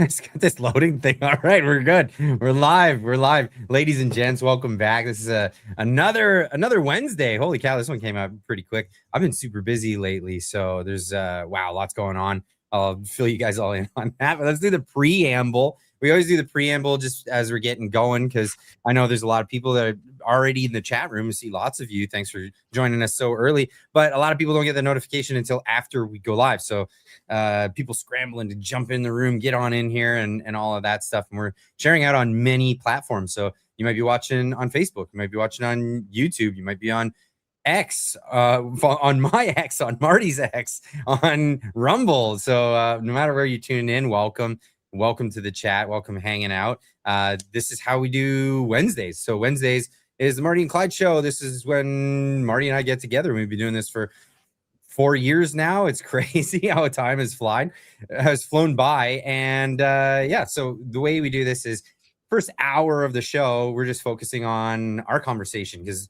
It's got this loading thing. All right, we're good. We're live. We're live, ladies and gents. Welcome back. This is another Wednesday. Holy cow, this one came out pretty quick. I've been super busy lately, so there's wow, lots going on. I'll fill you guys all in on that. But let's do the preamble. We always do the preamble just as we're getting going because I know there's a lot of people that are already in the chat room. I see lots of you. Thanks for joining us so early. But a lot of people don't get the notification until after we go live. So people scrambling to jump in the room, get on in here and all of that stuff. And we're sharing out on many platforms. So you might be watching on Facebook. You might be watching on YouTube. You might be on X, on my X, on Marty's X, on Rumble. So no matter where you tune in, welcome to the chat. Welcome hanging out. This is how we do Wednesdays. So Wednesdays is the Marty and Clyde show. This is when Marty and I get together. We've been doing this for 4 years now. It's crazy how time has flown by. And yeah, so the way we do this is first hour of the show, we're just focusing on our conversation because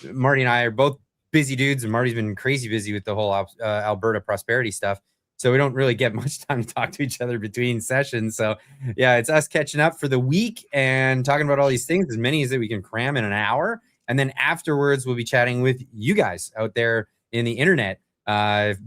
Marty and I are both busy dudes, and Marty's been crazy busy with the whole Alberta prosperity stuff. So we don't really get much time to talk to each other between sessions. So yeah, it's us catching up for the week and talking about all these things, as many as that we can cram in an hour. And then afterwards, we'll be chatting with you guys out there in the internet.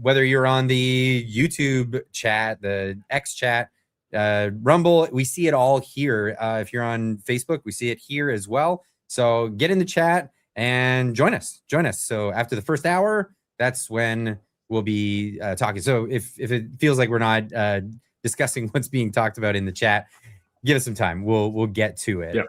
Whether you're on the YouTube chat, the X chat, Rumble, we see it all here. If you're on Facebook, we see it here as well. So get in the chat and join us. So after the first hour, that's when we'll be talking. So if it feels like we're not discussing what's being talked about in the chat, give us some time. We'll get to it. Yep.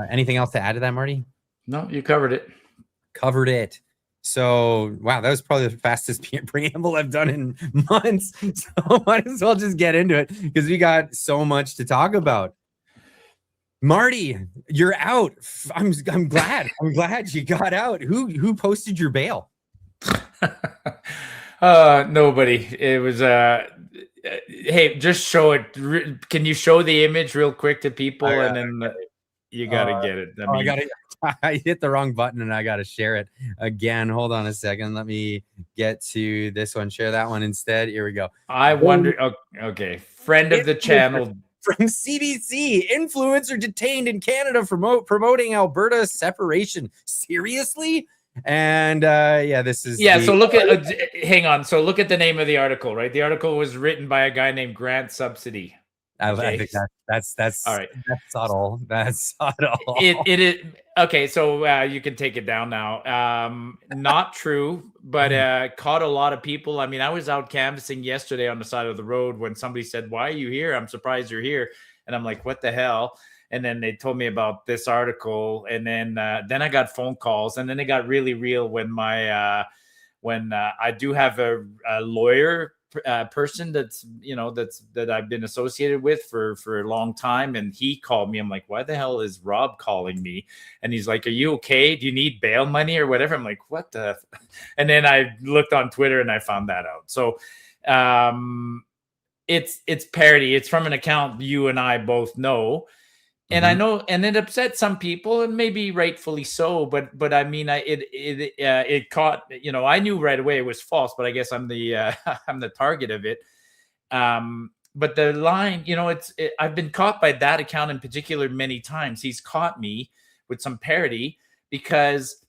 Anything else to add to that, Marty? No, you covered it. So, wow, that was probably the fastest preamble I've done in months. So might as well just get into it because we got so much to talk about. Marty, you're out. I'm glad. I'm glad you got out. Who posted your bail? Nobody. It was hey, just show it. Can you show the image real quick to people, and then you gotta get it. I got it. I hit the wrong button and I got to share it again. Hold on a second. Let me get to this one. Share that one instead. Here we go. I wonder. Okay. Friend of the channel. From CBC, influencer detained in Canada for promoting Alberta separation. Seriously? And yeah, this is so look at hang on. So look at the name of the article, right? The article was written by a guy named Grant Subsidy. I think that's all right. That's subtle. That's subtle. It is okay. So you can take it down now. Not true, but caught a lot of people. I mean, I was out canvassing yesterday on the side of the road when somebody said, "Why are you here? I'm surprised you're here." And I'm like, "What the hell?" And then they told me about this article, and then I got phone calls, and then it got really real when my when I do have a lawyer person that I've been associated with for a long time, and he called me. I'm like, why the hell is Rob calling me? And he's like, are you okay? Do you need bail money or whatever? I'm like, what the and then I looked on Twitter and I found that out. So it's parody. It's from an account you and I both know. And I know, and it upset some people, and maybe rightfully so. But I mean, it caught. I knew right away it was false. But I guess I'm the I'm the target of it. But the line, I've been caught by that account in particular many times. He's caught me with some parody because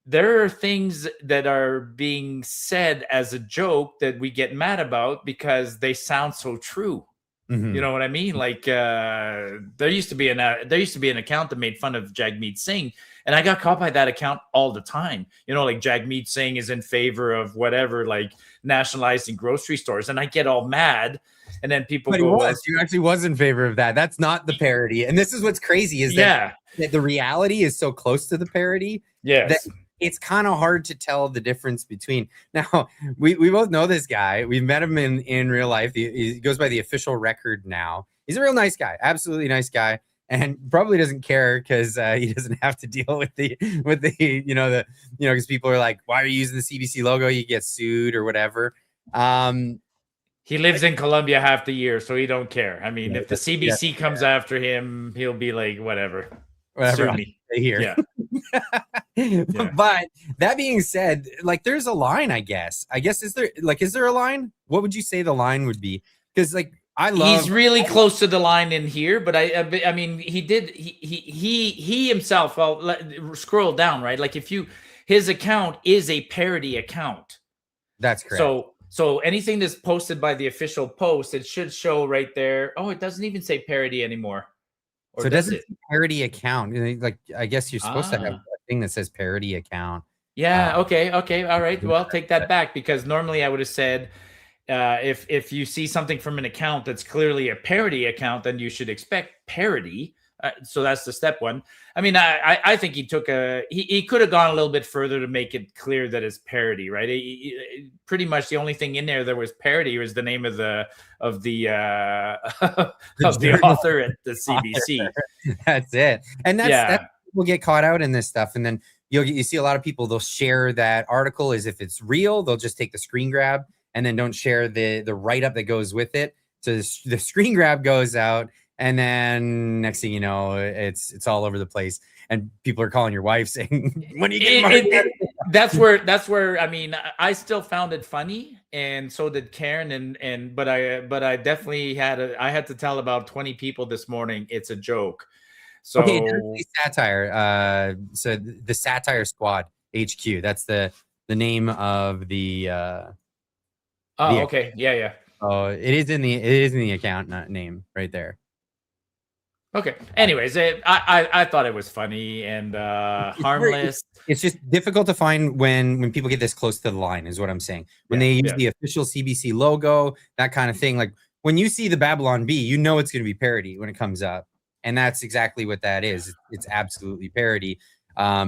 there are things that are being said as a joke that we get mad about because they sound so true. You know what I mean? Like there used to be an account that made fun of Jagmeet Singh, and I got caught by that account all the time. Like Jagmeet Singh is in favor of whatever, like nationalizing grocery stores, and I get all mad. And then people go, "You actually was in favor of that." That's not the parody, and this is what's crazy is that the reality is so close to the parody. Yes. That it's kind of hard to tell the difference between. Now, we both know this guy. We've met him in real life. He goes by the official record now. He's a real nice guy, absolutely nice guy, and probably doesn't care because he doesn't have to deal with the because people are like, why are you using the CBC logo? You get sued or whatever. He lives in Colombia half the year, so he don't care. I mean, if the CBC comes after him, he'll be like, whatever. Sue me. Here. Yeah. But that being said, like there's a line, I guess is there a line? What would you say the line would be? Because like I He's love. really close to the line in here, but I mean, he himself. Well, scroll down, right? Like his account is a parody account. That's correct. So anything that's posted by the official post, it should show right there. Oh, it doesn't even say parody anymore, or So it does doesn't it? say parody account. Like I guess you're supposed to have Ah, a thing that says parody account. yeah. Um, Okay. All right. Well, take that back, because normally I would have said, if you see something from an account that's clearly a parody account, then you should expect parody. So that's the step one. I mean, I think he took he could have gone a little bit further to make it clear that it's parody, right? Pretty much the only thing in there was parody was the name of the of the of the author at the CBC. That's it. And that's Yeah, people get caught out in this stuff. And then you see a lot of people, they'll share that article as if it's real. They'll just take the screen grab and then don't share the write-up that goes with it. So the screen grab goes out, and then next thing you know, it's all over the place. And people are calling your wife saying, when are you getting married? that's where I mean, I still found it funny, and so did Karen, but I definitely I had to tell about 20 people this morning it's a joke. Okay, it does So say satire. So the Satire Squad HQ. That's the name of the okay, yeah. oh, it is in the account name right there. Okay. Anyways, I thought it was funny and harmless. It's just difficult to find when people get this close to the line, is what I'm saying. When Yeah, they use yeah. the official CBC logo, that kind of thing. Like when you see the Babylon Bee, you know it's going to be parody when it comes up, and that's exactly what that is. It's absolutely parody. I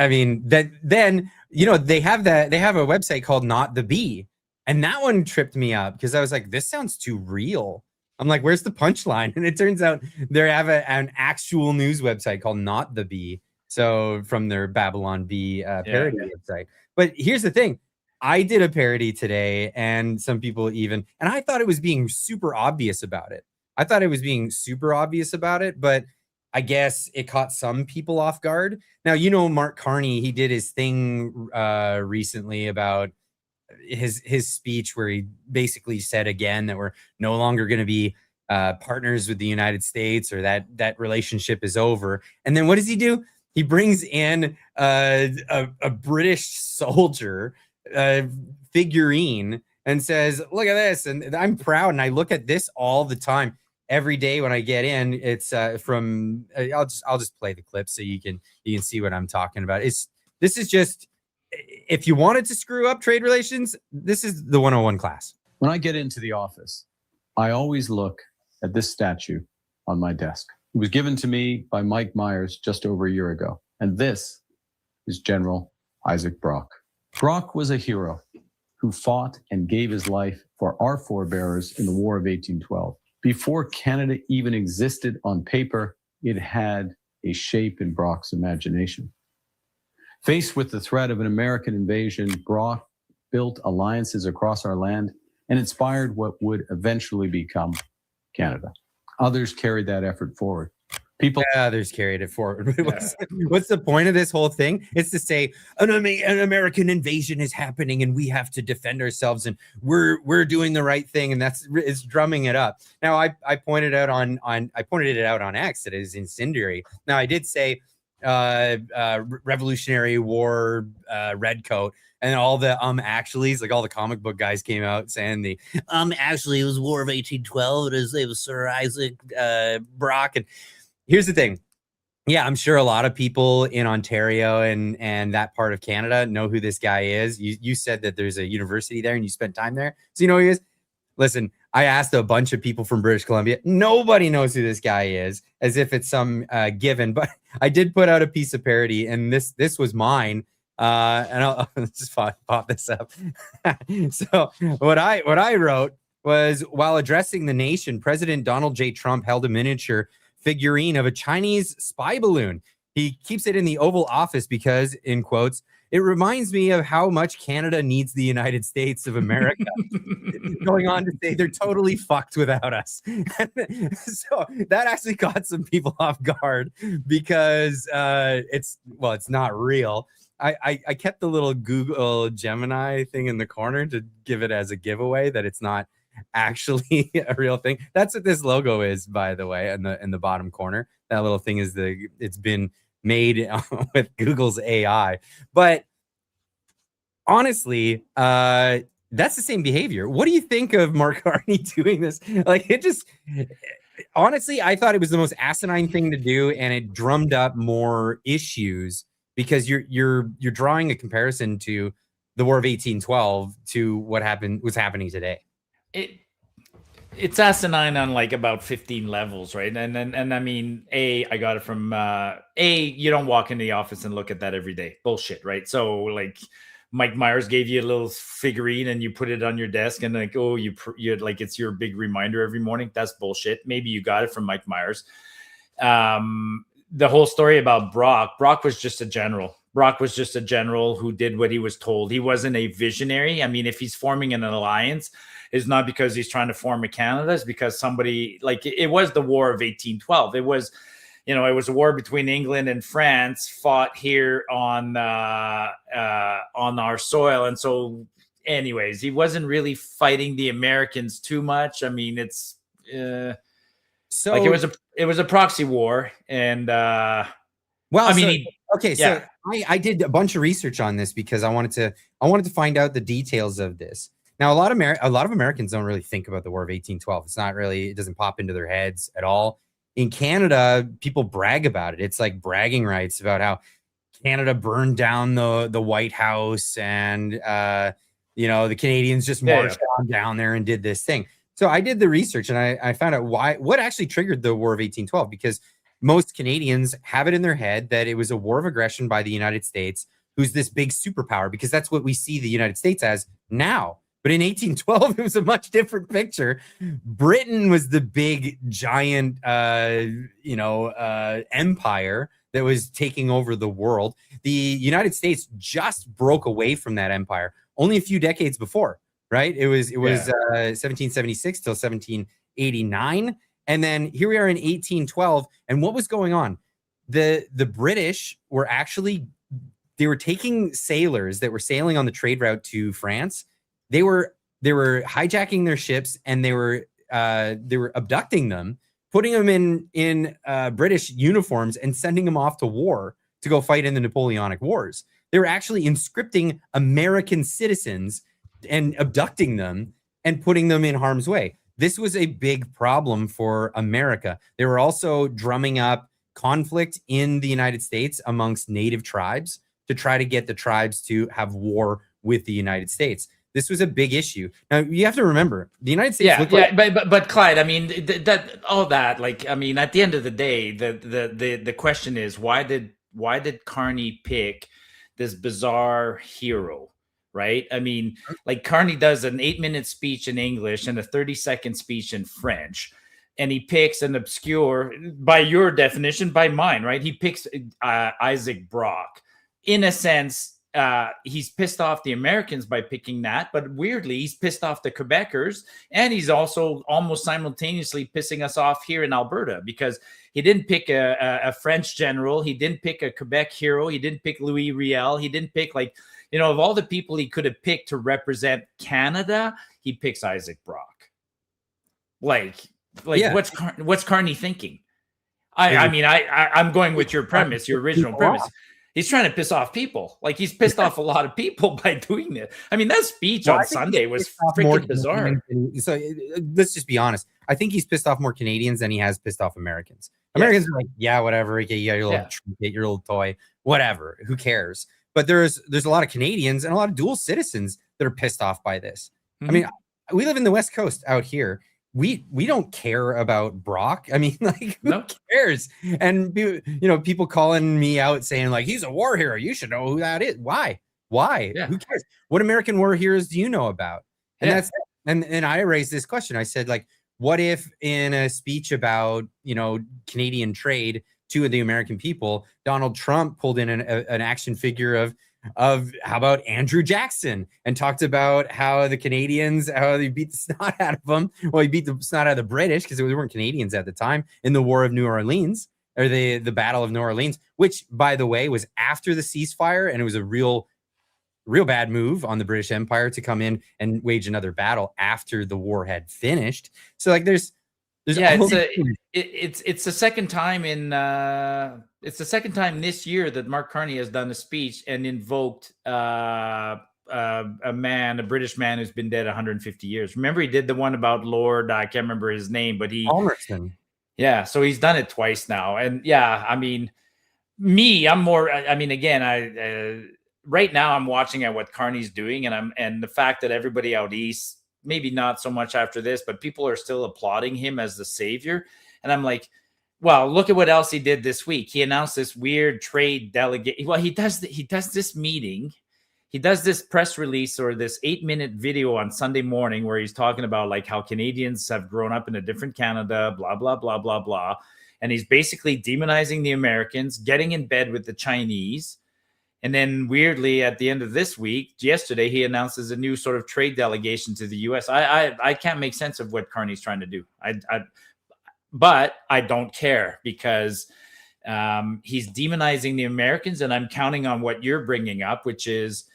mean, then they have a website called Not the Bee, and that one tripped me up because I was like, this sounds too real. I'm like, where's the punchline? And it turns out they have an actual news website called Not the Bee. So from their Babylon Bee parody website. But here's the thing. I did a parody today, and some people and I thought it was being super obvious about it. But I guess it caught some people off guard. Now, Mark Carney, he did his thing recently about his speech where he basically said again that we're no longer going to be partners with the United States, or that relationship is over. And then what does he do? He brings in a British soldier figurine and says, look at this. And I'm proud. And I look at this all the time. Every day when I get in, it's from I'll just play the clip so you can see what I'm talking about. This is just, if you wanted to screw up trade relations, this is the 101 class. When I get into the office, I always look at this statue on my desk. It was given to me by Mike Myers just over a year ago. And this is General Isaac Brock. Brock was a hero who fought and gave his life for our forebears in the War of 1812. Before Canada even existed on paper, it had a shape in Brock's imagination. Faced with the threat of an American invasion, Brock built alliances across our land and inspired what would eventually become Canada. Others carried that effort forward. Others carried it forward. What's the point of this whole thing? It's to say an American invasion is happening and we have to defend ourselves, and we're doing the right thing, and it's drumming it up. Now I pointed it out on X that it is incendiary. Now I did say Revolutionary War redcoat, and all the actuallys, like all the comic book guys came out saying the actually it was War of 1812. It was Sir Isaac Brock. And here's the thing. Yeah, I'm sure a lot of people in Ontario and that part of Canada know who this guy is. You said that there's a university there and you spent time there, so you know who he is. Listen, I asked a bunch of people from British Columbia. Nobody knows who this guy is, as if it's some given. But I did put out a piece of parody, and this was mine. And I'll just pop this up. So what I wrote was, while addressing the nation, President Donald J. Trump held a miniature figurine of a Chinese spy balloon. He keeps it in the Oval Office because, in quotes, it reminds me of how much Canada needs the United States of America. Going on to say they're totally fucked without us. So that actually caught some people off guard because it's not real. I kept the little Google Gemini thing in the corner to give it as a giveaway that it's not actually a real thing. That's what this logo is, by the way, in the bottom corner. That little thing is it's been made with Google's AI. But honestly, that's the same behavior. What do you think of Mark Carney doing this? Like, it just honestly, I thought it was the most asinine thing to do, and it drummed up more issues because you're drawing a comparison to the War of 1812 to was happening today. It's asinine on like about 15 levels, right? And I mean, I got it from you don't walk into the office and look at that every day. Bullshit, right? So like Mike Myers gave you a little figurine and you put it on your desk and like, oh, you like it's your big reminder every morning. That's bullshit. Maybe you got it from Mike Myers. The whole story about Brock was just a general. Brock was just a general who did what he was told. He wasn't a visionary. I mean, if he's forming an alliance, it's not because he's trying to form a Canada. It's because somebody, like, it was the War of 1812. It was, it was a war between England and France fought here on our soil. And so anyways, he wasn't really fighting the Americans too much. I mean, it's so like it was a proxy war. And well, I mean, okay, so I did a bunch of research on this because I wanted to find out the details of this. Now, a lot of Americans don't really think about the War of 1812. It's not really, it doesn't pop into their heads at all. In Canada, people brag about it. It's like bragging rights about how Canada burned down the White House, and the Canadians just marched on down there and did this thing. So I did the research, and I found out what actually triggered the War of 1812, because most Canadians have it in their head that it was a war of aggression by the United States, who's this big superpower, because that's what we see the United States as now. But in 1812, it was a much different picture. Britain was the big, giant, empire that was taking over the world. The United States just broke away from that empire only a few decades before, right? It was 1776 till 1789. And then here we are in 1812. And what was going on? The British were they were taking sailors that were sailing on the trade route to France. They were hijacking their ships, and they were abducting them, putting them in British uniforms, and sending them off to war to go fight in the Napoleonic Wars. They were actually conscripting American citizens and abducting them and putting them in harm's way. This was a big problem for America. They were also drumming up conflict in the United States amongst native tribes to try to get the tribes to have war with the United States. This was a big issue. Now you have to remember the United States. But Clyde, I mean, like, I mean, at the end of the day, the question is, why did Carney pick this bizarre hero, right? I mean, like, Carney does an 8-minute speech in English and a 30-second speech in French, and he picks an obscure, by your definition, by mine, right? He picks Isaac Brock. In a sense, he's pissed off the Americans by picking that, but weirdly, he's pissed off the Quebecers, and he's also almost simultaneously pissing us off here in Alberta, because he didn't pick a French general, he didn't pick a Quebec hero, he didn't pick Louis Riel, he didn't pick, like, of all the people he could have picked to represent Canada, he picks Isaac Brock. What's Carney thinking? I'm going with your premise, your original premise. He's trying to piss off people. Like, he's pissed off a lot of people by doing it. I mean, that speech on Sunday was freaking bizarre. So let's just be honest. I think he's pissed off more Canadians than he has pissed off Americans. Americans are like, yeah, whatever. Okay, you got your little trinket, your little toy, whatever. Who cares? But there's a lot of Canadians and a lot of dual citizens that are pissed off by this. Mm-hmm. I mean, we live in the West Coast out here. We don't care about Brock. I mean, like, who cares? And people calling me out saying, like, he's a war hero. You should know who that is. Why? Yeah. Who cares? What American war heroes do you know about? And that's and I raised this question. I said, like, what if in a speech about Canadian trade to the American people, Donald Trump pulled in an action figure of how about Andrew Jackson, and talked about how the Canadians, how they beat the snot out of them. Well, he beat the snot out of the British because they weren't Canadians at the time, in the War of New Orleans, or the Battle of New Orleans, which, by the way, was after the ceasefire, and it was a real real bad move on the British Empire to come in and wage another battle after the war had finished. So like there's it's the second time in it's the second time this year that Mark Carney has done a speech and invoked a British man who's been dead 150 years. Remember, he did the one about Lord, I can't remember his name, but Palmerston. Yeah, so he's done it twice now. And yeah, I mean, I'm more, I mean, again, right now I'm watching at what Carney's doing, and the fact that everybody out east, maybe not so much after this, but people are still applauding him as the savior. And I'm like, well, look at what else he did this week. He announced this weird trade delegate. Well, he does this meeting. He does this press release or this 8-minute video on Sunday morning where he's talking about like how Canadians have grown up in a different Canada, blah, blah, blah, blah, blah. And he's basically demonizing the Americans, getting in bed with the Chinese. And then weirdly, at the end of this week, yesterday, he announces a new sort of trade delegation to the U.S. I can't make sense of what Carney's trying to do. But I don't care because he's demonizing the Americans, and I'm counting on what you're bringing up, which is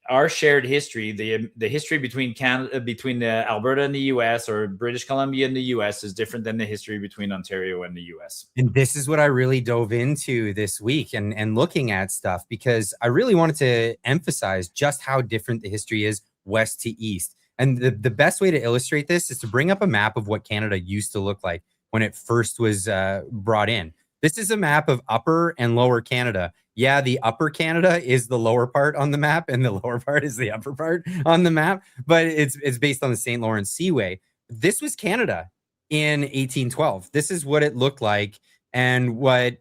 our shared history, the history between Canada, between Alberta and the U.S. or British Columbia and the U.S. is different than the history between Ontario and the U.S. And this is what I really dove into this week and looking at stuff, because I really wanted to emphasize just how different the history is west to east. And the best way to illustrate this is to bring up a map of what Canada used to look like when it first was brought in. This is a map of upper and lower Canada. Yeah, the upper Canada is the lower part on the map, and the lower part is the upper part on the map, but it's based on the St. Lawrence Seaway. This was Canada in 1812. This is what it looked like, and what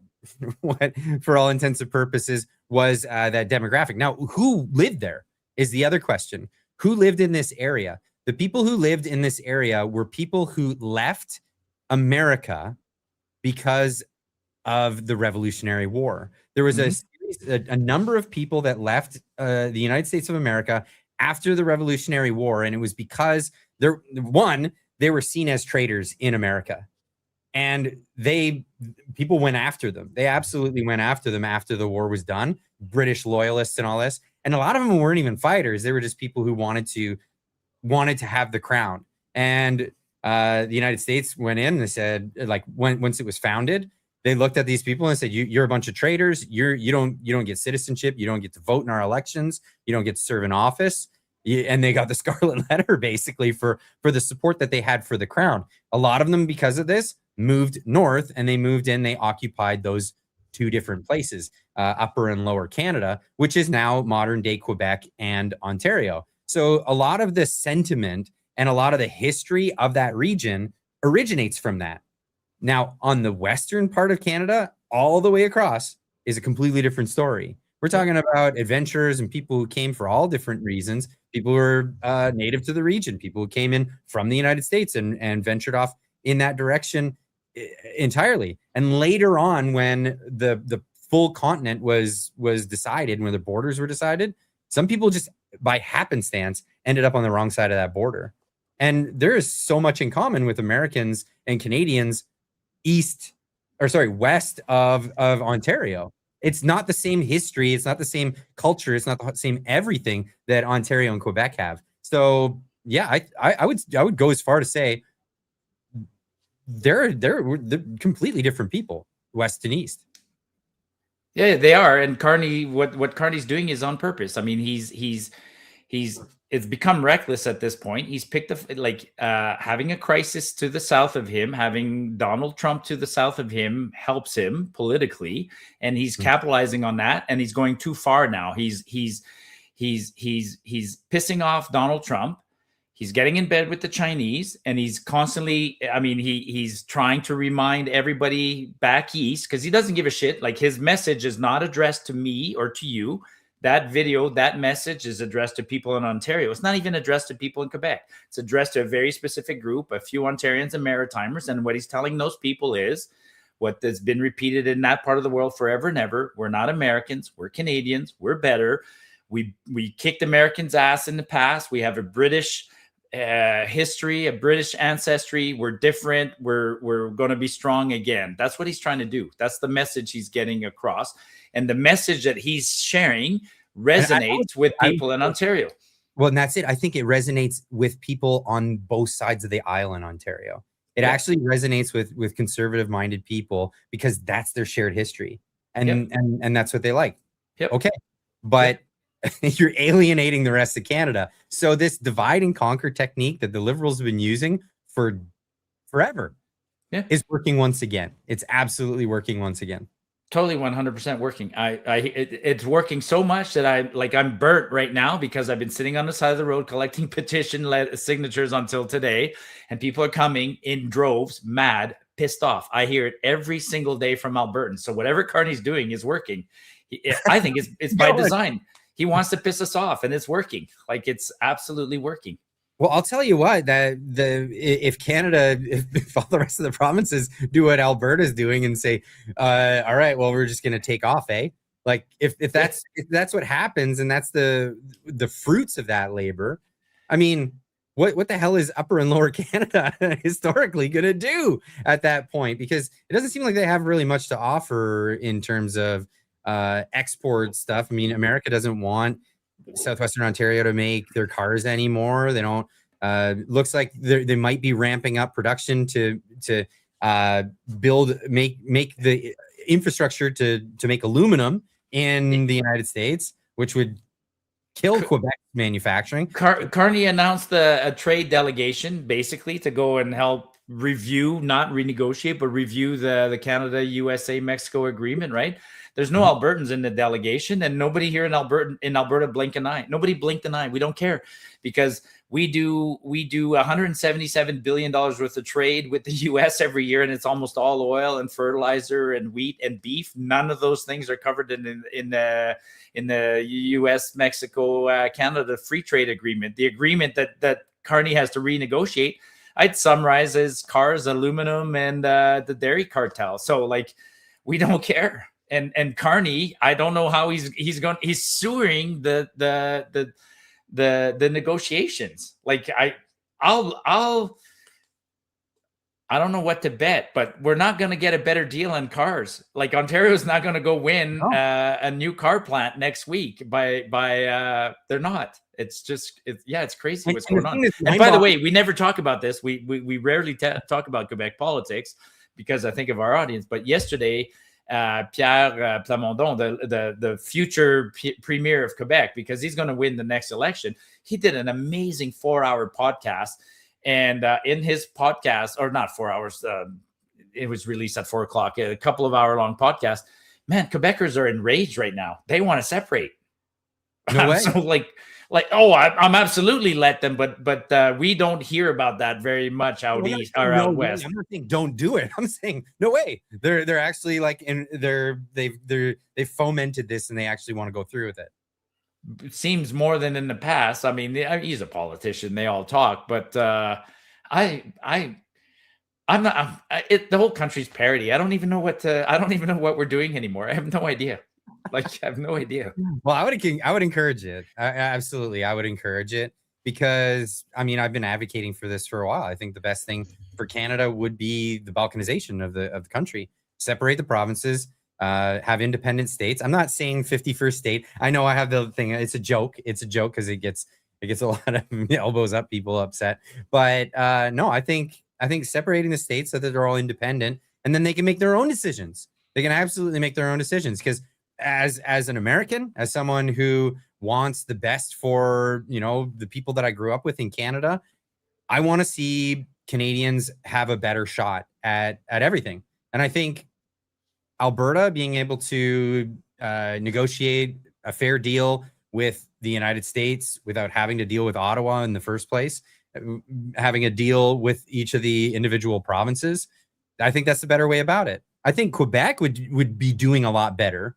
for all intents and purposes was that demographic. Now, who lived there is the other question. Who lived in this area? The people who lived in this area were people who left America because of the Revolutionary War. There was a number of people that left the United States of America after the Revolutionary War, and it was because they were seen as traitors in America, and people went after them. They absolutely went after them after the war was done. British loyalists and all this, and a lot of them weren't even fighters. They were just people who wanted to have the crown. And the United States went in and they said, like, once it was founded, they looked at these people and said, you're a bunch of traitors. You don't get citizenship. You don't get to vote in our elections. You don't get to serve in office. And they got the scarlet letter basically for the support that they had for the crown. A lot of them, because of this, moved north, and they occupied those two different places, upper and lower Canada, which is now modern day Quebec and Ontario. So a lot of the sentiment and a lot of the history of that region originates from that. Now, on the western part of Canada, all the way across, is a completely different story. We're talking about adventurers and people who came for all different reasons. People who are native to the region, people who came in from the United States and ventured off in that direction entirely. And later on, when the full continent was decided, when the borders were decided, some people just by happenstance ended up on the wrong side of that border. And there is so much in common with Americans and Canadians west of Ontario. It's not the same history. It's not the same culture. It's not the same everything that Ontario and Quebec have. So yeah, I would go as far to say they're completely different people, west and east. Yeah, they are. And Carney, what Carney's doing is on purpose. I mean, it's become reckless at this point. He's picked having a crisis to the south of him, having Donald Trump to the south of him helps him politically, and he's capitalizing on that. And he's going too far now. He's pissing off Donald Trump. He's getting in bed with the Chinese, and he's constantly, I mean, he's trying to remind everybody back east, because he doesn't give a shit. Like, his message is not addressed to me or to you. That video, that message is addressed to people in Ontario. It's not even addressed to people in Quebec. It's addressed to a very specific group, a few Ontarians and Maritimers. And what he's telling those people is what has been repeated in that part of the world forever and ever. We're not Americans. We're Canadians. We're better. We kicked Americans' ass in the past. We have a British history, a British ancestry. We're different. We're going to be strong again. That's what he's trying to do. That's the message he's getting across. And the message that he's sharing resonates with I people in Ontario. Well, and that's it. I think it resonates with people on both sides of the aisle in Ontario. It actually resonates with conservative-minded people because that's their shared history, and that's what they like. Okay, but you're alienating the rest of Canada. So this divide and conquer technique that the Liberals have been using for forever is working once again. It's absolutely working once again. Totally 100% working. It's working so much that I'm burnt right now because I've been sitting on the side of the road collecting petition signatures until today, and people are coming in droves, mad, pissed off. I hear it every single day from Albertans. So whatever Carney's doing is working. I think it's by design. He wants to piss us off, and it's working. Like, it's absolutely working. Well, I'll tell you what, if Canada, if all the rest of the provinces do what Alberta's doing and say, all right, well, we're just going to take off, eh? Like, if that's what happens, and that's the fruits of that labor, I mean, what the hell is Upper and Lower Canada historically going to do at that point? Because it doesn't seem like they have really much to offer in terms of export stuff. I mean, America doesn't want Southwestern Ontario to make their cars anymore. They don't. Looks like they might be ramping up production to make the infrastructure to make aluminum in the United States, which would kill Quebec manufacturing. Carney announced a trade delegation basically to go and help review, not renegotiate, but review the Canada, USA, Mexico agreement, right? There's no Albertans in the delegation, and nobody here in Alberta blink an eye. Nobody blinked an eye. We don't care because we do $177 billion worth of trade with the US every year, and it's almost all oil and fertilizer and wheat and beef. None of those things are covered in the US, Mexico, Canada free trade agreement. The agreement that Carney has to renegotiate, I'd summarize as cars, aluminum, and the dairy cartel. So, like, we don't care. And Carney, I don't know how he's suing the negotiations. Like, I don't know what to bet, but we're not going to get a better deal on cars. Like, Ontario's not going to go win a new car plant next week by they're not. It's crazy what's going on. And by the way, we never talk about this. We rarely talk about Quebec politics because I think of our audience. But yesterday, Pierre Plamondon, the future premier of Quebec, because he's going to win the next election, he did an amazing 4-hour podcast. And in his podcast, or not 4 hours, it was released at 4 o'clock, a couple of hour-long podcast. Man, Quebecers are enraged right now. They want to separate. No way. So I'm absolutely let them, but we don't hear about that very much out east or out west. I'm not saying don't do it. I'm saying no way. They're actually like, and they've fomented this, and they actually want to go through with it. It seems more than in the past. I mean, he's a politician. They all talk, but I'm not. The whole country's parody. I don't even know what we're doing anymore. I have no idea. Like, I have no idea. Well, I would encourage it. Absolutely, I would encourage it because, I mean, I've been advocating for this for a while. I think the best thing for Canada would be the balkanization of the country. Separate the provinces, have independent states. I'm not saying 51st state. I know I have the thing. It's a joke. It's a joke because it gets a lot of elbows up, people upset. But no, I think separating the states so that they're all independent, and then they can make their own decisions. They can absolutely make their own decisions because as an American, as someone who wants the best for, the people that I grew up with in Canada, I want to see Canadians have a better shot at everything. And I think Alberta being able to negotiate a fair deal with the United States without having to deal with Ottawa in the first place, having a deal with each of the individual provinces, I think that's the better way about it. I think Quebec would be doing a lot better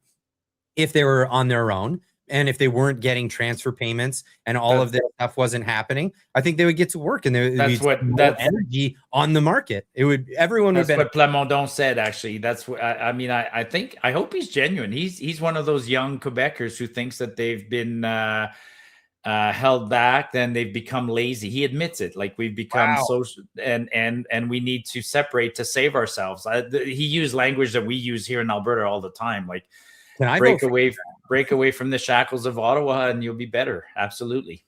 if they were on their own and if they weren't getting transfer payments and all of this stuff wasn't happening. I think they would get to work, and that's energy on the market. Everyone would. That's what Plamondon said. Actually, that's what I hope he's genuine. He's one of those young Quebecers who thinks that they've been held back, then they've become lazy. He admits it. Like, we've become social, and we need to separate to save ourselves. He used language that we use here in Alberta all the time. Like, break away. break away from the shackles of Ottawa, and you'll be better. Absolutely.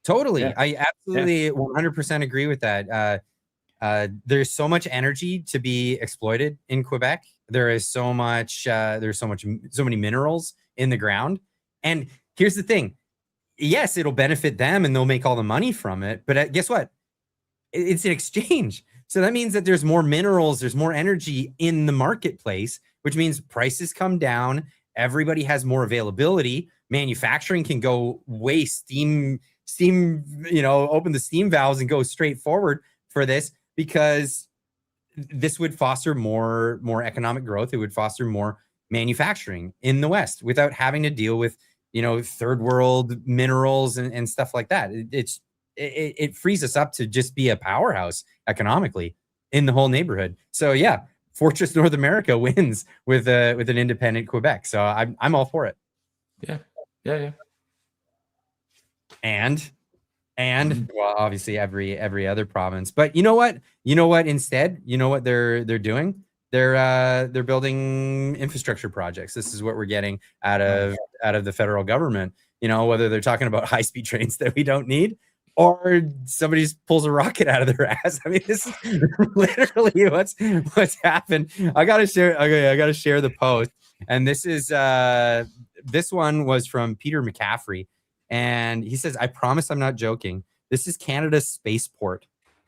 Totally. Yeah. I absolutely 100% agree with that. There's so much energy to be exploited in Quebec. There is so many minerals in the ground. And here's the thing. Yes, it'll benefit them and they'll make all the money from it. But guess what? It's an exchange. So that means that there's more minerals, there's more energy in the marketplace, which means prices come down. Everybody has more availability. Manufacturing can go steam, open the steam valves and go straight forward for this, because this would foster more economic growth. It would foster more manufacturing in the West without having to deal with, third world minerals and stuff like that. It frees us up to just be a powerhouse economically in the whole neighborhood. So yeah, Fortress North America wins with an independent Quebec. So I'm all for it. Yeah. And well, obviously every other province. But you know what? Instead, what they're doing? They're building infrastructure projects. This is what we're getting out of the federal government. Whether they're talking about high-speed trains that we don't need, or somebody just pulls a rocket out of their ass. I mean, this is literally what's happened. I gotta share the post. And this one was from Peter McCaffrey. And he says, I promise I'm not joking. This is Canada's spaceport.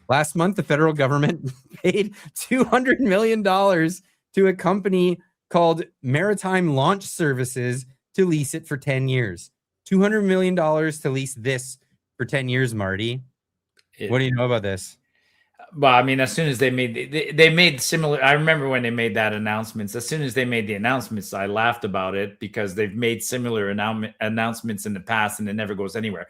Last month, the federal government paid $200 million to a company called Maritime Launch Services to lease it for 10 years. $200 million to lease this for 10 years, Marty. What do you know about this? Well, I mean, as soon as they made similar, I remember when they made that announcements. As soon as they made the announcements, I laughed about it, because they've made similar announcements in the past, and it never goes anywhere.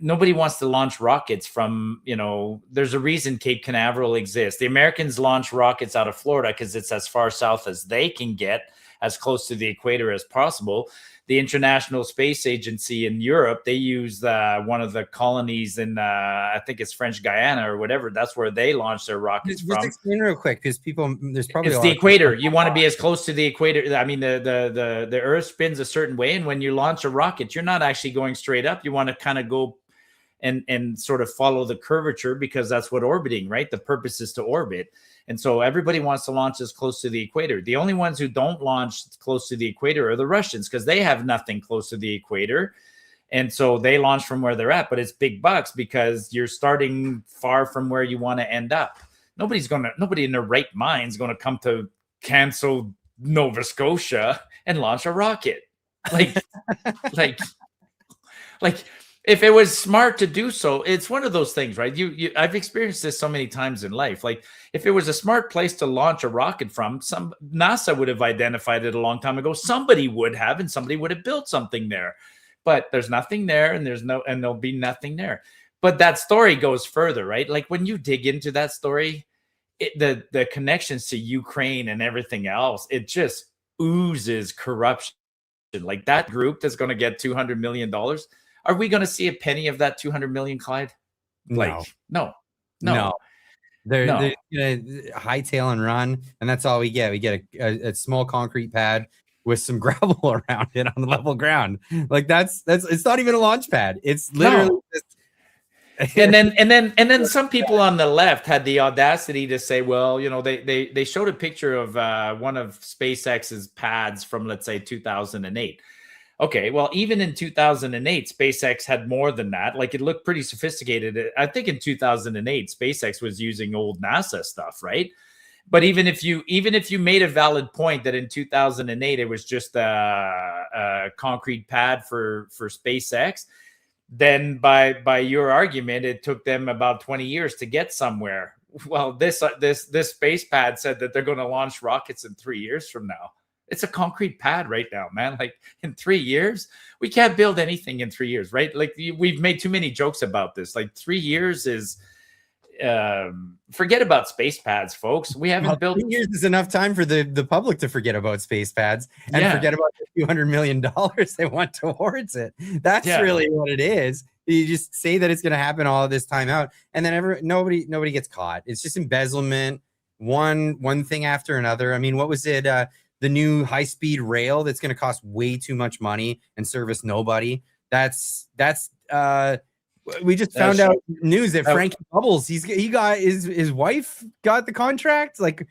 Nobody wants to launch rockets from, there's a reason Cape Canaveral exists. The Americans launch rockets out of Florida because it's as far south as they can get, as close to the equator as possible. The International Space Agency in Europe, they use one of the colonies in, I think it's French Guyana or whatever. That's where they launch their rockets from. Just explain real quick, because there's probably it's the equator. You want to be as close to the equator. I mean, the Earth spins a certain way, and when you launch a rocket, you're not actually going straight up. You want to kind of go and sort of follow the curvature, because that's what orbiting, right? The purpose is to orbit. And so everybody wants to launch as close to the equator. The only ones who don't launch close to the equator are the Russians, because they have nothing close to the equator. And so they launch from where they're at, but it's big bucks because you're starting far from where you want to end up. Nobody in their right mind is going to come to cancel Nova Scotia and launch a rocket. Like, if it was smart to do so, it's one of those things, right? I've experienced this so many times in life. Like, if it was a smart place to launch a rocket from, NASA would have identified it a long time ago. Somebody would have, and somebody would have built something there. But there's nothing there, and there'll be nothing there. But that story goes further, right? Like, when you dig into that story, the connections to Ukraine and everything else, it just oozes corruption. Like, that group that's going to get $200 million. Are we going to see a penny of that 200 million, Clyde? Like, no. They're going to hightail and run, and that's all we get. We get a small concrete pad with some gravel around it on the level ground. Like, that's it's not even a launch pad. It's literally just... and then some people on the left had the audacity to say, well, they showed a picture of one of SpaceX's pads from, let's say, 2008. Okay, well, even in 2008, SpaceX had more than that. Like, it looked pretty sophisticated. I think in 2008, SpaceX was using old NASA stuff, right? But even if you made a valid point that in 2008 it was just a concrete pad for SpaceX, then by your argument, it took them about 20 years to get somewhere. Well, this space pad said that they're going to launch rockets in 3 years from now. It's a concrete pad right now, man. Like, in 3 years, we can't build anything in 3 years, right? Like, we've made too many jokes about this. Like, 3 years is, forget about space pads, folks. We haven't built. 3 years is enough time for the public to forget about space pads and forget about the $200 million they want towards it. That's really what it is. You just say that it's going to happen all this time out, and then nobody gets caught. It's just embezzlement, one thing after another. I mean, what was it? the new high-speed rail that's going to cost way too much money and service nobody. We just found out news that Frankie Bubbles, he got his wife got the contract. Like,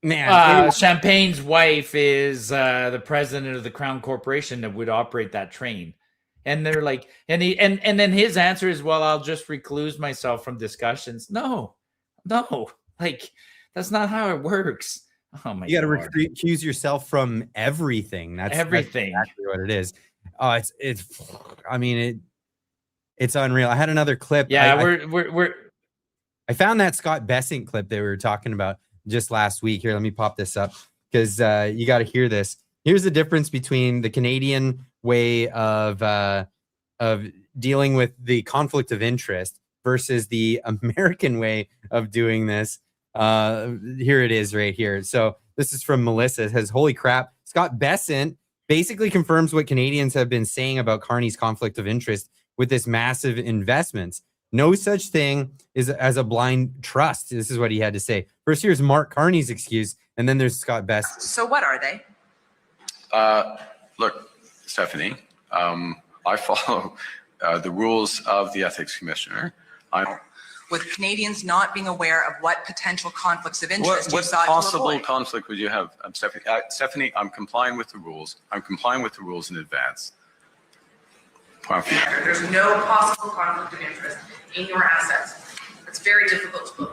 man, Champagne's wife is the president of the Crown Corporation that would operate that train. And they're like, and then his answer is, well, I'll just recluse myself from discussions. No, like that's not how it works. Oh my God. You got to recuse yourself from everything. That's everything. That's exactly what it is. I mean, it's unreal. I had another clip. Yeah, I found that Scott Bessent clip that we were talking about just last week. Here, let me pop this up because you got to hear this. Here's the difference between the Canadian way of dealing with the conflict of interest versus the American way of doing this. Here it is right here. So this is from Melissa. It says, holy crap, Scott Bessent basically confirms what Canadians have been saying about Carney's conflict of interest with this massive investments. No such thing as a blind trust. This is what he had to say. First, here's Mark Carney's excuse, and then there's Scott Bessent. So what are they? Look, Stephanie, I follow the rules of the ethics commissioner. With Canadians not being aware of what potential conflicts of interest what you sought possible to avoid. conflict would you have, Stephanie? Stephanie, I'm complying with the rules. I'm complying with the rules in advance. There's no possible conflict of interest in your assets. It's very difficult to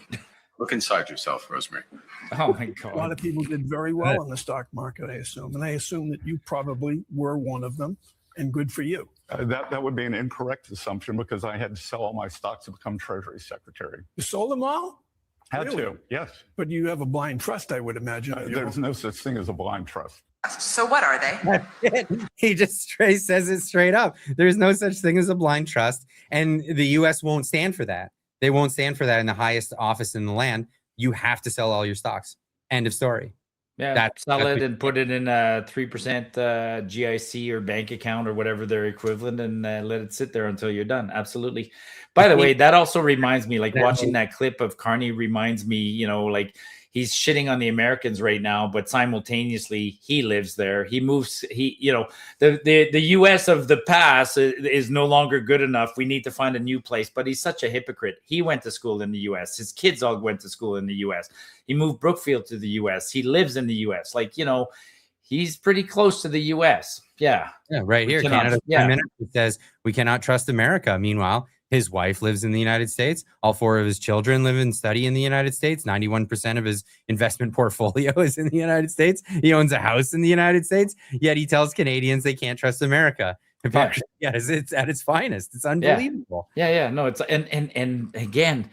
believe. Look inside yourself, Rosemary. Oh my God. A lot of people did very well in the stock market, I assume. And I assume that you probably were one of them, and good for you. That would be an incorrect assumption because I had to sell all my stocks to become Treasury Secretary. You sold them all? Had Really? to, yes. But you have a blind trust, I would imagine. There's no such thing as a blind trust. So what are they? He just says it straight up. There's no such thing as a blind trust, and the U.S. won't stand for that. They won't stand for that in the highest office in the land. You have to sell all your stocks. End of story. Yeah, sell it and put it in a 3% GIC or bank account or whatever their equivalent, and let it sit there until you're done. Absolutely. By the way, that also reminds me, like watching that clip of Carney reminds me, you know, like he's shitting on the Americans right now, but simultaneously he lives there. He moves. You know, the U.S. of the past is no longer good enough. We need to find a new place. But he's such a hypocrite. He went to school in the U.S. His kids all went to school in the U.S. He moved Brookfield to the U.S. He lives in the U.S. Like, you know, he's pretty close to the U.S. Yeah. Yeah, right here. Canada says we cannot trust America. Meanwhile, his wife lives in the United States. All 4 of his children live and study in the United States. 91% of his investment portfolio is in the United States. He owns a house in the United States. Yet he tells Canadians they can't trust America. Hypocrisy, it's at its finest. It's unbelievable. Yeah. No, it's and again,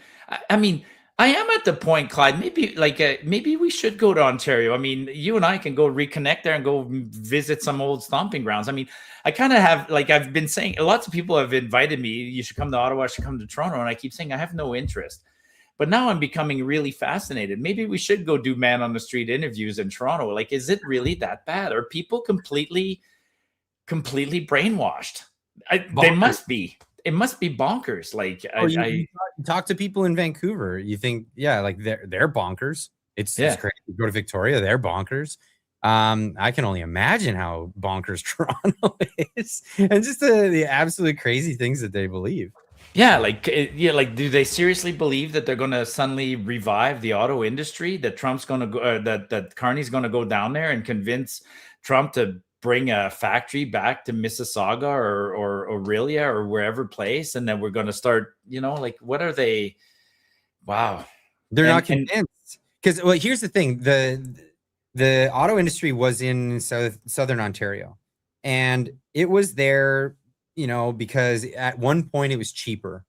I mean, I am at the point, Clyde. Maybe we should go to Ontario. I mean, you and I can go reconnect there and go visit some old stomping grounds. I mean, I kind of have, like I've been saying, lots of people have invited me. You should come to Ottawa. I should come to Toronto, and I keep saying I have no interest. But now I'm becoming really fascinated. Maybe we should go do man on the street interviews in Toronto. Like, is it really that bad? Are people completely brainwashed? They must be. It must be bonkers. Like, you talk to people in Vancouver. You think, yeah, like they're bonkers. It's crazy. You go to Victoria, they're bonkers. I can only imagine how bonkers Toronto is, and just the absolute crazy things that they believe. Yeah, like do they seriously believe that they're going to suddenly revive the auto industry? That Trump's going to go, that Carney's going to go down there and convince Trump to bring a factory back to Mississauga or Aurelia or wherever place, and then we're going to start, you know, like, what are they? Wow, they're not convinced, because well, here's the thing: the auto industry was in southern Ontario, and it was there, you know, because at one point it was cheaper,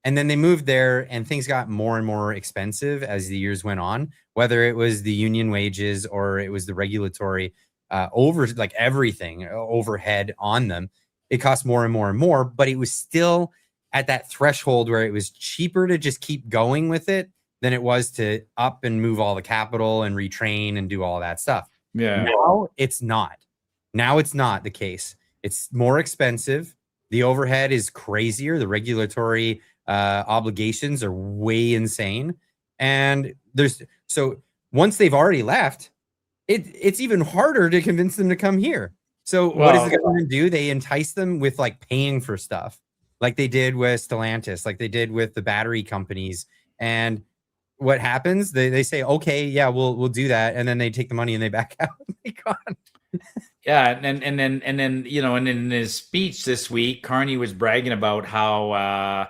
and then they moved there, and things got more and more expensive as the years went on. Whether it was the union wages or it was the regulatory everything overhead on them, it cost more and more and more, but it was still at that threshold where it was cheaper to just keep going with it than it was to up and move all the capital and retrain and do all that stuff. Yeah. Now it's not the case. It's more expensive. The overhead is crazier. The regulatory obligations are way insane. And once they've already left, it's even harder to convince them to come here. So what does Well, the government do? They entice them with like paying for stuff, like they did with Stellantis, like they did with the battery companies. And what happens? They say, okay, yeah, we'll do that, and then they take the money and they back out. They gone. yeah, and then you know, and in his speech this week, Carney was bragging about how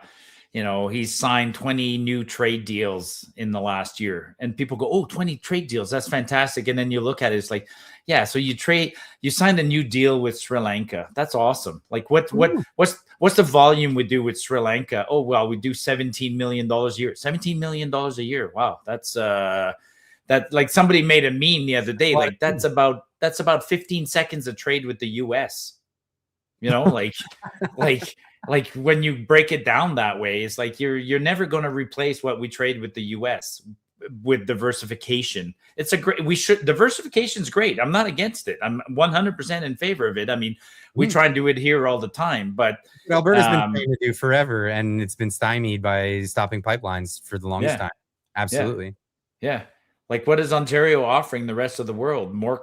you know, he's signed 20 new trade deals in the last year, and people go, "Oh, 20 trade deals, that's fantastic." And then you look at it, it's like, yeah, so you signed a new deal with Sri Lanka. That's awesome. Like, what's the volume we do with Sri Lanka? Oh, well, we do $17 million a year. $17 million a year. Wow, that's that, like, somebody made a meme the other day. Like, that's about 15 seconds of trade with the US. You know, like when you break it down that way, it's like you're never going to replace what we trade with the US with diversification. It's a great, diversification is great. I'm not against it. I'm 100% in favor of it. I mean, we try and do it here all the time, but Alberta's been trying to do forever, and it's been stymied by stopping pipelines for the longest time. Absolutely. Yeah. Like, what is Ontario offering the rest of the world? More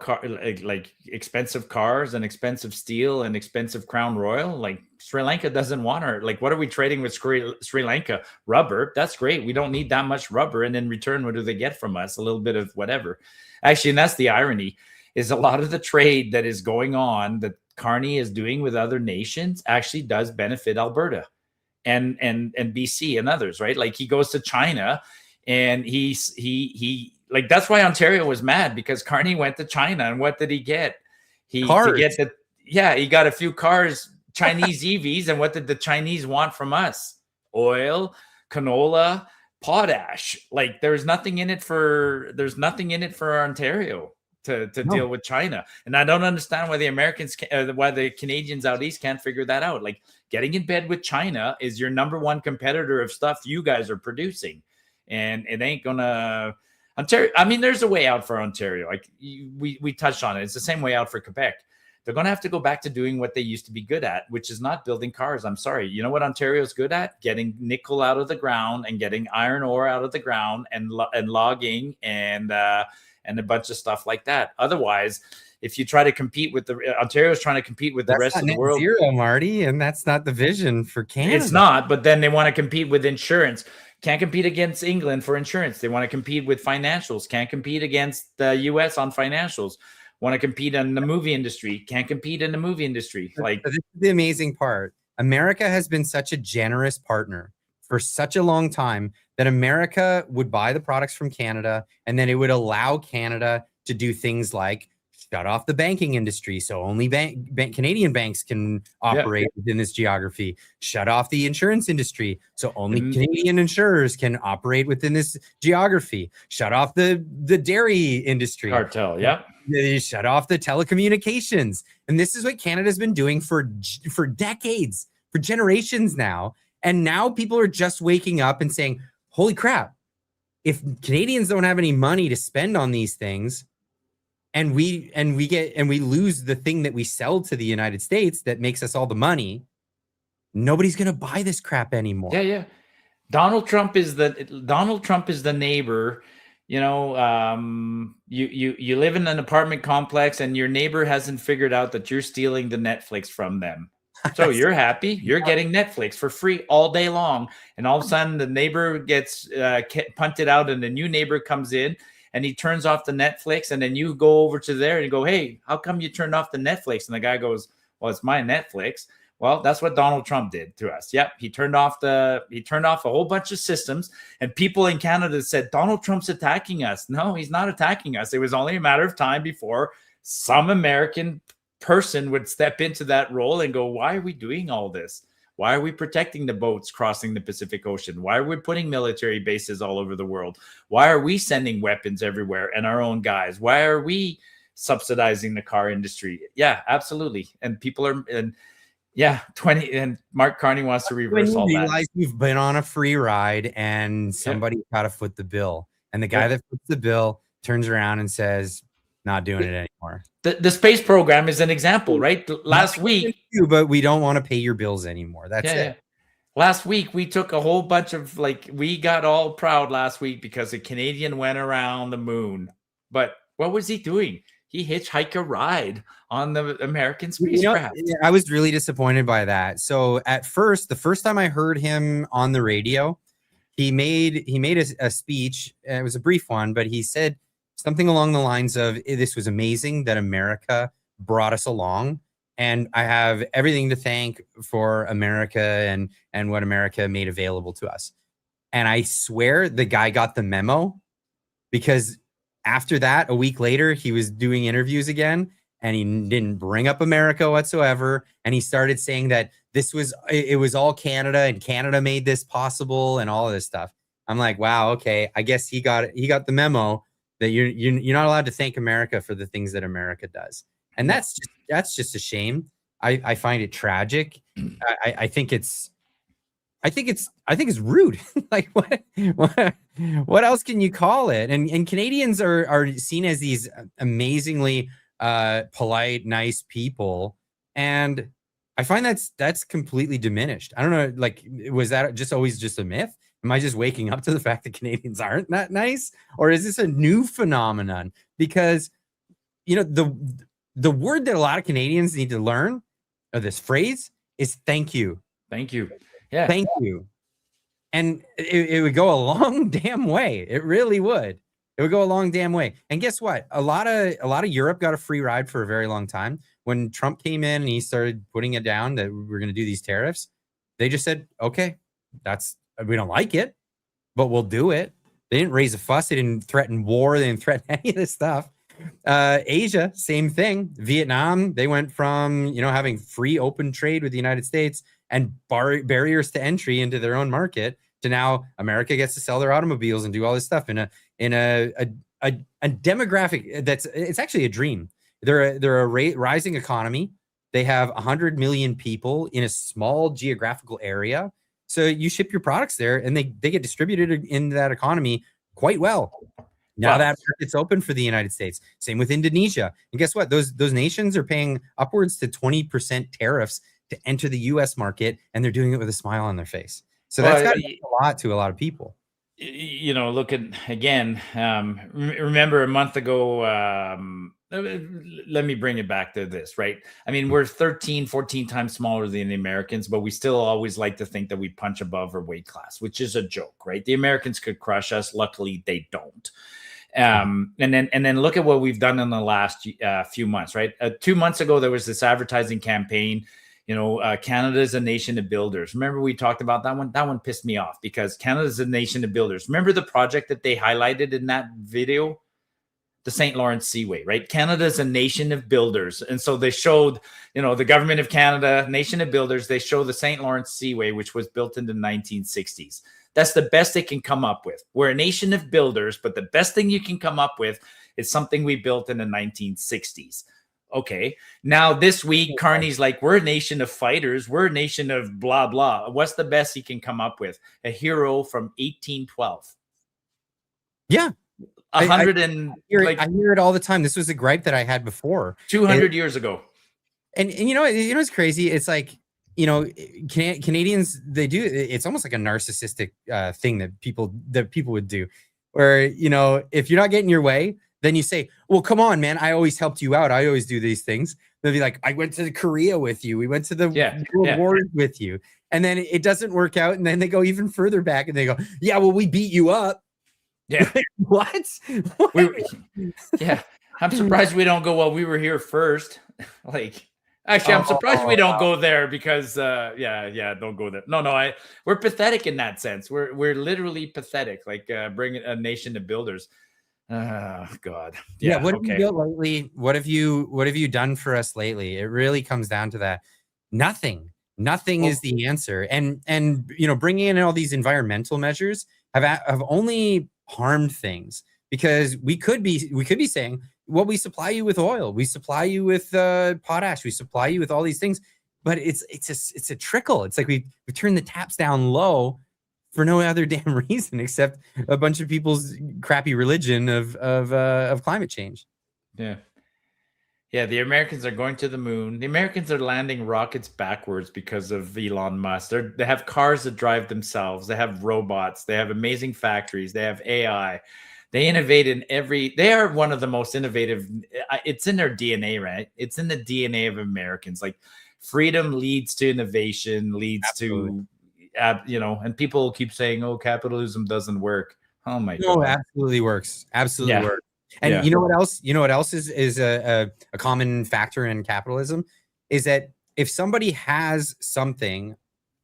like expensive cars and expensive steel and expensive Crown Royal? Like, Sri Lanka doesn't want her. Like, what are we trading with Sri Lanka? Rubber. That's great. We don't need that much rubber. And in return, what do they get from us? A little bit of whatever. Actually, and that's the irony, is a lot of the trade that is going on that Carney is doing with other nations actually does benefit Alberta and BC and others, right? Like, he goes to China and he like, that's why Ontario was mad, because Carney went to China, and what did he get? He got a few cars, Chinese EVs, and what did the Chinese want from us? Oil, canola, potash. Like, there's nothing in it for Ontario to deal with China. And I don't understand why the Americans, why the Canadians out east can't figure that out. Like, getting in bed with China is your number one competitor of stuff you guys are producing, and it ain't gonna. Ontario, I mean, there's a way out for Ontario. Like, we touched on it. It's the same way out for Quebec. They're going to have to go back to doing what they used to be good at, which is not building cars. I'm sorry. You know what Ontario's good at? Getting nickel out of the ground and getting iron ore out of the ground and logging and a bunch of stuff like that. Otherwise, if you try to compete with Ontario's trying to compete with the rest of the world. Zero, Marty, and that's not the vision for Canada. It's not, but then they want to compete with insurance. Can't compete against England for insurance. They want to compete with financials. Can't compete against the US on financials. Want to compete in the movie industry. Can't compete in the movie industry. Like, this is the amazing part. America has been such a generous partner for such a long time that America would buy the products from Canada, and then it would allow Canada to do things like shut off the banking industry, so only Canadian banks can operate within this geography. Shut off the insurance industry, so only Canadian insurers can operate within this geography. Shut off the dairy industry. Cartel, They shut off the telecommunications. And this is what Canada's been doing for decades, for generations now. And now people are just waking up and saying, holy crap, if Canadians don't have any money to spend on these things, and we lose the thing that we sell to the United States that makes us all the money, nobody's gonna buy this crap anymore. Yeah. Donald Trump is the neighbor. You know, you live in an apartment complex, and your neighbor hasn't figured out that you're stealing the Netflix from them. So you're happy. You're getting Netflix for free all day long, and all of a sudden the neighbor gets punted out, and the new neighbor comes in. And he turns off the Netflix, and then you go over to there and you go, hey, how come you turned off the Netflix? And the guy goes, well, it's my Netflix. Well, that's what Donald Trump did to us. Yep. He turned off a whole bunch of systems, and people in Canada said, Donald Trump's attacking us. No, he's not attacking us. It was only a matter of time before some American person would step into that role and go, why are we doing all this? Why are we protecting the boats crossing the Pacific Ocean? Why are we putting military bases all over the world? Why are we sending weapons everywhere and our own guys? Why are we subsidizing the car industry? Yeah, absolutely. And people are, and Mark Carney wants to reverse all that. You realize you've been on a free ride and somebody got to foot the bill. And the guy that foots the bill turns around and says, not doing it anymore. The space program is an example, right? Last week. But we don't want to pay your bills anymore. That's it. Last week we took a whole bunch of we got all proud last week because a Canadian went around the moon. But what was he doing? He hitchhiked a ride on the American spacecraft. I was really disappointed by that. So at first, the first time I heard him on the radio, he made a speech. It was a brief one, but he said something along the lines of, "This was amazing that America brought us along. And I have everything to thank for America and what America made available to us." And I swear the guy got the memo, because after that, a week later, he was doing interviews again and he didn't bring up America whatsoever. And he started saying that it was all Canada and Canada made this possible and all of this stuff. I'm like, wow, okay. I guess he got the memo that you're not allowed to thank America for the things that America does. And that's just a shame. I find it tragic. I think it's rude. Like what else can you call it? And Canadians are seen as these amazingly polite, nice people, and I find that's completely diminished. I don't know. Like, was that just always just a myth? Am I just waking up to the fact that Canadians aren't that nice, or is this a new phenomenon? Because the word that a lot of Canadians need to learn, or this phrase, is thank you. Thank you. Yeah. Thank you. And it would go a long damn way. It really would. It would go a long damn way. And guess what? A lot of Europe got a free ride for a very long time. When Trump came in and he started putting it down that we're going to do these tariffs, they just said, okay, we don't like it, but we'll do it. They didn't raise a fuss. They didn't threaten war. They didn't threaten any of this stuff. Asia, same thing. Vietnam, they went from having free open trade with the United States and barriers to entry into their own market to now America gets to sell their automobiles and do all this stuff in a demographic it's actually a dream. They're a rising economy. They have 100 million people in a small geographical area. So you ship your products there and they get distributed in that economy quite well. Now that market's open for the United States. Same with Indonesia. And guess what? Those nations are paying upwards to 20% tariffs to enter the U.S. market, and they're doing it with a smile on their face. So that's got to mean a lot to a lot of people. Look at again. Remember a month ago. Let me bring it back to this, right? I mean, we're 13, 14 times smaller than the Americans, but we still always like to think that we punch above our weight class, which is a joke, right? The Americans could crush us. Luckily, they don't. And then look at what we've done in the last few months, right? 2 months ago, there was this advertising campaign. Canada is a nation of builders. Remember we talked about that one? That one pissed me off because Canada is a nation of builders. Remember the project that they highlighted in that video? The St. Lawrence Seaway, right? Canada is a nation of builders. And so they showed, the government of Canada, nation of builders, they show the St. Lawrence Seaway, which was built in the 1960s. That's the best they can come up with. We're a nation of builders, but the best thing you can come up with is something we built in the 1960s. Okay. Now this week, Carney's like, we're a nation of fighters. We're a nation of blah, blah. What's the best he can come up with? A hero from 1812. Yeah. I hear it all the time. This was a gripe that I had before. 200 years ago. And it's crazy. It's like, Canadians, they do, it's almost like a narcissistic thing that people would do where, if you're not getting your way, then you say, well, come on, man, I always helped you out. I always do these things. They'll be like, I went to Korea with you. We went to the World Wars with you. And then it doesn't work out. And then they go even further back and they go, yeah, well, we beat you up. Yeah. What? Yeah. I'm surprised we don't go, well, we were here first. Actually, I'm surprised we don't go there because, don't go there. No, we're pathetic in that sense. We're literally pathetic. Bring a nation of builders. God. Yeah. What have you built lately? What have you done for us lately? It really comes down to that. Nothing is the answer. And bringing in all these environmental measures have only harmed things, because we could be saying, well, we supply you with oil, we supply you with potash, we supply you with all these things, but it's a trickle. It's like we turn the taps down low for no other damn reason except a bunch of people's crappy religion of climate change. Yeah. Yeah, the Americans are going to the moon. The Americans are landing rockets backwards because of Elon Musk. They have cars that drive themselves. They have robots. They have amazing factories. They have AI. They innovate in every. They are one of the most innovative. It's in their DNA, right? It's in the DNA of Americans. Like freedom leads to innovation, leads Absolutely. to, and people keep saying, "Oh, capitalism doesn't work." Oh my No, god. absolutely works. Absolutely Yeah. works. And Yeah. you know what else? You know what else is a common factor in capitalism is that if somebody has something,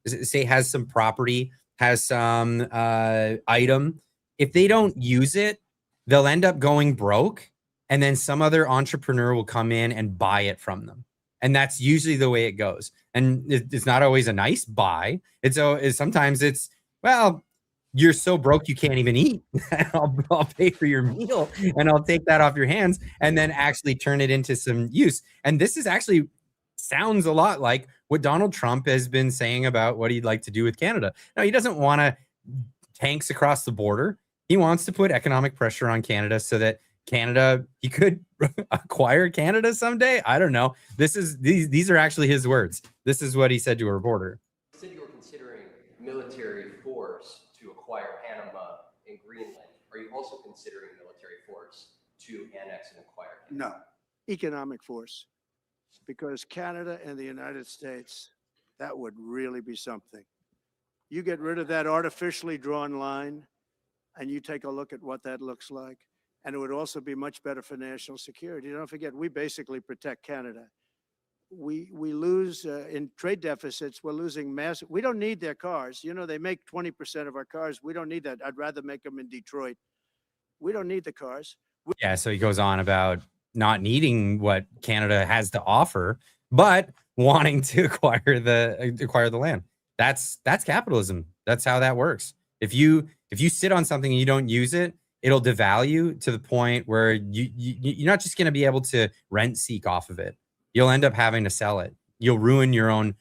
say has some property, has some item, if they don't use it, they'll end up going broke, and then some other entrepreneur will come in and buy it from them. And that's usually the way it goes. And it's not always a nice buy. Sometimes it's, well, you're so broke you can't even eat. I'll pay for your meal and I'll take that off your hands and then actually turn it into some use. And this is actually sounds a lot like what Donald Trump has been saying about what he'd like to do with Canada. Now, he doesn't want to tanks across the border. He wants to put economic pressure on Canada so that he could acquire Canada someday. I don't know. These are actually his words. This is what he said to a reporter. You said you were considering military force to acquire Panama and Greenland. Are you also considering military force to annex and acquire Canada? No, economic force, because Canada and the United States, that would really be something. You get rid of that artificially drawn line and you take a look at what that looks like. And it would also be much better for national security. Don't forget, we basically protect Canada. We lose in trade deficits. We're losing massive. We don't need their cars. You know, they make 20% of our cars. We don't need that. I'd rather make them in Detroit. We don't need the cars. Yeah, so he goes on about not needing what Canada has to offer, but wanting to acquire the land. That's capitalism. That's how that works. If you sit on something and you don't use it, it'll devalue to the point where you're not just going to be able to rent seek off of it. You'll end up having to sell it. You'll ruin your own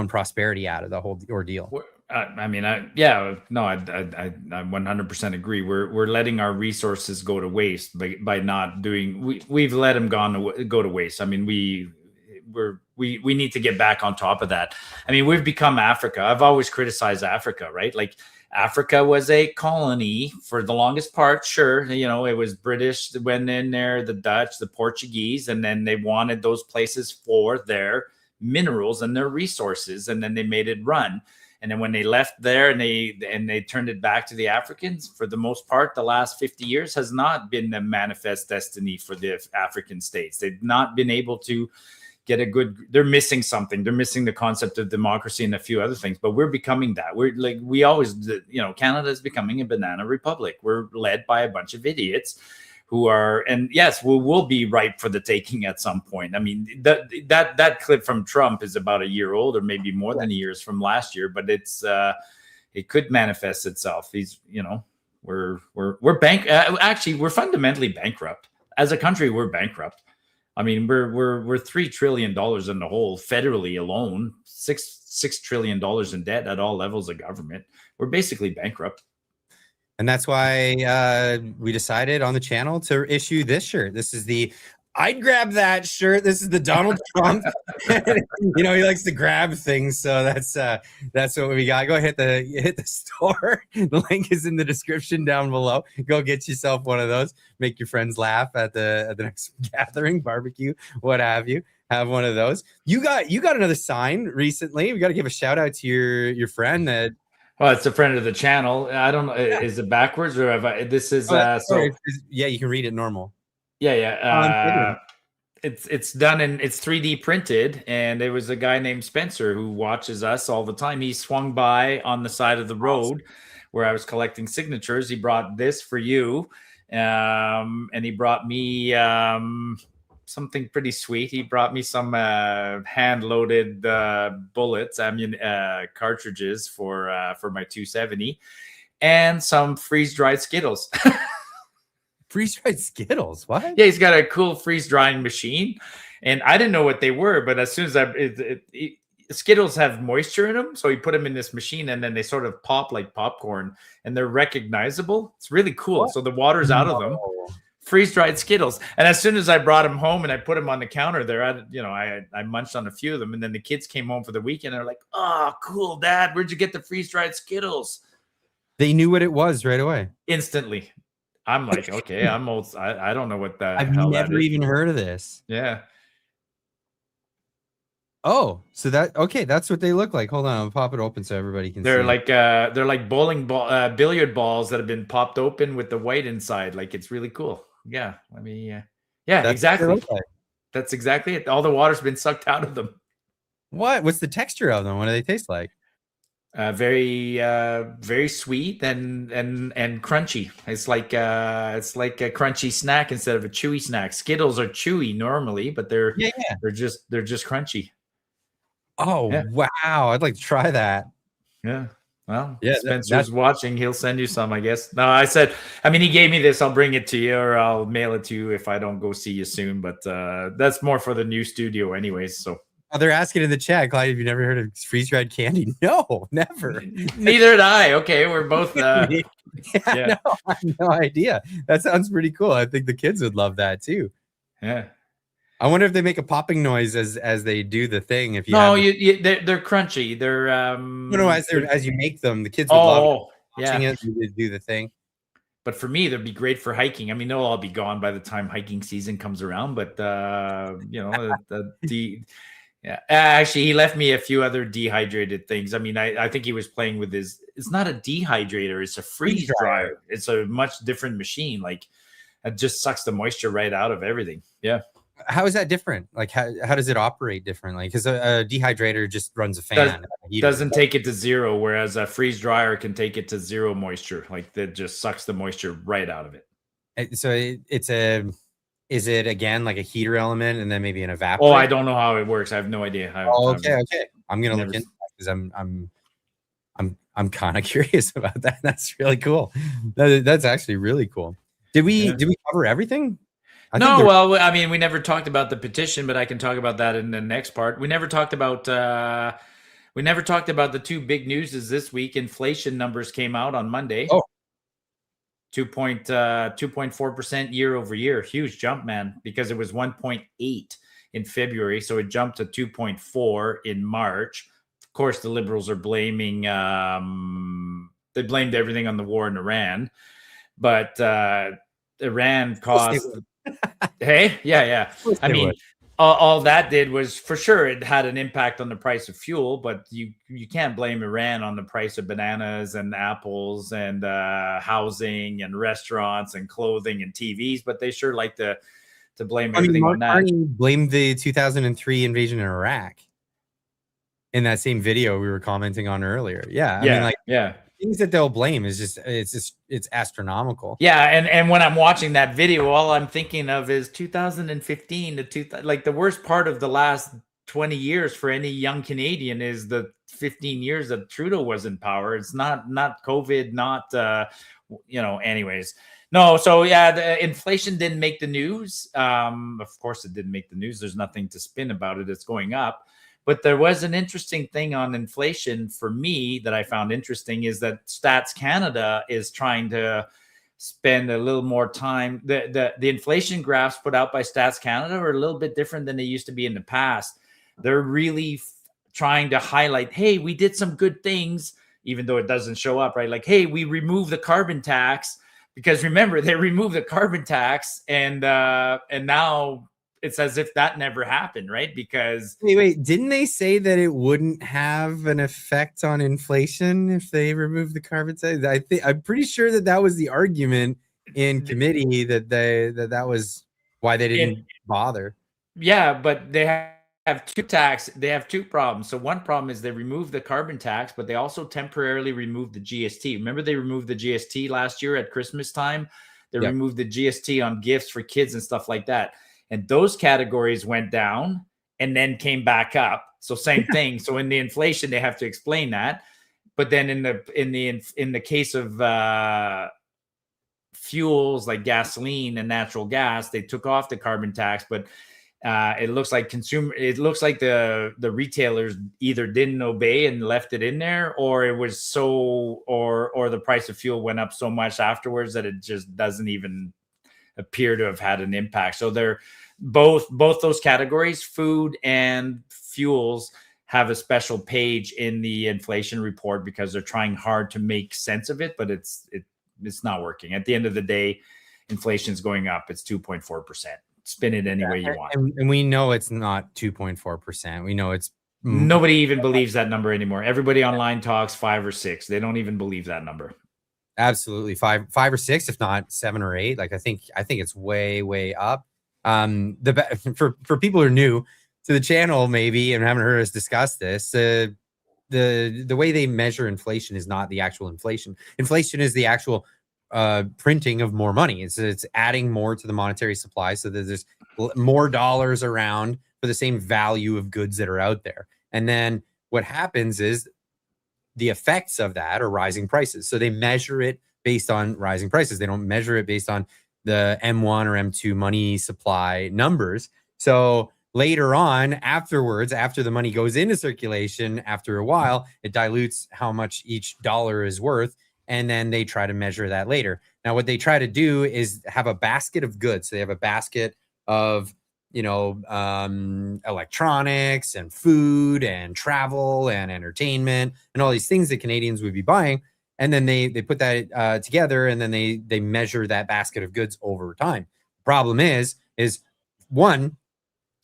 prosperity out of the whole ordeal. I 100% agree. We're letting our resources go to waste by not doing. We've let them go to waste. I mean, we need to get back on top of that. I mean, we've become Africa. I've always criticized Africa, right? Like Africa was a colony for the longest part. Sure, you know, it was British that went in there, the Dutch, the Portuguese, and then they wanted those places for their minerals and their resources, and then they made it run. And then when they left there and they turned it back to the Africans, for the most part, the last 50 years has not been the manifest destiny for the African states. They've not been able to get they're missing something. They're missing the concept of democracy and a few other things, but we're becoming that. Canada is becoming a banana republic. We're led by a bunch of idiots who are, and yes, we will be ripe for the taking at some point. I mean, that clip from Trump is about a year old, or maybe more than a year from last year, but it could manifest itself. We're fundamentally bankrupt as a country. We're bankrupt. I mean, we're $3 trillion in the hole federally alone, $6 trillion in debt at all levels of government. We're basically bankrupt. And that's why we decided on the channel to issue this shirt. This is I'd grab that shirt. This is the Donald Trump. He likes to grab things. So that's what we got. Go hit the store. The link is in the description down below. Go get yourself one of those. Make your friends laugh at the next gathering, barbecue, what have you. Have one of those. You got another sign recently. We got to give a shout out to your friend that. Well, it's a friend of the channel. I don't know. Yeah. Is it backwards or this is yeah, you can read it normal. Yeah. It's done it's 3D printed, and there was a guy named Spencer who watches us all the time. He swung by on the side of the road where I was collecting signatures. He brought this for you, and he brought me something pretty sweet. He brought me some hand-loaded bullets, cartridges for my 270, and some freeze-dried Skittles. Freeze-dried Skittles? What? Yeah, he's got a cool freeze-drying machine, and I didn't know what they were, but as soon as Skittles have moisture in them, so he put them in this machine, and then they sort of pop like popcorn, and they're recognizable. It's really cool. What? So the water's out of them. freeze-dried Skittles. And as soon as I brought them home and I put them on the counter there, I munched on a few of them. And then the kids came home for the weekend. They're like, "Oh, cool, Dad. Where'd you get the freeze-dried Skittles?" They knew what it was right away. Instantly. I'm like, okay, I'm old. I don't know what the I've hell never that is. even heard of this. Yeah. Oh, so that's what they look like. Hold on, I'll pop it open so everybody can see. They're like bowling ball, billiard balls that have been popped open with the white inside. Like, it's really cool. Yeah. Let me. Yeah. That's Exactly. what they look like. That's exactly it. All the water's been sucked out of them. What's the texture of them? What do they taste like? Very sweet and crunchy. It's like a crunchy snack instead of a chewy snack. Skittles are chewy normally, but they're just crunchy. Oh, Yeah. wow. I'd like to try that. Yeah. Well, Yeah, Spencer's watching. He'll send you some, I guess. No, he gave me this. I'll bring it to you, or I'll mail it to you if I don't go see you soon. But that's more for the new studio anyways. So. Oh, they're asking in the chat, Clyde, have you never heard of freeze-dried candy? No, never. Neither did I. Okay, we're both. No, I have no idea. That sounds pretty cool. I think the kids would love that too. Yeah. I wonder if they make a popping noise as they do the thing. If you they're crunchy. They're as you make them, the kids would love watching it. They do the thing. But for me, they'd be great for hiking. I mean, they'll all be gone by the time hiking season comes around. But yeah. Actually, he left me a few other dehydrated things. I mean, I think he was playing with his. It's not a dehydrator; it's a freeze dryer. It's a much different machine. Like, it just sucks the moisture right out of everything. Yeah. How is that different? Like, how does it operate differently? Because a dehydrator just runs a fan. Doesn't take it to zero, whereas a freeze dryer can take it to zero moisture. Like, that just sucks the moisture right out of it. So is it again like a heater element and then maybe an evaporator? Oh, I don't know how it works. I have no idea how. Okay. I'm gonna look into that because I'm kind of curious about that. That's really cool. That's actually really cool. Did we cover everything? Well, I mean, we never talked about the petition, but I can talk about that in the next part. We never talked about the two big newses this week. Inflation numbers came out on Monday. Oh. 2.4% year over year. Huge jump, man, because it was 1.8 in February. So it jumped to 2.4 in March. Of course, the Liberals are blaming, they blamed everything on the war in Iran, but Iran caused, hey, yeah. I mean, all that did was, for sure, it had an impact on the price of fuel, but you can't blame Iran on the price of bananas and apples and housing and restaurants and clothing and TVs, but they sure like to blame everything on that. Carney blamed the 2003 invasion in Iraq in that same video we were commenting on earlier. Things that they'll blame is it's astronomical. Yeah, and when I'm watching that video, all I'm thinking of is 2015 to like the worst part of the last 20 years for any young Canadian is the 15 years that Trudeau was in power. It's not COVID, anyways. No, so yeah, the inflation didn't make the news. Of course it didn't make the news. There's nothing to spin about it. It's going up. But there was an interesting thing on inflation for me that I found interesting is that Stats Canada is trying to spend a little more time. The inflation graphs put out by Stats Canada are a little bit different than they used to be in the past. They're really trying to highlight, hey, we did some good things, even though it doesn't show up, right? Like, hey, we removed the carbon tax, because remember, they removed the carbon tax and now it's as if that never happened, right? Because wait, didn't they say that it wouldn't have an effect on inflation if they removed the carbon tax? I'm pretty sure that was the argument in committee that was why they didn't bother. Yeah, but they have They have two problems. So one problem is they removed the carbon tax, but they also temporarily removed the GST. Remember, they removed the GST last year at Christmas time. They removed the GST on gifts for kids and stuff like that. And those categories went down and then came back up. So same thing. So in the inflation, they have to explain that. But then in the case of fuels like gasoline and natural gas, they took off the carbon tax. But it looks like the retailers either didn't obey and left it in there, or it was or the price of fuel went up so much afterwards that it just doesn't even appear to have had an impact. So they're both those categories, food and fuels, have a special page in the inflation report because they're trying hard to make sense of it, but it's not working. At the end of the day, inflation is going up. It's 2.4%. Spin it any way you want. And we know it's not 2.4%. We know it's nobody even believes that number anymore. Everybody online talks 5 or 6. They don't even believe that number. Absolutely 5 or 6, if not 7 or 8. Like I think it's way up. For people who are new to the channel maybe and haven't heard us discuss this, the way they measure inflation is not the actual inflation. Inflation is the actual printing of more money. It's adding more to the monetary supply so that there's more dollars around for the same value of goods that are out there. And then what happens is the effects of that are rising prices. So they measure it based on rising prices. They don't measure it based on the M1 or M2 money supply numbers. So later on, afterwards, after the money goes into circulation, after a while, it dilutes how much each dollar is worth. And then they try to measure that later. Now, what they try to do is have a basket of goods. So they have a basket of, electronics and food and travel and entertainment and all these things that Canadians would be buying. And then they put that together, and then they measure that basket of goods over time. Problem is one,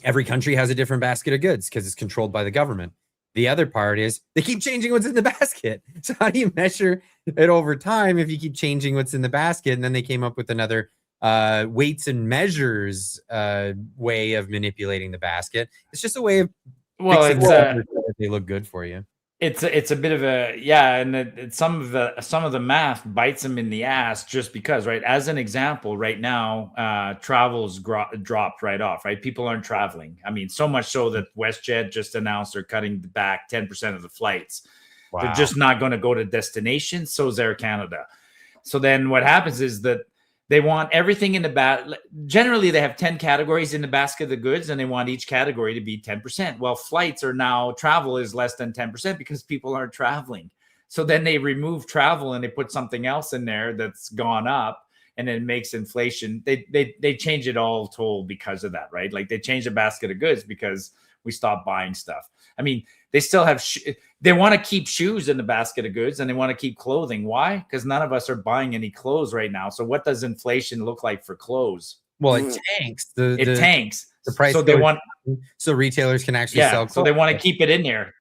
every country has a different basket of goods because it's controlled by the government. The other part is they keep changing what's in the basket. So how do you measure it over time if you keep changing what's in the basket? And then they came up with another weights and measures way of manipulating the basket. It's just a way of they look good for you. It's a bit of a and some of the math bites them in the ass just because, right? As an example, right now, travel's dropped right off, right? People aren't traveling. I mean, so much so that WestJet just announced they're cutting back 10% of the flights. Wow. They're just not going to go to destinations. So is Air Canada. So then what happens is that they want everything in the basket. Generally, they have 10 categories in the basket of goods, and they want each category to be 10%. Well, travel is less than 10% because people aren't traveling. So then they remove travel and they put something else in there that's gone up, and it makes inflation. They change it all told because of that, right? Like they change the basket of goods because we stopped buying stuff. I mean, they still have they want to keep shoes in the basket of goods, and they want to keep clothing. Why? Because none of us are buying any clothes right now. So what does inflation look like for clothes? Well, it tanks. It tanks. The price. So they want so retailers can actually sell clothes. So they want to keep it in there.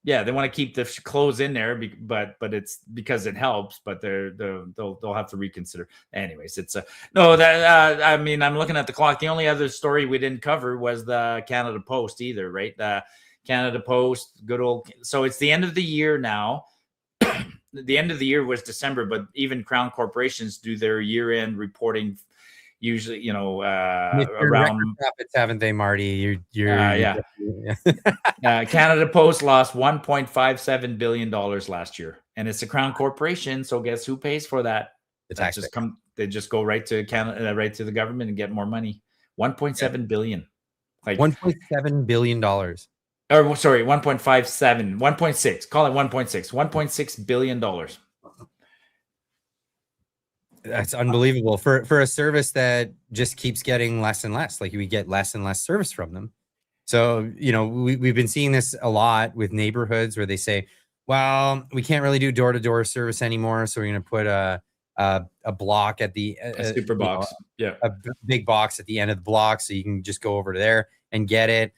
Yeah, they want to keep the clothes in there, but it's because it helps. But they'll have to reconsider. Anyways, it's I mean, I'm looking at the clock. The only other story we didn't cover was the Canada Post either, right? The Canada Post, good old. So it's the end of the year now. The end of the year was December, but even Crown corporations do their year-end reporting usually, around profits, haven't they, Marty? Canada Post lost $1.57 billion last year, and it's a Crown corporation. So guess who pays for that? They just go right to Canada, right to the government, and get more money. 1.7 billion, like $1.7 billion. Or sorry, 1.57, 1.6. Call it 1.6. $1.6 billion. That's unbelievable for a service that just keeps getting less and less. Like we get less and less service from them. So, we've been seeing this a lot with neighborhoods where they say, well, we can't really do door-to-door service anymore. So we're going to put a block at the a super box. A big box at the end of the block. So you can just go over to there and get it.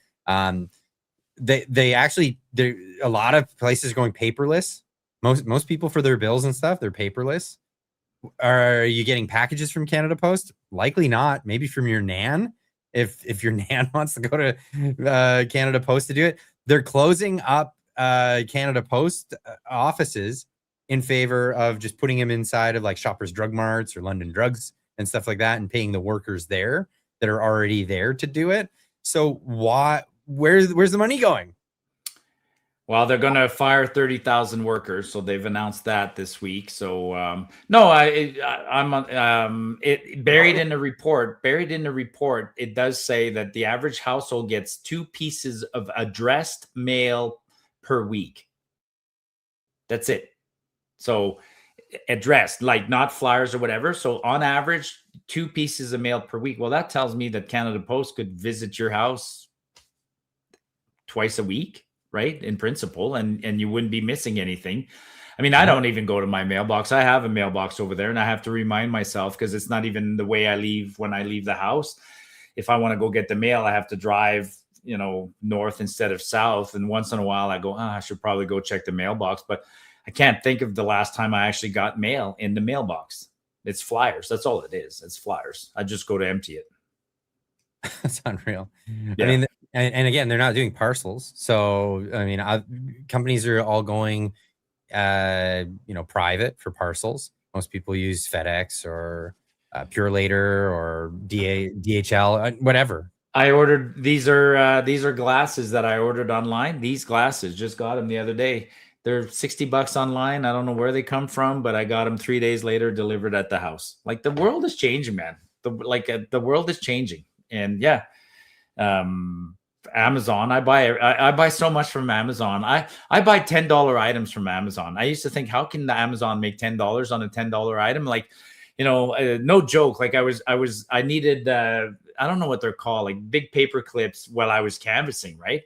They actually, a lot of places are going paperless. Most people for their bills and stuff, they're paperless. Are you getting packages from Canada Post? Likely not. Maybe from your nan, if your nan wants to go to Canada Post to do it. They're closing up Canada Post offices in favor of just putting them inside of like Shoppers Drug Marts or London Drugs and stuff like that, and paying the workers there that are already there to do it. So where's the money going? Well, they're going to fire 30,000 workers, so they've announced that this week. So I'm buried in the report. It does say that the average household gets 2 pieces of addressed mail per week. That's it. So addressed, like not flyers or whatever. So on average, 2 pieces of mail per week. Well, that tells me that Canada Post could visit your house twice a week, right? In principle, and you wouldn't be missing anything. I mean, I don't even go to my mailbox. I have a mailbox over there, and I have to remind myself because it's not even the way I leave when I leave the house. If I want to go get the mail, I have to drive, north instead of south. And once in a while I go, I should probably go check the mailbox, but I can't think of the last time I actually got mail in the mailbox. It's flyers. That's all it is. It's flyers. I just go to empty it. That's unreal. Yeah. I mean, and again, they're not doing parcels. So, I mean, companies are all going, private for parcels. Most people use FedEx or Pure Later or DHL, whatever. I ordered, these are glasses that I ordered online. These glasses, just got them the other day. They're $60 online. I don't know where they come from, but I got them 3 days later, delivered at the house. Like, the world is changing, man. The world is changing. And yeah, Amazon, I buy so much from Amazon. I buy $10 items from Amazon. I used to think, how can the Amazon make $10 on a $10 item? Like, no joke. Like, I needed, I don't know what they're called, like big paper clips while I was canvassing, right?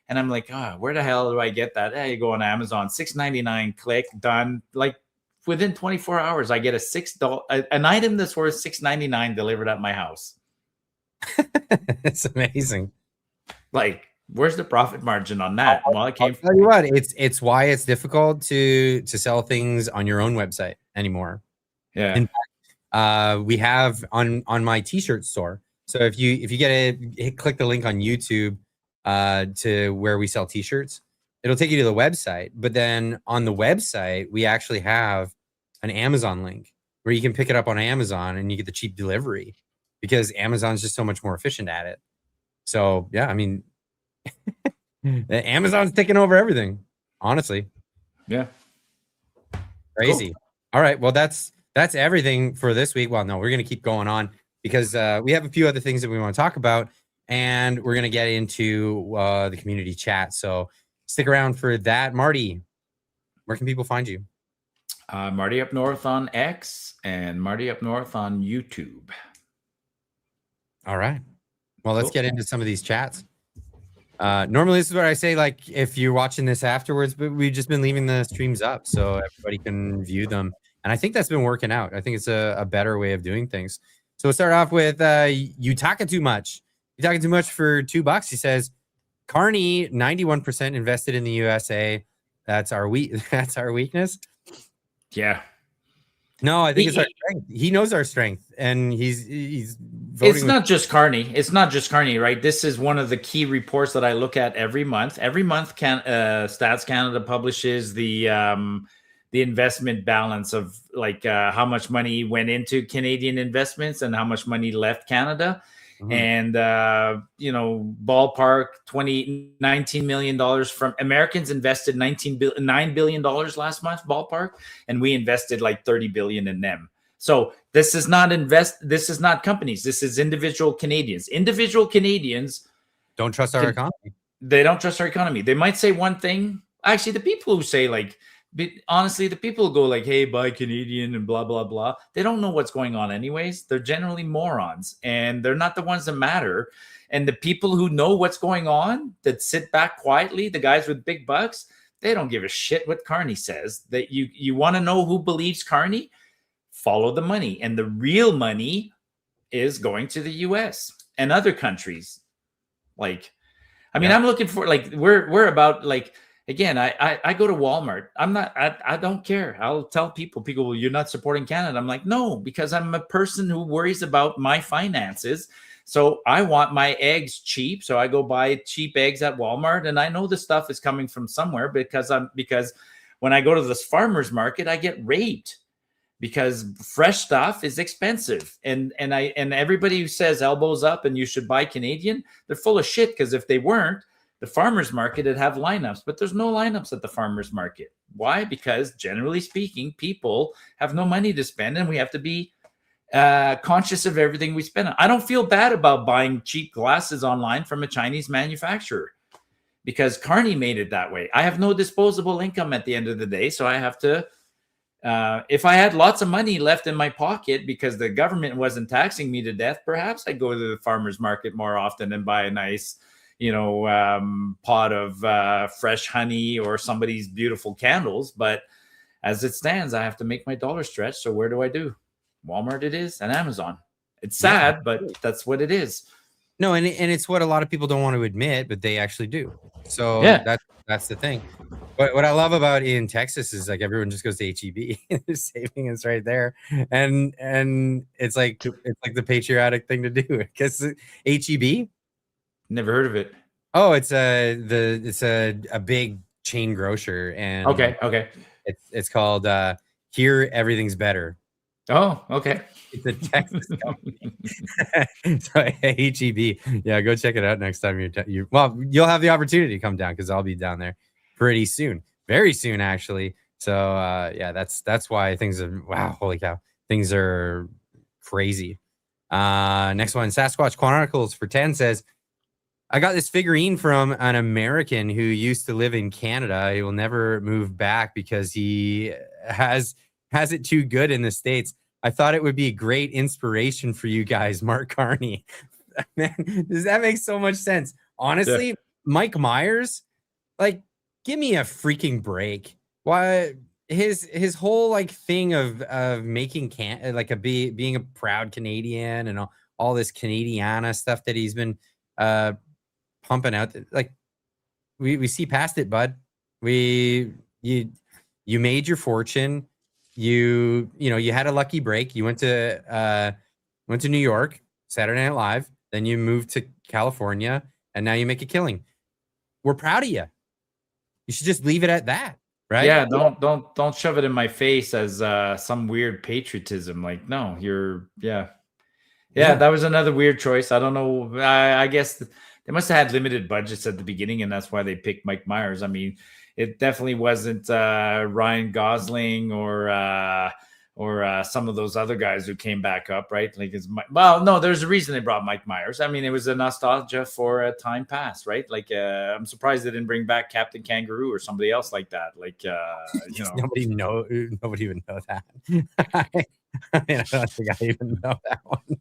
And I'm like, where the hell do I get that? You go on Amazon, $6.99, click, done. Like, within 24 hours, I get an item that's worth $6.99 delivered at my house. It's amazing. Like, where's the profit margin on that? Well, I'll tell you what, it's why it's difficult to sell things on your own website anymore. Yeah. In fact, we have on my t-shirt store. So if you click the link on YouTube to where we sell t-shirts, it'll take you to the website. But then on the website, we actually have an Amazon link where you can pick it up on Amazon and you get the cheap delivery because Amazon's just so much more efficient at it. So yeah, I mean, Amazon's taking over everything, honestly. Yeah. Crazy. Cool. All right. Well, that's everything for this week. Well, no, we're going to keep going on because we have a few other things that we want to talk about, and we're going to get into the community chat. So stick around for that. Marty, where can people find you? Marty Up North on X and Marty Up North on YouTube. All right. Well, let's get into some of these chats. Normally, this is what I say, like, if you're watching this afterwards, but we've just been leaving the streams up so everybody can view them. And I think that's been working out. I think it's a better way of doing things. So we'll start off with You Talking Too Much. You Talking Too Much for $2. He says, Carney, 91% invested in the USA. That's our weakness. Yeah. No, I think it's our strength. He knows our strength, and he's voting. It's not just Carney. It's not just Carney, right? This is one of the key reports that I look at every month. Every month, Stats Canada publishes the investment balance of like how much money went into Canadian investments and how much money left Canada. Mm-hmm. And ballpark $19 million from Americans invested $9 billion last month, ballpark, and we invested like $30 billion in them. So this is not companies. This is individual Canadians. Individual Canadians don't trust our economy. They don't trust our economy. They might say one thing. Actually, the people who say like, honestly, the people who go like, hey, buy Canadian and blah, blah, blah, they don't know what's going on anyways. They're generally morons, and they're not the ones that matter. And the people who know what's going on, that sit back quietly, the guys with big bucks, they don't give a shit what Carney says. That you want to know who believes Carney? Follow the money. And the real money is going to the US and other countries. Like, I mean, I'm looking for, like, we're about, like, again, I go to Walmart. I don't care. I'll tell people, well, you're not supporting Canada. I'm like, no, because I'm a person who worries about my finances. So I want my eggs cheap. So I go buy cheap eggs at Walmart. And I know the stuff is coming from somewhere because when I go to this farmer's market, I get raped because fresh stuff is expensive. And everybody who says elbows up and you should buy Canadian, they're full of shit, because if they weren't, the farmer's market would have lineups, but there's no lineups at the farmer's market. Why? Because generally speaking, people have no money to spend, and we have to be conscious of everything we spend on. I don't feel bad about buying cheap glasses online from a Chinese manufacturer because Carney made it that way. I have no disposable income at the end of the day, so I have to If I had lots of money left in my pocket because the government wasn't taxing me to death, perhaps I'd go to the farmer's market more often and buy a nice, pot of fresh honey or somebody's beautiful candles. But as it stands, I have to make my dollar stretch. So where do? Walmart it is, and Amazon. It's sad, but that's what it is. No, and it's what a lot of people don't want to admit, but they actually do. So Yeah. that's the thing. But what I love about in Texas is like everyone just goes to HEB. They're saving us right there, and it's like the patriotic thing to do. Because HEB, Never heard of it. oh, it's a big chain grocer, and Okay. it's called Here Everything's Better. Oh, okay. It's a Texas company. So HEB, yeah, go check it out next time you'll have the opportunity to come down because I'll be down there pretty soon, very soon actually. So yeah, that's why things are holy cow, things are crazy. Next one, Sasquatch Chronicles for 10 says, I got this figurine from an American who used to live in Canada. He will never move back because he has it too good in the States. I thought it would be a great inspiration for you guys, Mark Carney. Man, does that make so much sense? Honestly, Mike Myers, like, give me a freaking break. Why his whole like thing of making being a proud Canadian and all this Canadiana stuff that he's been pumping out, like we see past it, bud. You made your fortune. You had a lucky break. You went to New York, Saturday Night Live, then you moved to California, and now you make a killing. We're proud of you. You should just leave it at that, right? Yeah, don't shove it in my face as some weird patriotism. Like, no, yeah. That was another weird choice. I don't know. I guess they must have had limited budgets at the beginning, and that's why they picked Mike Myers. I mean, it definitely wasn't Ryan Gosling or some of those other guys who came back up, right? Like, no, there's a reason they brought Mike Myers. I mean, it was a nostalgia for a time past, right? Like, I'm surprised they didn't bring back Captain Kangaroo or somebody else like that. Like, nobody would know that. I don't think I even know that one.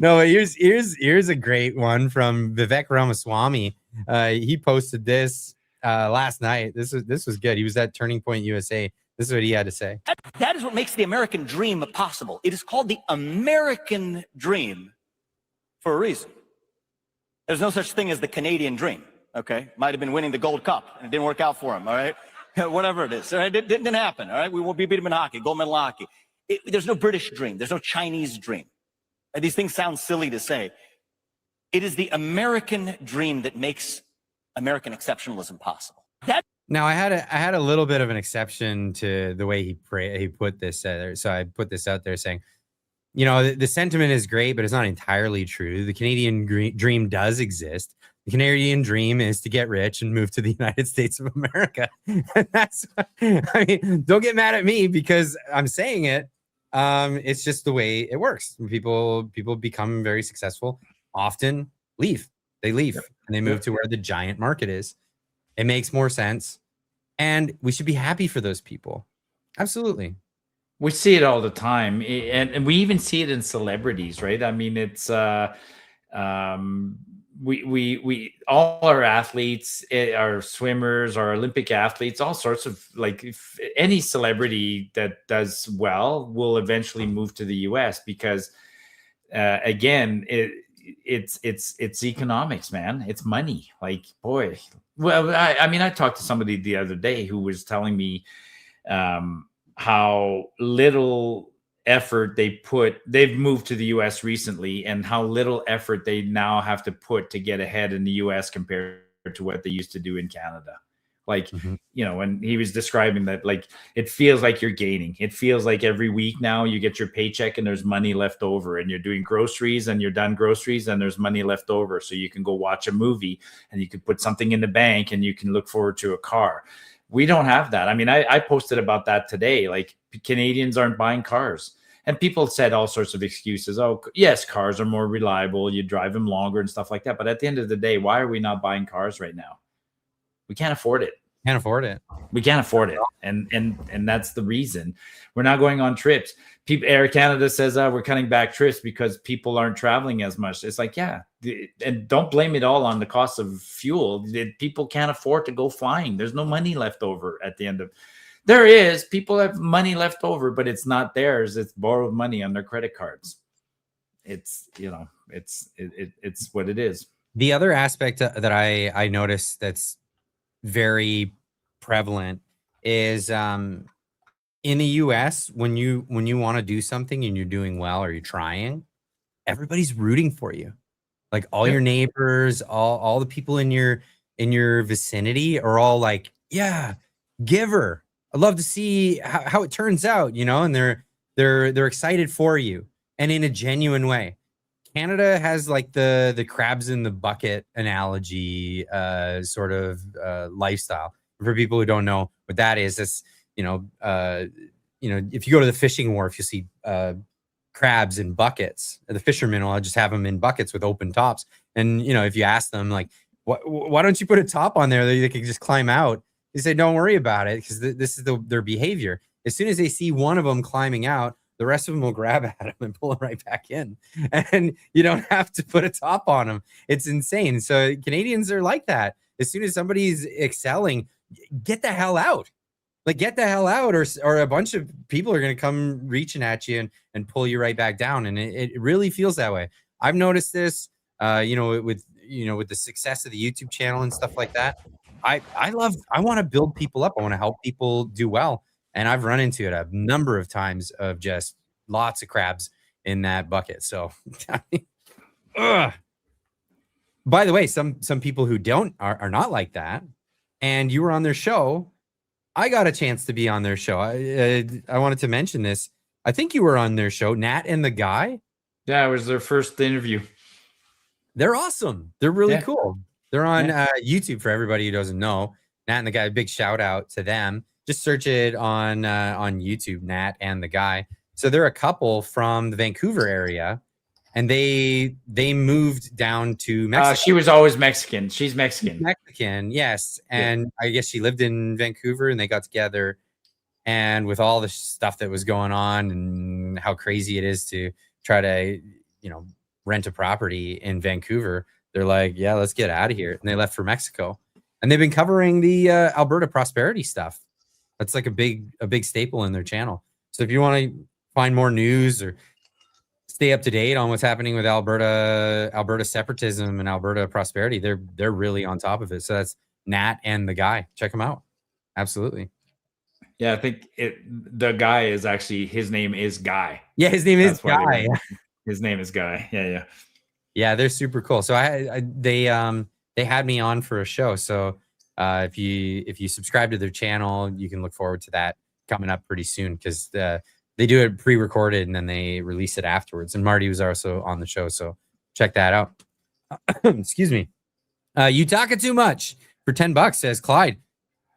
No, but here's a great one from Vivek Ramaswamy. He posted this last night. This was good. He was at Turning Point USA. This is what he had to say. That is what makes the American dream possible. It is called the American dream for a reason. There's no such thing as the Canadian dream, okay? Might have been winning the Gold Cup, and it didn't work out for him, all right? Whatever it is, all right? It didn't happen, all right? We beat him in hockey, gold medal hockey. There's no British dream. There's no Chinese dream. And these things sound silly to say. It is the American dream that makes American exceptionalism possible. Now, I had a little bit of an exception to the way he put this. So I put this out there saying, the sentiment is great, but it's not entirely true. The Canadian dream does exist. The Canadian dream is to get rich and move to the United States of America. Don't get mad at me because I'm saying it. It's just the way it works. People become very successful, often leave. They leave and they move to where the giant market is. It makes more sense. And we should be happy for those people. Absolutely. We see it all the time. And we even see it in celebrities, right? I mean, it's we all our athletes, our swimmers, our Olympic athletes, all sorts of, like, if any celebrity that does well will eventually move to the US because again, it's economics, man. It's money. Like, boy. Well, I talked to somebody the other day who was telling me how little effort they've moved to the US recently, and how little effort they now have to put to get ahead in the US compared to what they used to do in Canada. Like, and he was describing that, like, it feels like you're gaining. It feels like every week now you get your paycheck and there's money left over, and you're doing groceries and you're done groceries and there's money left over. So you can go watch a movie and you can put something in the bank and you can look forward to a car. We don't have that. I mean, I posted about that today. Like, Canadians aren't buying cars. And people said all sorts of excuses. Oh, yes, cars are more reliable. You drive them longer and stuff like that. But at the end of the day, why are we not buying cars right now? We can't afford it. Can't afford it. We can't afford it, and that's the reason we're not going on trips. People, Air Canada says we're cutting back trips because people aren't traveling as much. It's like, yeah, and don't blame it all on the cost of fuel. People can't afford to go flying. There's no money left over at the end of. There is. People have money left over, but it's not theirs. It's borrowed money on their credit cards. It's it's what it is. The other aspect that I noticed that's very prevalent is in the US, when you want to do something and you're doing well or you're trying, everybody's rooting for you. Like all your neighbors, all the people in your vicinity are all like, yeah, give her. I'd love to see how it turns out, you know, and they're excited for you, and in a genuine way. Canada has like the crabs in the bucket analogy sort of lifestyle. For people who don't know what that is, it's you know, if you go to the fishing wharf, you'll see crabs in buckets. The fishermen will just have them in buckets with open tops. And you know, if you ask them like, why don't you put a top on there that they can just climb out? They say, don't worry about it, because this is their behavior. As soon as they see one of them climbing out, the rest of them will grab at them and pull them right back in. And you don't have to put a top on them. It's insane. So Canadians are like that. As soon as somebody's excelling, get the hell out. Like, get the hell out, or a bunch of people are going to come reaching at you and pull you right back down. And it really feels that way. I've noticed this, with the success of the YouTube channel and stuff like that. I want to build people up. I want to help people do well. And I've run into it a number of times of just lots of crabs in that bucket. So, by the way, some people who are not like that, and you were on their show. I got a chance to be on their show. I wanted to mention this. I think you were on their show, Nat and the Guy. Yeah, it was their first interview. They're awesome. They're really cool. They're on YouTube for everybody who doesn't know. Nat and the Guy, a big shout out to them. Just search it on YouTube, Nat and the Guy. So they're a couple from the Vancouver area, and they moved down to Mexico. She was always Mexican. She's Mexican. Mexican, yes. And I guess she lived in Vancouver, and they got together. And with all the stuff that was going on and how crazy it is to try to, rent a property in Vancouver, they're like, yeah, let's get out of here. And they left for Mexico. And they've been covering the Alberta prosperity stuff. That's like a big staple in their channel. So if you want to find more news or stay up to date on what's happening with Alberta separatism and Alberta prosperity, they're really on top of it. So that's Nat and the Guy. Check them out. Absolutely. Yeah, I think the guy is actually, his name is Guy. Yeah, his name is Guy. His name is Guy. Yeah. Yeah, they're super cool. So they had me on for a show. So if you subscribe to their channel, you can look forward to that coming up pretty soon, because they do it pre-recorded and then they release it afterwards. And Marty was also on the show, so check that out. Excuse me. You talking too much for $10, says Clyde.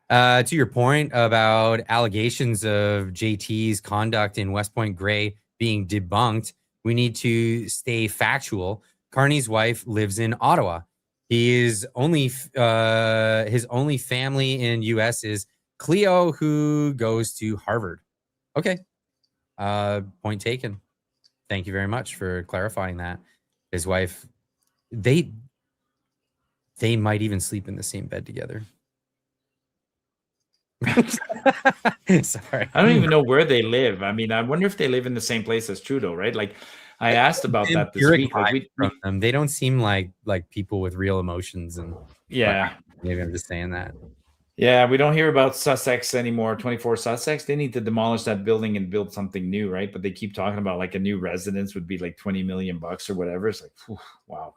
To your point about allegations of JT's conduct in West Point Grey being debunked, we need to stay factual. Carney's wife lives in Ottawa. His only family in U.S. is Cleo, who goes to Harvard. Okay. Point taken. Thank you very much for clarifying that. His wife, they might even sleep in the same bed together. Sorry. I don't even know where they live. I mean, I wonder if they live in the same place as Trudeau, right? Like, I asked about that this week. Like, they don't seem like people with real emotions, and maybe I'm just saying that. Yeah, we don't hear about Sussex anymore. 24 Sussex. They need to demolish that building and build something new, right? But they keep talking about like a new residence would be like $20 million or whatever. It's like, whew, wow.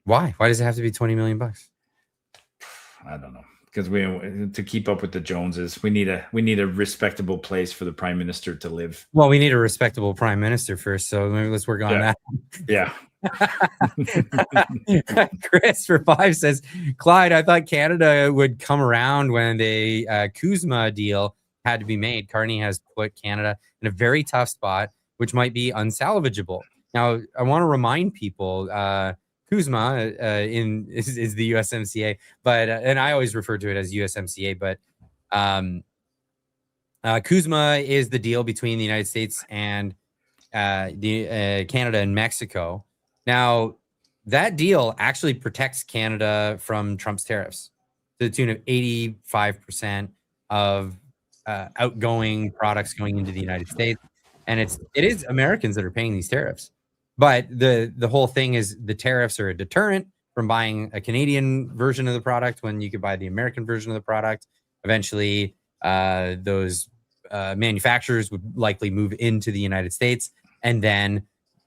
Why? Why does it have to be $20 million? I don't know. Because to keep up with the Joneses, we need a respectable place for the prime minister to live. Well, we need a respectable prime minister first, so maybe let's work on that. Yeah. Chris for 5 says, Clyde, I thought Canada would come around when the Kuzma deal had to be made. Carney has put Canada in a very tough spot, which might be unsalvageable. Now, I want to remind people, CUSMA is the USMCA, but and I always refer to it as USMCA, but CUSMA is the deal between the United States and Canada and Mexico. Now, that deal actually protects Canada from Trump's tariffs to the tune of 85% of outgoing products going into the United States, and it is Americans that are paying these tariffs. But the whole thing is the tariffs are a deterrent from buying a Canadian version of the product when you could buy the American version of the product. Eventually, those manufacturers would likely move into the United States, and then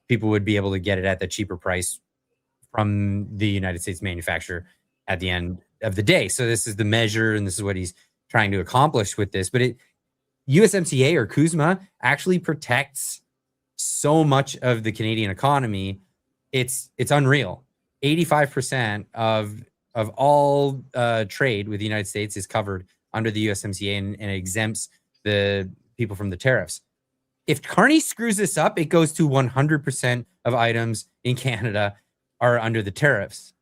people would be able to get it at the cheaper price from the United States manufacturer at the end of the day. So this is the measure, and this is what he's trying to accomplish with this. But USMCA or CUSMA actually protects so much of the Canadian economy. It's unreal. 85% of all trade with the United States is covered under the USMCA and it exempts the people from the tariffs. If Carney screws this up, it goes to 100% of items in Canada are under the tariffs.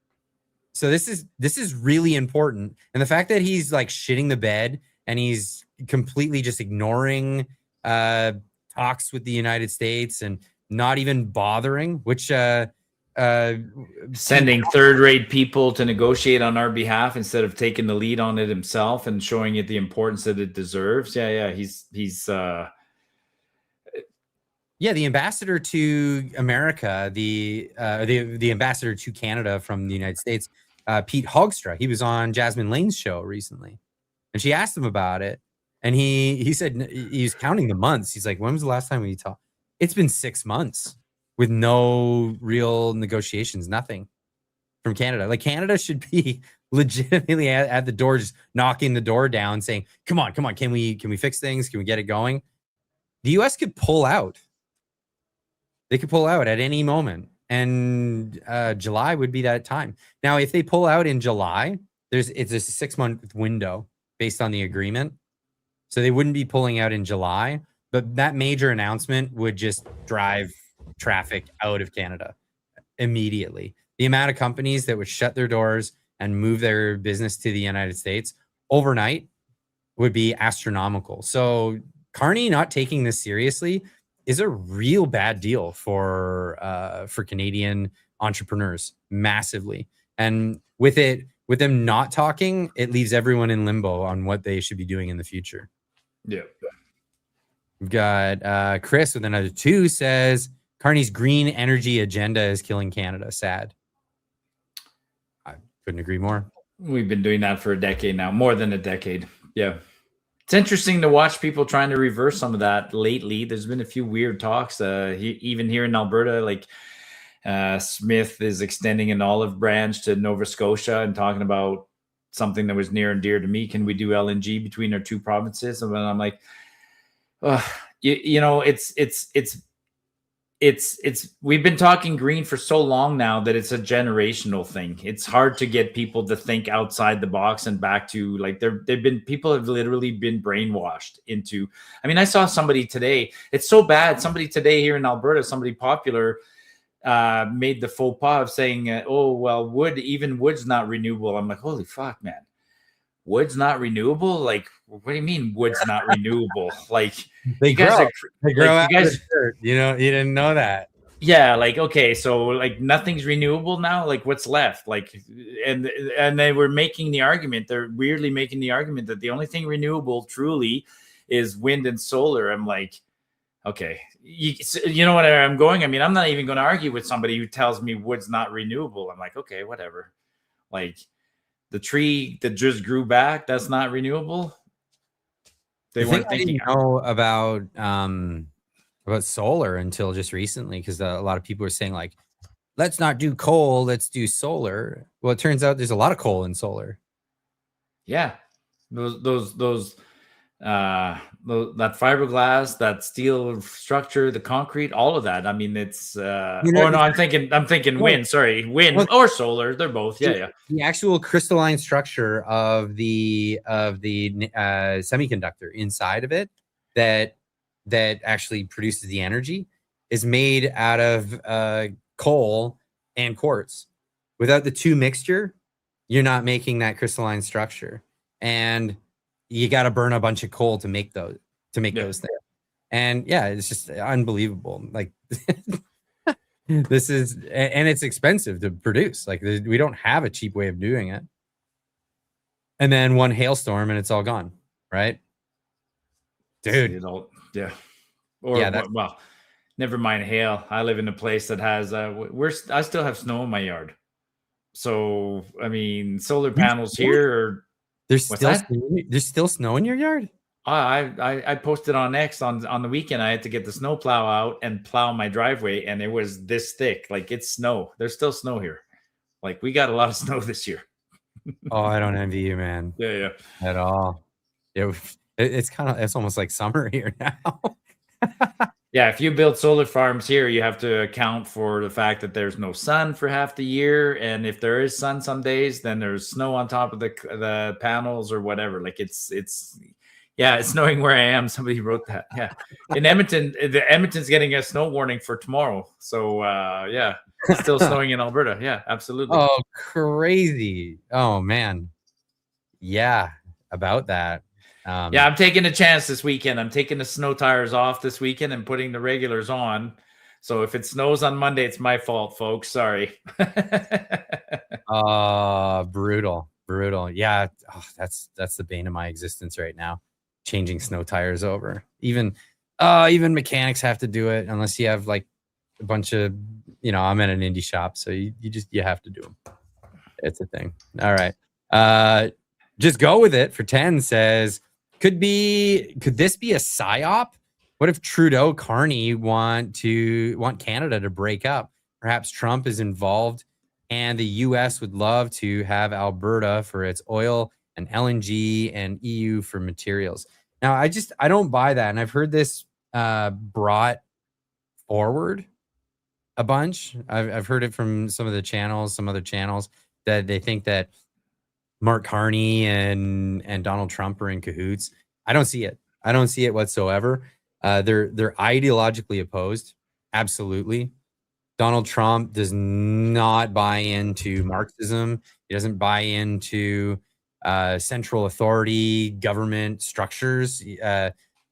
So this is really important. And the fact that he's like shitting the bed and he's completely just ignoring talks with the United States and not even bothering, which sending third-rate people to negotiate on our behalf instead of taking the lead on it himself and showing it the importance that it deserves. He's the ambassador to America, the ambassador to Canada from the United States, Pete Hoekstra. He was on Jasmine Lane's show recently, and she asked him about it, and he said he's counting the months. He's like, "When was the last time we talked?" It's been 6 months with no real negotiations, nothing from Canada. Like Canada should be legitimately at the door, just knocking the door down, saying, "Come on, can we fix things? Can we get it going?" The U.S. could pull out. They could pull out at any moment, and July would be that time. Now, if they pull out in July, it's a 6-month window based on the agreement, so they wouldn't be pulling out in July. But that major announcement would just drive traffic out of Canada immediately. The amount of companies that would shut their doors and move their business to the United States overnight would be astronomical. So Carney not taking this seriously is a real bad deal for Canadian entrepreneurs massively. And with them not talking, it leaves everyone in limbo on what they should be doing in the future. Yeah. We've got Chris with another 2 says Carney's green energy agenda is killing Canada. Sad. I couldn't agree more. We've been doing that for a decade now, more than a decade. Yeah. It's interesting to watch people trying to reverse some of that lately. There's been a few weird talks, even here in Alberta, like Smith is extending an olive branch to Nova Scotia and talking about something that was near and dear to me. Can we do LNG between our 2 provinces? And I'm like, it's we've been talking green for so long now that it's a generational thing. It's hard to get people to think outside the box and back to like people have literally been brainwashed into. I mean, I saw somebody today. It's so bad. Somebody today here in Alberta, somebody popular made the faux pas of saying, "Oh well, wood's not renewable." I'm like, holy fuck, man. Wood's not renewable? Like, what do you mean wood's not renewable? Like, they grow out of the dirt. You didn't know that. Yeah, like, okay, so like nothing's renewable now. Like, what's left? Like, and they were making the argument. They're weirdly making the argument that the only thing renewable truly is wind and solar. I'm like, okay, you know what I'm going? I mean, I'm not even going to argue with somebody who tells me wood's not renewable. I'm like, okay, whatever. Like, the tree that just grew back, that's not renewable. They weren't thinking. I didn't know about solar until just recently, because a lot of people were saying like, let's not do coal, let's do solar. Well, it turns out there's a lot of coal in solar. Yeah, that fiberglass, that steel structure, the concrete, all of that. I mean, it's I'm thinking wind. Sorry, wind or solar. They're both. Yeah. The actual crystalline structure of the semiconductor inside of it that actually produces the energy is made out of coal and quartz. Without the two mixture, you're not making that crystalline structure, and you got to burn a bunch of coal to make those things. And yeah, it's just unbelievable. Like this is, and it's expensive to produce. Like we don't have a cheap way of doing it. And then one hailstorm and it's all gone, right? Dude. Yeah. Or yeah, well, never mind hail. I live in a place that has I still have snow in my yard. So I mean, solar panels here. There's still snow in your yard. I posted on X on the weekend. I had to get the snow plow out and plow my driveway, and it was this thick. Like it's snow. There's still snow here. Like we got a lot of snow this year. Oh, I don't envy you, man. Yeah. At all. It's almost like summer here now. Yeah, if you build solar farms here, you have to account for the fact that there's no sun for half the year, and if there is sun some days, then there's snow on top of the panels or whatever. Like it's snowing where I am. Somebody wrote that. Yeah, in Edmonton, Edmonton's getting a snow warning for tomorrow. So yeah, it's still snowing in Alberta. Yeah, absolutely. Oh, crazy! Oh man, yeah, about that. Yeah, I'm taking a chance this weekend. I'm taking the snow tires off this weekend and putting the regulars on. So if it snows on Monday, it's my fault, folks. Sorry. Brutal. Yeah, that's the bane of my existence right now. Changing snow tires over. Even mechanics have to do it unless you have like a bunch of, I'm at an indie shop, so you have to do them. It's a thing. All right. Just go with it for 10 says, could this be a psyop? What if Trudeau, Carney want Canada to break up? Perhaps Trump is involved and the US would love to have Alberta for its oil and LNG and EU for materials. Now, I don't buy that. And I've heard this brought forward a bunch. I've heard it from some other channels, that they think that Mark Carney and Donald Trump are in cahoots. I don't see it whatsoever. They're ideologically opposed. Absolutely. Donald Trump does not buy into Marxism. He doesn't buy into central authority, government structures,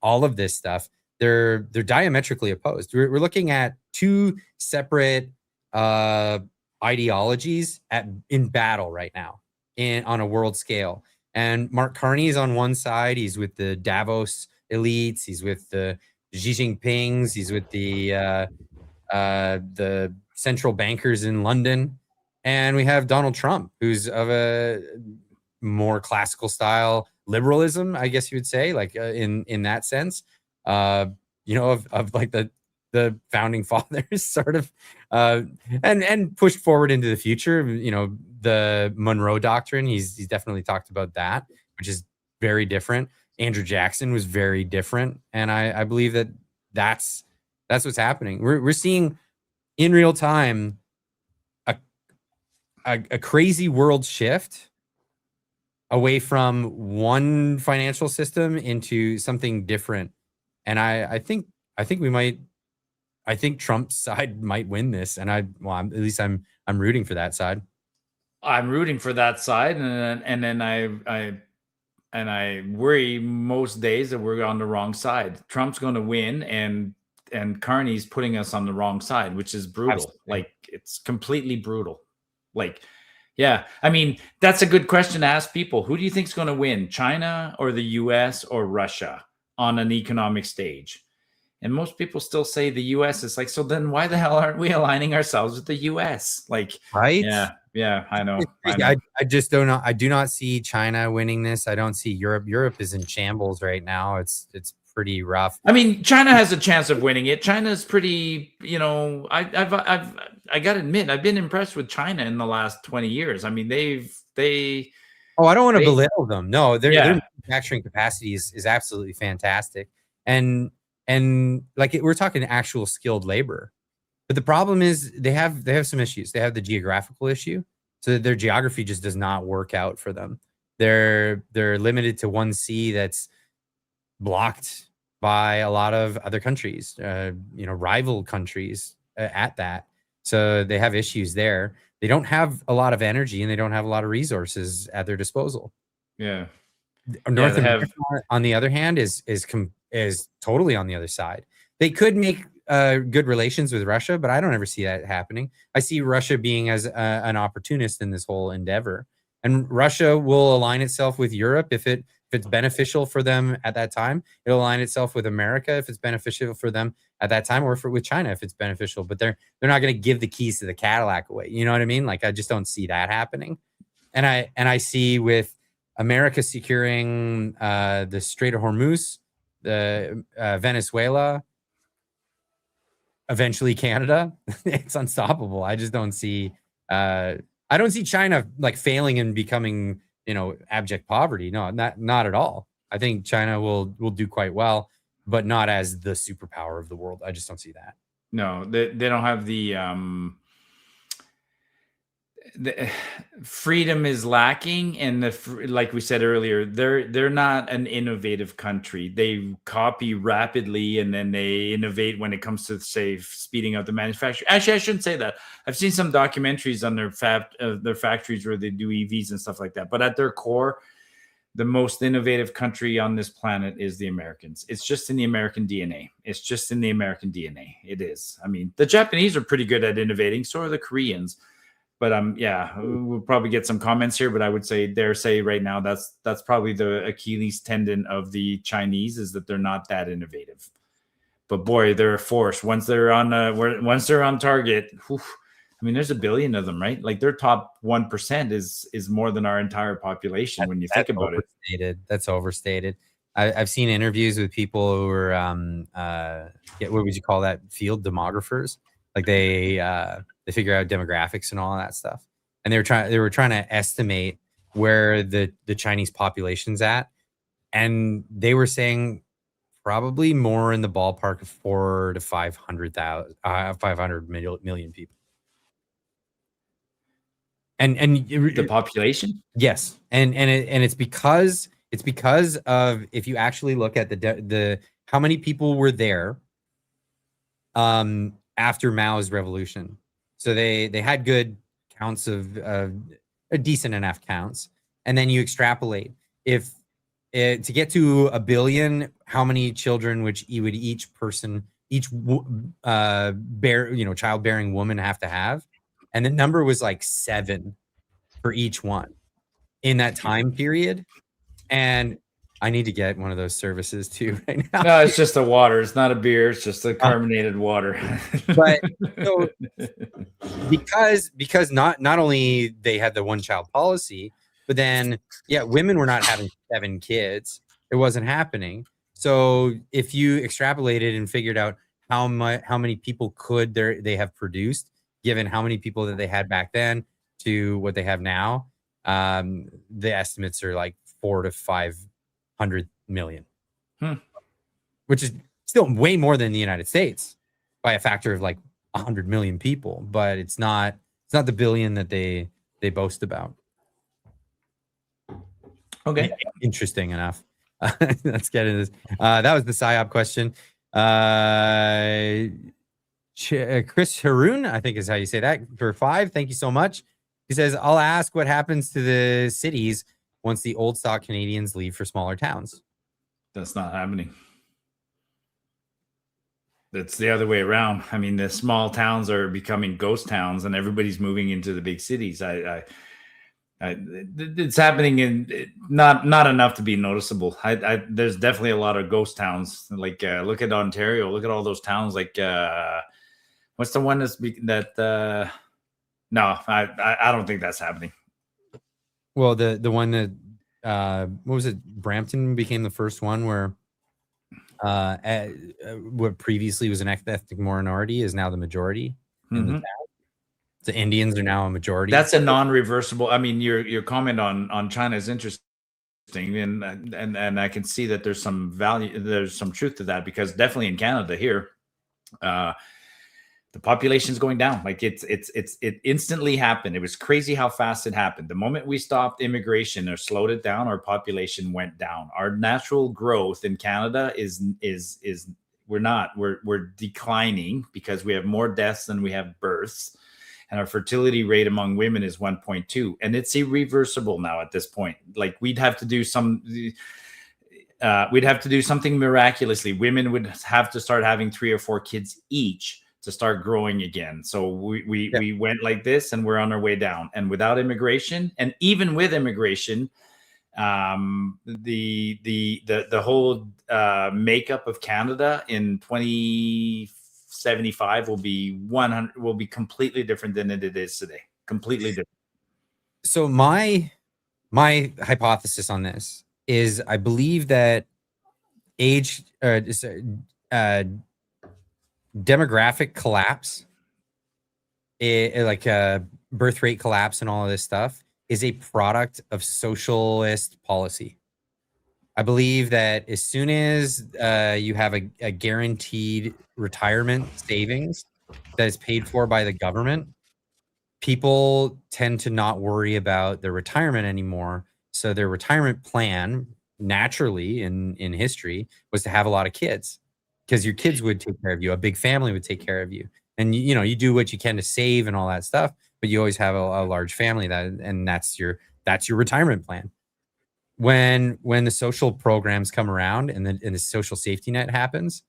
all of this stuff. They're diametrically opposed. We're looking at two separate ideologies in battle right now on a world scale. And Mark Carney is on one side. He's with the Davos elites. He's with the Xi Jinpings. He's with the central bankers in London. And we have Donald Trump, who's of a more classical style liberalism, I guess you would say, like in that sense, of like the founding fathers sort of, and pushed forward into the future. The Monroe Doctrine. He's definitely talked about that, which is very different. Andrew Jackson was very different, and I believe that's what's happening. We're seeing in real time a crazy world shift away from one financial system into something different, and I think Trump's side might win this, and at least I'm rooting for that side. I'm rooting for that side, and then I worry most days that we're on the wrong side. Trump's going to win, and Carney's putting us on the wrong side, which is brutal. Absolutely. Like it's completely brutal. Like, yeah, I mean that's a good question to ask people. Who do you think is going to win, China or the U.S. or Russia on an economic stage? And most people still say the U.S. is like, so then why the hell aren't we aligning ourselves with the U.S.? Like, right? Yeah, I know. I just don't know. I do not see China winning this. I don't see Europe. Europe is in shambles right now. It's pretty rough. I mean, China has a chance of winning it. China's pretty, I got to admit, I've been impressed with China in the last 20 years. I mean, they. Oh, I don't want to belittle them. No, their manufacturing capacity is absolutely fantastic. And like we're talking actual skilled labor, but the problem is they have some issues. They have the geographical issue, so their geography just does not work out for them. They're limited to one sea that's blocked by a lot of other countries, rival countries at that. So they have issues there. They don't have a lot of energy and they don't have a lot of resources at their disposal. Yeah. North they America, on the other hand, is totally on the other side. They could make good relations with Russia, but I don't ever see that happening. I see Russia being as an opportunist in this whole endeavor, and Russia will align itself with Europe if it's beneficial for them at that time. It'll align itself with America if it's beneficial for them at that time, or with China if it's beneficial. But they're not going to give the keys to the Cadillac away. You know what I mean? Like, I just don't see that happening. And I see with America securing the Strait of Hormuz, the Venezuela, eventually Canada, it's unstoppable. I just don't see I don't see China like failing and becoming, abject poverty. No, not at all. I think China will do quite well, but not as the superpower of the world. I just don't see that. No, they don't have the freedom is lacking, and like we said earlier, they're not an innovative country. They copy rapidly, and then they innovate when it comes to, say, speeding up the manufacturing. Actually, I shouldn't say that. I've seen some documentaries on their factories where they do EVs and stuff like that. But at their core, the most innovative country on this planet is the Americans. It's just in the American DNA. It's just in the American DNA. It is. I mean, the Japanese are pretty good at innovating. So are the Koreans. But yeah, we'll probably get some comments here, but I would dare say right now that's probably the Achilles tendon of the Chinese, is that they're not that innovative. But boy, they're a force once they're on target. Whew, I mean, there's a billion of them, right? Like, their top 1% is more than our entire population when you think about it. That's overstated. I've seen interviews with people who are what would you call that? Field demographers. Like, they figure out demographics and all of that stuff. And they were trying to estimate where the Chinese population's at. And they were saying probably more in the ballpark of 400 to 500 million people. And the population? Yes. And it's because of, if you actually look at the how many people were there after Mao's revolution. So they had good counts of a decent enough counts, and then you extrapolate to get to a billion, how many children would each childbearing woman have to have, and the number was like 7 for each one in that time period. And I need to get one of those services too right now. No, it's just a water. It's not a beer. It's just a carbonated water. But so, because not only they had the one-child policy, but then women were not having 7 kids. It wasn't happening. So if you extrapolated and figured out how many people could they have produced, given how many people that they had back then to what they have now, the estimates are like 400 to 500 million, which is still way more than the United States by a factor of like 100 million people, but it's not the billion that they boast about. Okay. Interesting enough. Let's get into this. That was the PSYOP question. Chris Haroon, I think is how you say that, for 5. Thank you so much. He says, I'll ask what happens to the cities once the old stock Canadians leave for smaller towns. That's not happening. It's the other way around. I mean, the small towns are becoming ghost towns and everybody's moving into the big cities. It's happening in not enough to be noticeable. There's definitely a lot of ghost towns. Like, look at Ontario. Look at all those towns. Like, what's the one no, I don't think that's happening. Well, the one that what was it? Brampton became the first one where what previously was an ethnic minority is now the majority in the town. The Indians are now a majority. That's a non-reversible. I mean, your comment on China is interesting, and I can see that there's some value, there's some truth to that, because definitely in Canada here, the population is going down. Like, it instantly happened. It was crazy how fast it happened. The moment we stopped immigration or slowed it down, our population went down. Our natural growth in Canada is we're not. We're declining because we have more deaths than we have births, and our fertility rate among women is 1.2, and it's irreversible now at this point. Like we'd have to do something miraculously. Women would have to start having 3 or 4 kids each to start growing again. So we went like this, and we're on our way down. And without immigration, and even with immigration, the whole makeup of Canada in 2075 will be completely different than it is today. Completely different. So my hypothesis on this is I believe that demographic collapse, birth rate collapse and all of this stuff, is a product of socialist policy. I believe that as soon as you have a guaranteed retirement savings that is paid for by the government, people tend to not worry about their retirement anymore. So their retirement plan, naturally in history, was to have a lot of kids, because your kids would take care of you. A big family would take care of you. And you do what you can to save and all that stuff, but you always have a large family, and that's your retirement plan. When the social programs come around and the social safety net happens,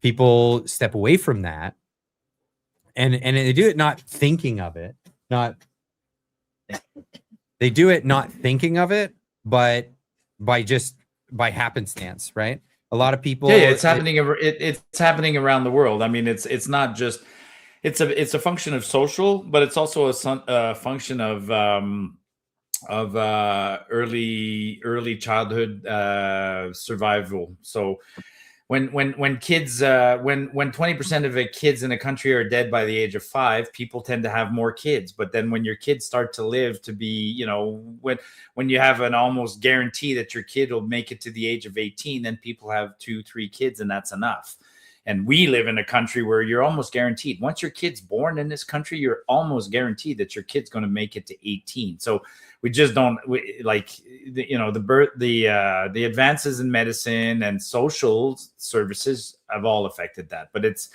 people step away from that, and they do it not thinking of it, but by happenstance, right? A lot of people. Yeah, it's happening. It's happening around the world. I mean, it's not just. It's a function of social, but it's also a function of early childhood survival. So when kids when 20% of the kids in a country are dead by the age of 5, people tend to have more kids. But then when your kids start to live to be, when you have an almost guarantee that your kid will make it to the age of 18, then people have 2-3 kids, and that's enough. And we live in a country where you're almost guaranteed. Once your kid's born in this country, you're almost guaranteed that your kid's going to make it to 18. So we just don't the advances in medicine and social services have all affected that. But it's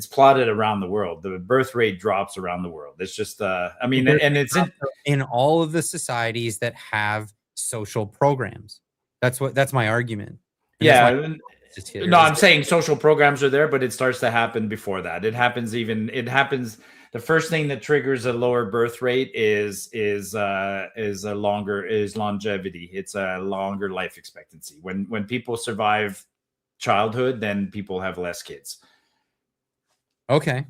plotted around the world. The birth rate drops around the world. It's just and it's in all of the societies that have social programs. That's my argument. And I'm saying social programs are there, but it starts to happen before that. It happens. The first thing that triggers a lower birth rate is longevity. It's a longer life expectancy. When people survive childhood, then people have less kids. Okay.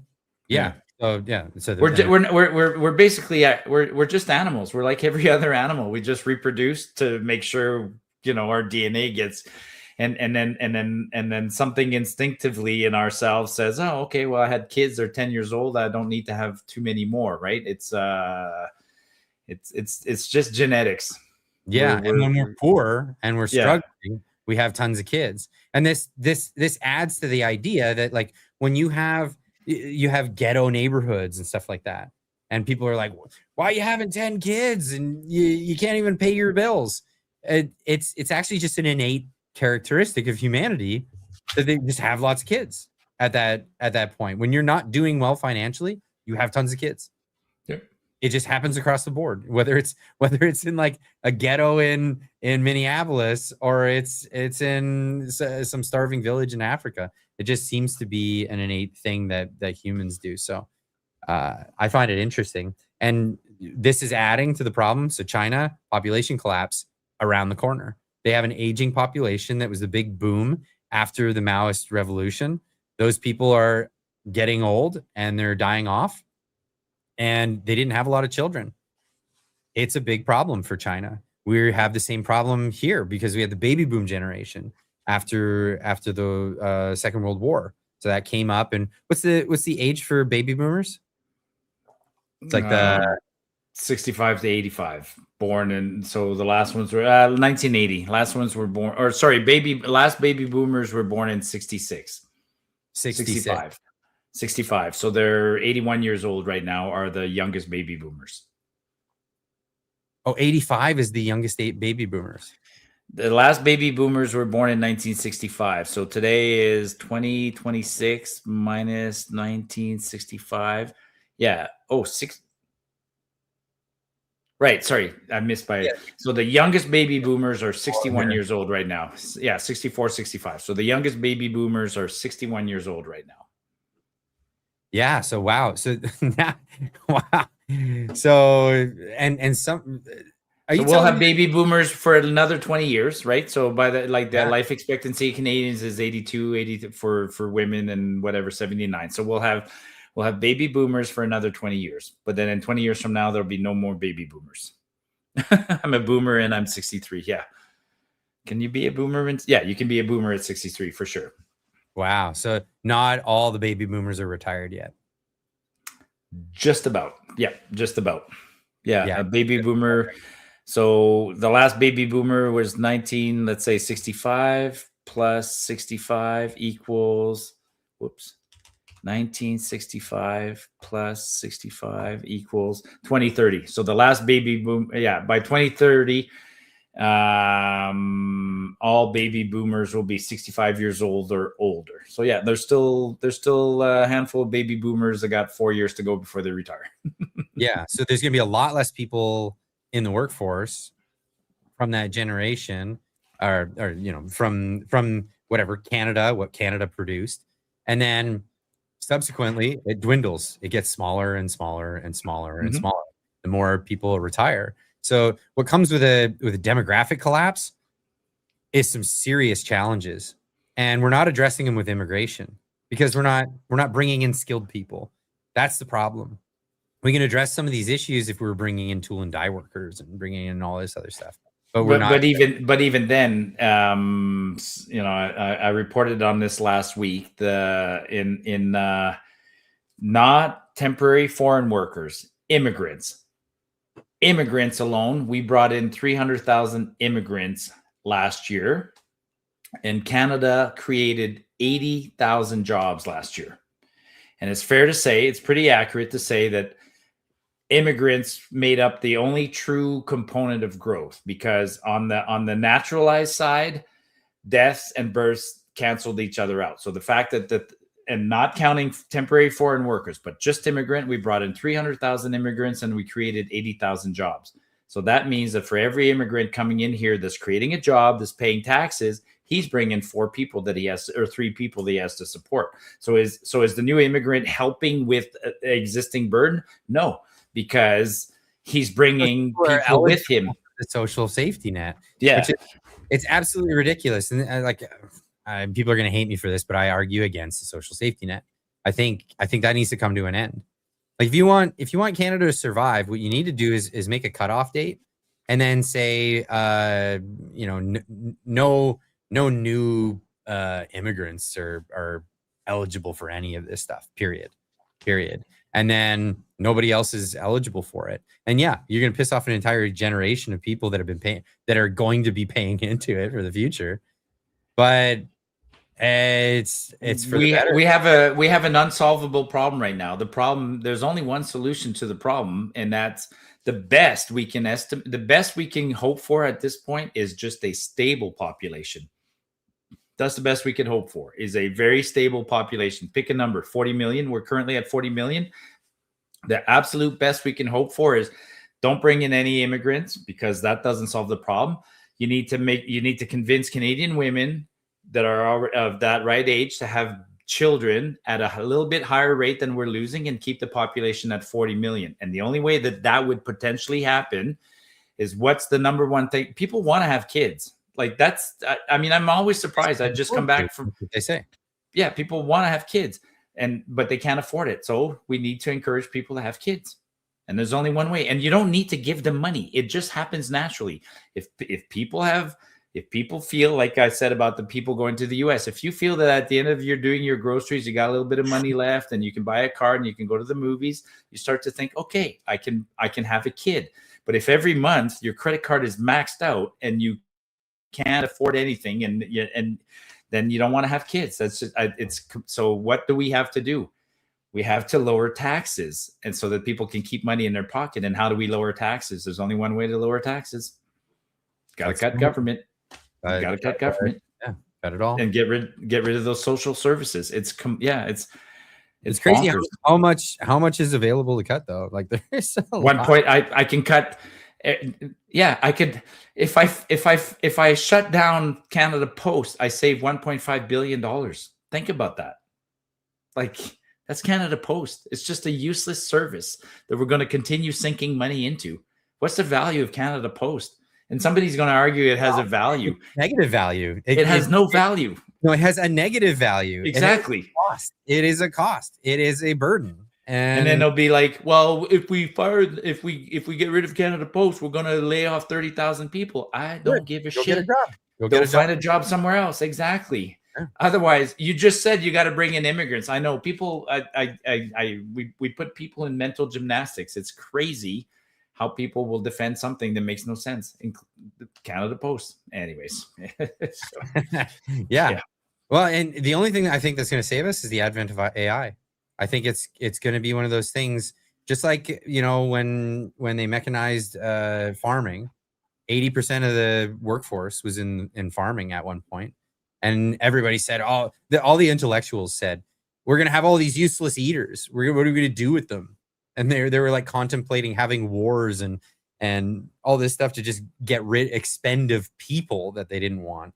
Yeah. So yeah. So we're basically we're just animals. We're like every other animal. We just reproduce to make sure our DNA gets. And then something instinctively in ourselves says, oh, okay, well, I had kids, they're 10 years old, I don't need to have too many more, right? It's just genetics. Yeah, and when we're poor and we're struggling, we have tons of kids. And this adds to the idea that, like, when you have ghetto neighborhoods and stuff like that, and people are like, why are you having 10 kids and you can't even pay your bills? It's actually just an innate characteristic of humanity that they just have lots of kids at that point. When you're not doing well financially, you have tons of kids. It just happens across the board, whether it's in like a ghetto in Minneapolis or it's in some starving village in Africa. It just seems to be an innate thing that humans do. So I find it interesting, and this is adding to the problem. So China, population collapse around the corner. They have an aging population. That was the big boom after the Maoist revolution. Those people are getting old and they're dying off, and they didn't have a lot of children. It's a big problem for China. We have the same problem here because we had the baby boom generation after the Second World War. So that came up. And what's the age for baby boomers? It's like the 65 to 85 born. And so the last ones were 1980. Last ones were born, or sorry, last baby boomers were born in 66. 65. So they're 81 years old right now, are the youngest baby boomers. Oh, 85 is the youngest baby boomers. The last baby boomers were born in 1965. So today is 2026 minus 1965. Yeah. Oh, six. Right. Sorry. I missed by. Yeah. So the youngest baby boomers are 61 here. years old right now. Yeah. 64, 65. So the youngest baby boomers are 61 years old right now. Yeah. So wow. So now, wow. So and some. Are So you we'll telling have me baby boomers for another 20 years, right? So by the the Yeah. life expectancy of Canadians is 82, 80 for women and whatever 79. So we'll have baby boomers for another 20 years. But then in 20 years from now there'll be no more baby boomers. I'm a boomer and I'm 63. Yeah. Can you be a boomer? Yeah, you can be a boomer at 63 for sure. Wow. So not all the baby boomers are retired yet. Just about. Yeah, just about. Yeah, Yeah. a baby boomer. So the last baby boomer was 19, let's say 65 plus 65 equals, whoops, 1965 plus 65 equals 2030. So the last baby boom, yeah, by 2030, all baby boomers will be 65 years old or older. So yeah, there's still a handful of baby boomers that got 4 years to go before they retire. Yeah. So there's going to be a lot less people in the workforce from that generation, or from whatever what Canada produced, and then subsequently it dwindles. It gets smaller and smaller and smaller and smaller the more people retire. So what comes with a demographic collapse is some serious challenges, and we're not addressing them with immigration because we're not bringing in skilled people. That's the problem. We can address some of these issues if we were bringing in tool and die workers and bringing in all this other stuff. But we're not. But even then, I reported on this last week. Not temporary foreign workers, immigrants alone, we brought in 300,000 immigrants last year, and Canada created 80,000 jobs last year. And it's fair to say, it's pretty accurate to say that immigrants made up the only true component of growth, because on the naturalized side, deaths and births canceled each other out. So the fact that and not counting temporary foreign workers, but just immigrant, we brought in 300,000 immigrants and we created 80,000 jobs. So that means that for every immigrant coming in here that's creating a job, that's paying taxes, he's bringing 4 people that he has, or 3 people that he has to support. So is the new immigrant helping with existing burden? No, because he's bringing people with him. The social safety net. Yeah. It's absolutely ridiculous. And people are going to hate me for this, but I argue against the social safety net. I think that needs to come to an end. Like if you want Canada to survive, what you need to do is make a cutoff date, and then say, no new immigrants are eligible for any of this stuff. Period. And then nobody else is eligible for it. And yeah, you're going to piss off an entire generation of people that have been paying, that are going to be paying into it for the future. But it's for the better. We have an unsolvable problem right now. The problem, there's only one solution to the problem, and that's the best we can estimate. The best we can hope for at this point is just a stable population. That's the best we can hope for, is a very stable population. Pick a number, 40 million. We're currently at 40 million. The absolute best we can hope for is don't bring in any immigrants, because that doesn't solve the problem. You need to convince Canadian women that are of that right age to have children at a little bit higher rate than we're losing, and keep the population at 40 million. And the only way that would potentially happen is, what's the number one thing? People want to have kids. Like that's, I'm always surprised. I just come back from, they say, yeah, people want to have kids, but they can't afford it. So we need to encourage people to have kids. And there's only one way, and you don't need to give them money. It just happens naturally. If people feel, like I said about the people going to the US, if you feel that at the end of you're doing your groceries, you got a little bit of money left and you can buy a car and you can go to the movies, you start to think, okay, I can have a kid. But if every month your credit card is maxed out and you can't afford anything, and then you don't want to have kids. That's just, so what do we have to do? We have to lower taxes, and so that people can keep money in their pocket. And how do we lower taxes? There's only one way to lower taxes. Got to cut government. You got to cut government. Yeah, cut it all. And get rid of those social services. It's crazy bonkers. how much is available to cut though. Like there's a One lot. point I can cut. I could if I shut down Canada Post, I save $1.5 billion. Think about that. Like that's Canada Post. It's just a useless service that we're going to continue sinking money into. What's the value of Canada Post? And somebody's going to argue it has a value. Negative value. It has no value. No, it has a negative value. Exactly. It is a cost. It is a burden. And then they'll be like, well, if we get rid of Canada Post, we're going to lay off 30,000 people. I don't give a shit. Go find a job somewhere else. Exactly. Yeah. Otherwise, you just said you got to bring in immigrants. I know people. We put people in mental gymnastics. It's crazy how people will defend something that makes no sense. Canada Post, anyways. Yeah. Well, and the only thing I think that's going to save us is the advent of AI. I think it's going to be one of those things, just like, you know, when they mechanized farming, 80% of the workforce was in farming at one point. And everybody said, all the intellectuals said, we're going to have all these useless eaters. What are we going to do with them? And they were like contemplating having wars and all this stuff to just expend of people that they didn't want.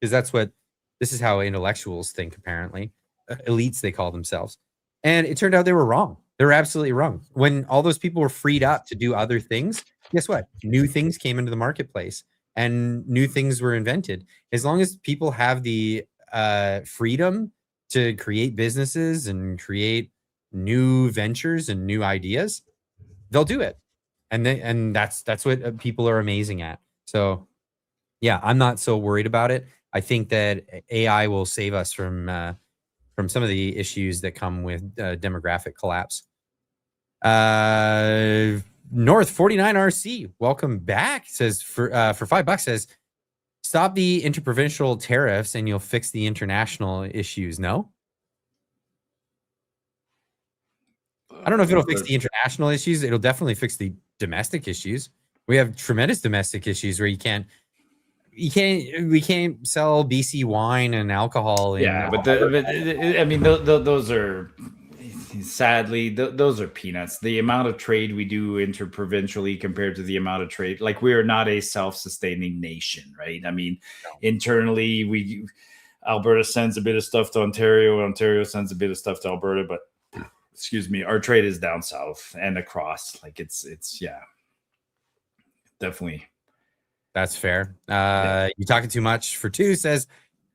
Because this is how intellectuals think, apparently. Elites, they call themselves. And it turned out they were wrong. They were absolutely wrong. When all those people were freed up to do other things, guess what? New things came into the marketplace and new things were invented. As long as people have the freedom to create businesses and create new ventures and new ideas, they'll do it. And that's what people are amazing at. So yeah, I'm not so worried about it. I think that AI will save us from some of the issues that come with demographic collapse. North 49 RC, welcome back. Says for $5 says, stop the interprovincial tariffs and you'll fix the international issues. No, I don't know if it'll fix the international issues. It'll definitely fix the domestic issues. We have tremendous domestic issues where we can't sell BC wine and alcohol. Yeah, but I mean, those are sadly those are peanuts. The amount of trade we do interprovincially compared to the amount of trade, like we are not a self-sustaining nation, right? I mean, internally, Alberta sends a bit of stuff to Ontario. Ontario sends a bit of stuff to Alberta, but excuse me, our trade is down south and across. Like it's yeah, definitely. That's fair. You talking too much for two, says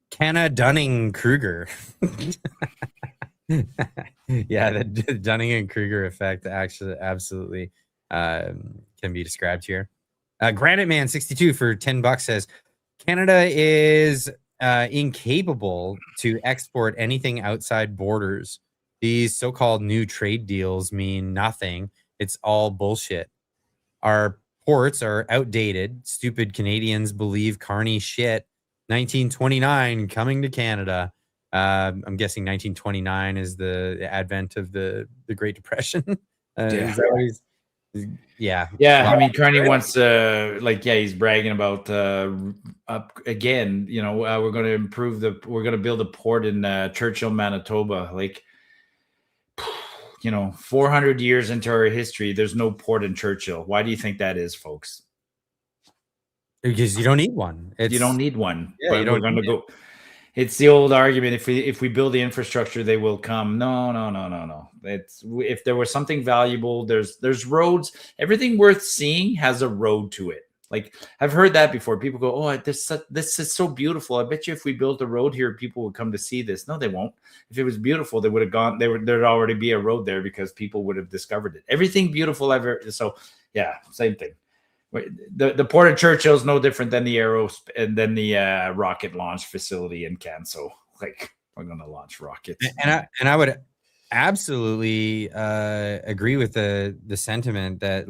Kenna Dunning-Kruger. Yeah, the Dunning and Kruger effect actually absolutely can be described here. Granite Man 62 for $10 says Canada is incapable to export anything outside borders. These so-called new trade deals mean nothing. It's all bullshit. Our ports are outdated. Stupid Canadians believe Carney shit. 1929 coming to Canada. I'm guessing 1929 is the advent of the Great Depression. Yeah. I mean, Carney wants he's bragging about up again. You know, we're going to we're going to build a port in Churchill, Manitoba. Like, you know, 400 years into our history, there's no port in Churchill. Why do you think that is, folks? Because you don't need one. You don't need one. Yeah, but we're going to go. It's the old argument. If we build the infrastructure, they will come. No. If there was something valuable, there's roads. Everything worth seeing has a road to it. Like I've heard that before. People go, "Oh, this is so beautiful. I bet you if we built a road here, people would come to see this." No, they won't. If it was beautiful, they would have gone. There'd already be a road there because people would have discovered it. Everything beautiful ever. So yeah, same thing. The port of Churchill is no different than the rocket launch facility in Canso. Like we're going to launch rockets. And I would absolutely agree with the sentiment that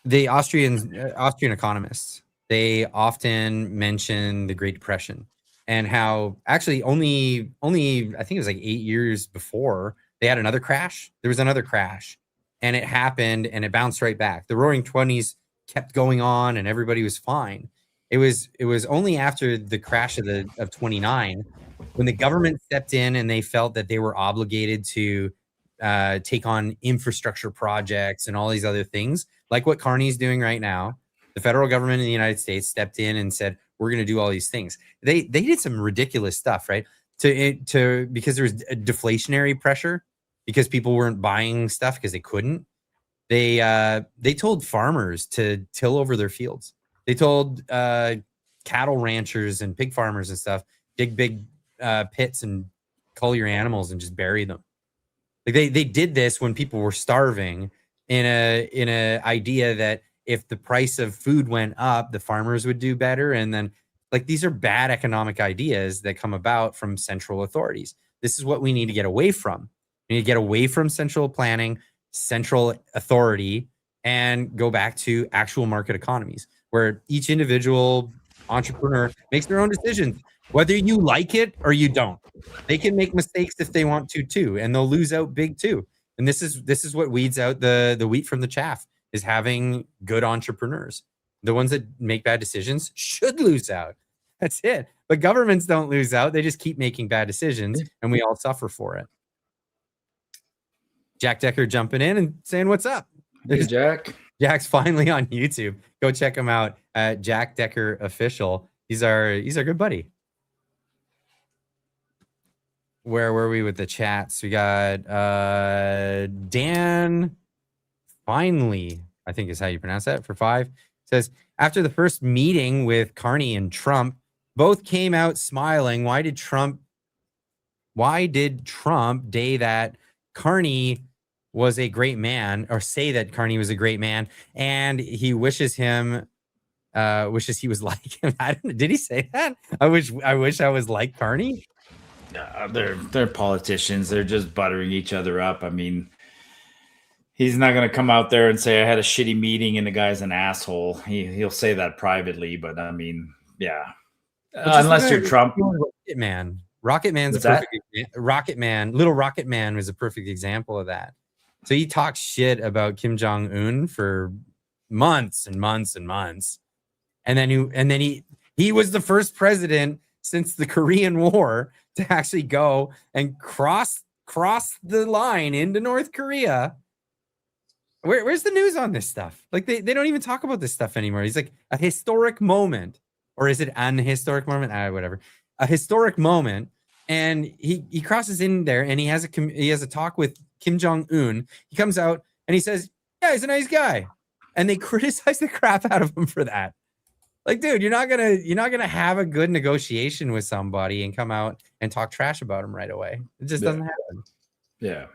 the Austrian economists, they often mention the Great Depression and how actually only I think it was like 8 years before they had another crash. There was another crash. And it happened and it bounced right back. The Roaring 20s kept going on and everybody was fine. It was only after the crash of 29 when the government stepped in and they felt that they were obligated to take on infrastructure projects and all these other things, like what Carney's doing right now. The federal government in the United States stepped in and said, we're going to do all these things. They did some ridiculous stuff, right? Because there was a deflationary pressure because people weren't buying stuff because they couldn't. They told farmers to till over their fields. They told cattle ranchers and pig farmers and stuff, dig big pits and cull your animals and just bury them. Like they did this when people were starving in a idea that if the price of food went up, the farmers would do better. And then like these are bad economic ideas that come about from central authorities. This is what we need to get away from. We need to get away from central planning, central authority, and go back to actual market economies where each individual entrepreneur makes their own decisions, whether you like it or you don't. They can make mistakes if they want to too, and they'll lose out big too. And this is what weeds out the wheat from the chaff, is having good entrepreneurs. The ones that make bad decisions should lose out. That's it. But governments don't lose out. They just keep making bad decisions and we all suffer for it. Jack Decker jumping in and saying, what's up? Hey, Jack. Jack's finally on YouTube. Go check him out at Jack Decker Official. He's our good buddy. Where were we with the chats? We got Dan Finally, I think is how you pronounce that, for 5. Says, after the first meeting with Carney and Trump, both came out smiling. Why did Trump day that Carney was a great man, or say that Carney was a great man, and he wishes he was like him? Did he say that? I wish I was like Carney. They're politicians. They're just buttering each other up. I mean, he's not going to come out there and say I had a shitty meeting and the guy's an asshole. He'll say that privately, but I mean, yeah. Unless you're Trump. Rocket Man's a perfect Little Rocket Man was a perfect example of that. So he talked shit about Kim Jong-un for months and months and months. And then he was the first president since the Korean War to actually go and cross the line into North Korea. Where's the news on this stuff? Like they don't even talk about this stuff anymore. He's like, a historic moment, or is it an historic moment? Whatever. A historic moment. And he crosses in there and he has a talk with Kim Jong-un. He comes out and he says, yeah, he's a nice guy. And they criticize the crap out of him for that. Like, dude, you're not gonna have a good negotiation with somebody and come out and talk trash about him right away. It just doesn't happen. Yeah.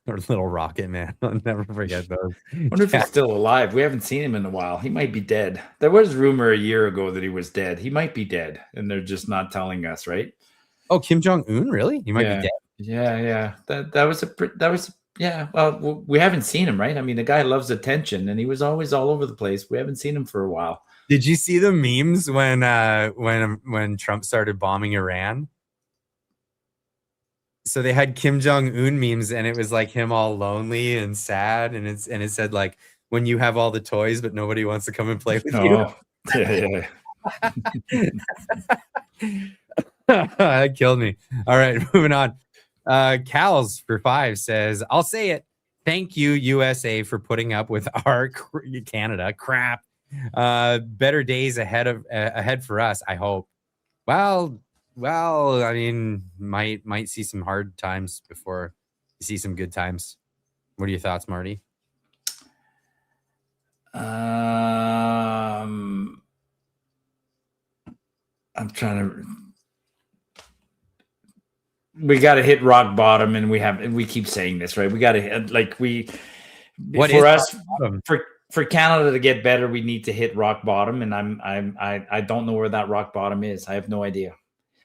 Or Little Rocket Man. I'll never forget those. I wonder if he's still alive. We haven't seen him in a while. He might be dead. There was rumor a year ago that he was dead. He might be dead, and they're just not telling us, right? Oh, Kim Jong-un, really? He might be dead. Yeah. That was yeah. Well, we haven't seen him, right? I mean, the guy loves attention, and he was always all over the place. We haven't seen him for a while. Did you see the memes when Trump started bombing Iran? So they had Kim Jong-un memes, and it was like him all lonely and sad, and it said like, when you have all the toys but nobody wants to come and play with you. Yeah. That killed me. All right, moving on. Cal's for 5 says, I'll say it. Thank you, USA, for putting up with our Canada crap. Better days ahead for us, I hope. Well, I mean, might see some hard times before you see some good times. What are your thoughts, Marty? I'm trying to. We got to hit rock bottom, and we keep saying this, right? We got to hit for Canada to get better, we need to hit rock bottom, and I don't know where that rock bottom is. I have no idea.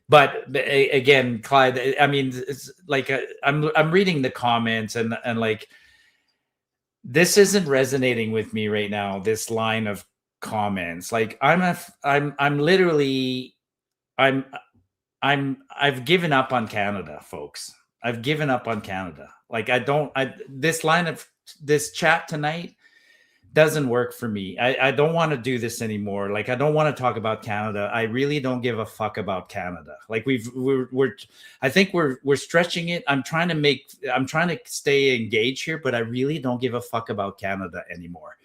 But again, Clyde, I mean, it's like I'm reading the comments and like this isn't resonating with me right now. This line of comments, like I've given up on Canada, folks. I've given up on Canada. Like this line of this chat tonight doesn't work for me. I don't want to do this anymore. Like, I don't want to talk about Canada. I really don't give a fuck about Canada. Like, I think we're stretching it. I'm trying to stay engaged here, but I really don't give a fuck about Canada anymore.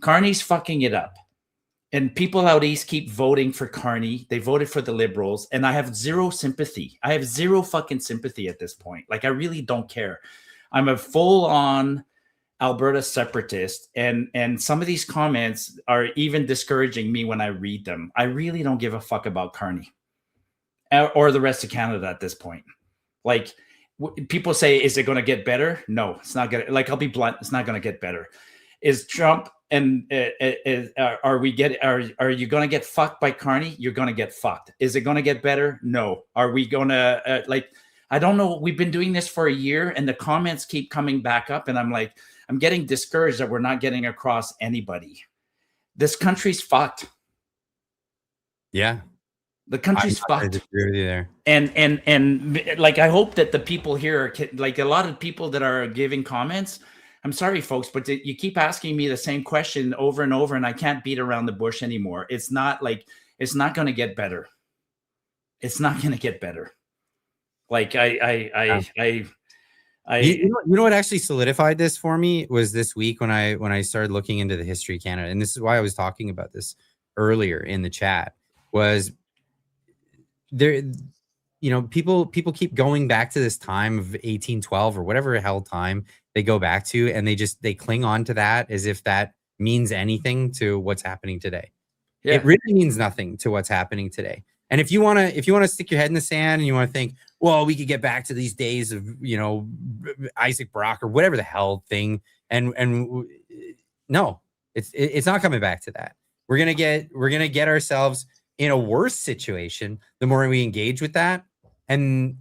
Carney's fucking it up. And people out east keep voting for Carney. They voted for the Liberals, and I have zero sympathy. I have zero fucking sympathy at this point. Like, I really don't care. I'm a full-on Alberta separatist, and some of these comments are even discouraging me when I read them. I really don't give a fuck about Carney or the rest of Canada at this point. Like, people say, is it going to get better? No, it's not going to. Like, I'll be blunt, it's not going to get better. Is Trump and are you going to get fucked by Carney? You're going to get fucked. Is it going to get better? No. Are we going to I don't know. We've been doing this for a year, and the comments keep coming back up, and I'm like, I'm getting discouraged that we're not getting across anybody. This country's fucked. Yeah. The country's fucked. I agree with you there. And like, I hope that the people here are like, a lot of people that are giving comments. I'm sorry, folks, but you keep asking me the same question over and over, and I can't beat around the bush anymore. It's not going to get better. It's not going to get better. Like, you know what actually solidified this for me was this week when I started looking into the history of Canada, and this is why I was talking about this earlier in the chat. Was there, people keep going back to this time of 1812 or whatever hell time they go back to, and they cling on to that as if that means anything to what's happening today. Yeah. It really means nothing to what's happening today. And if you want to stick your head in the sand and you want to think, well, we could get back to these days of, Isaac Brock or whatever the hell thing. And no, it's not coming back to that. We're going to get ourselves in a worse situation the more we engage with that. And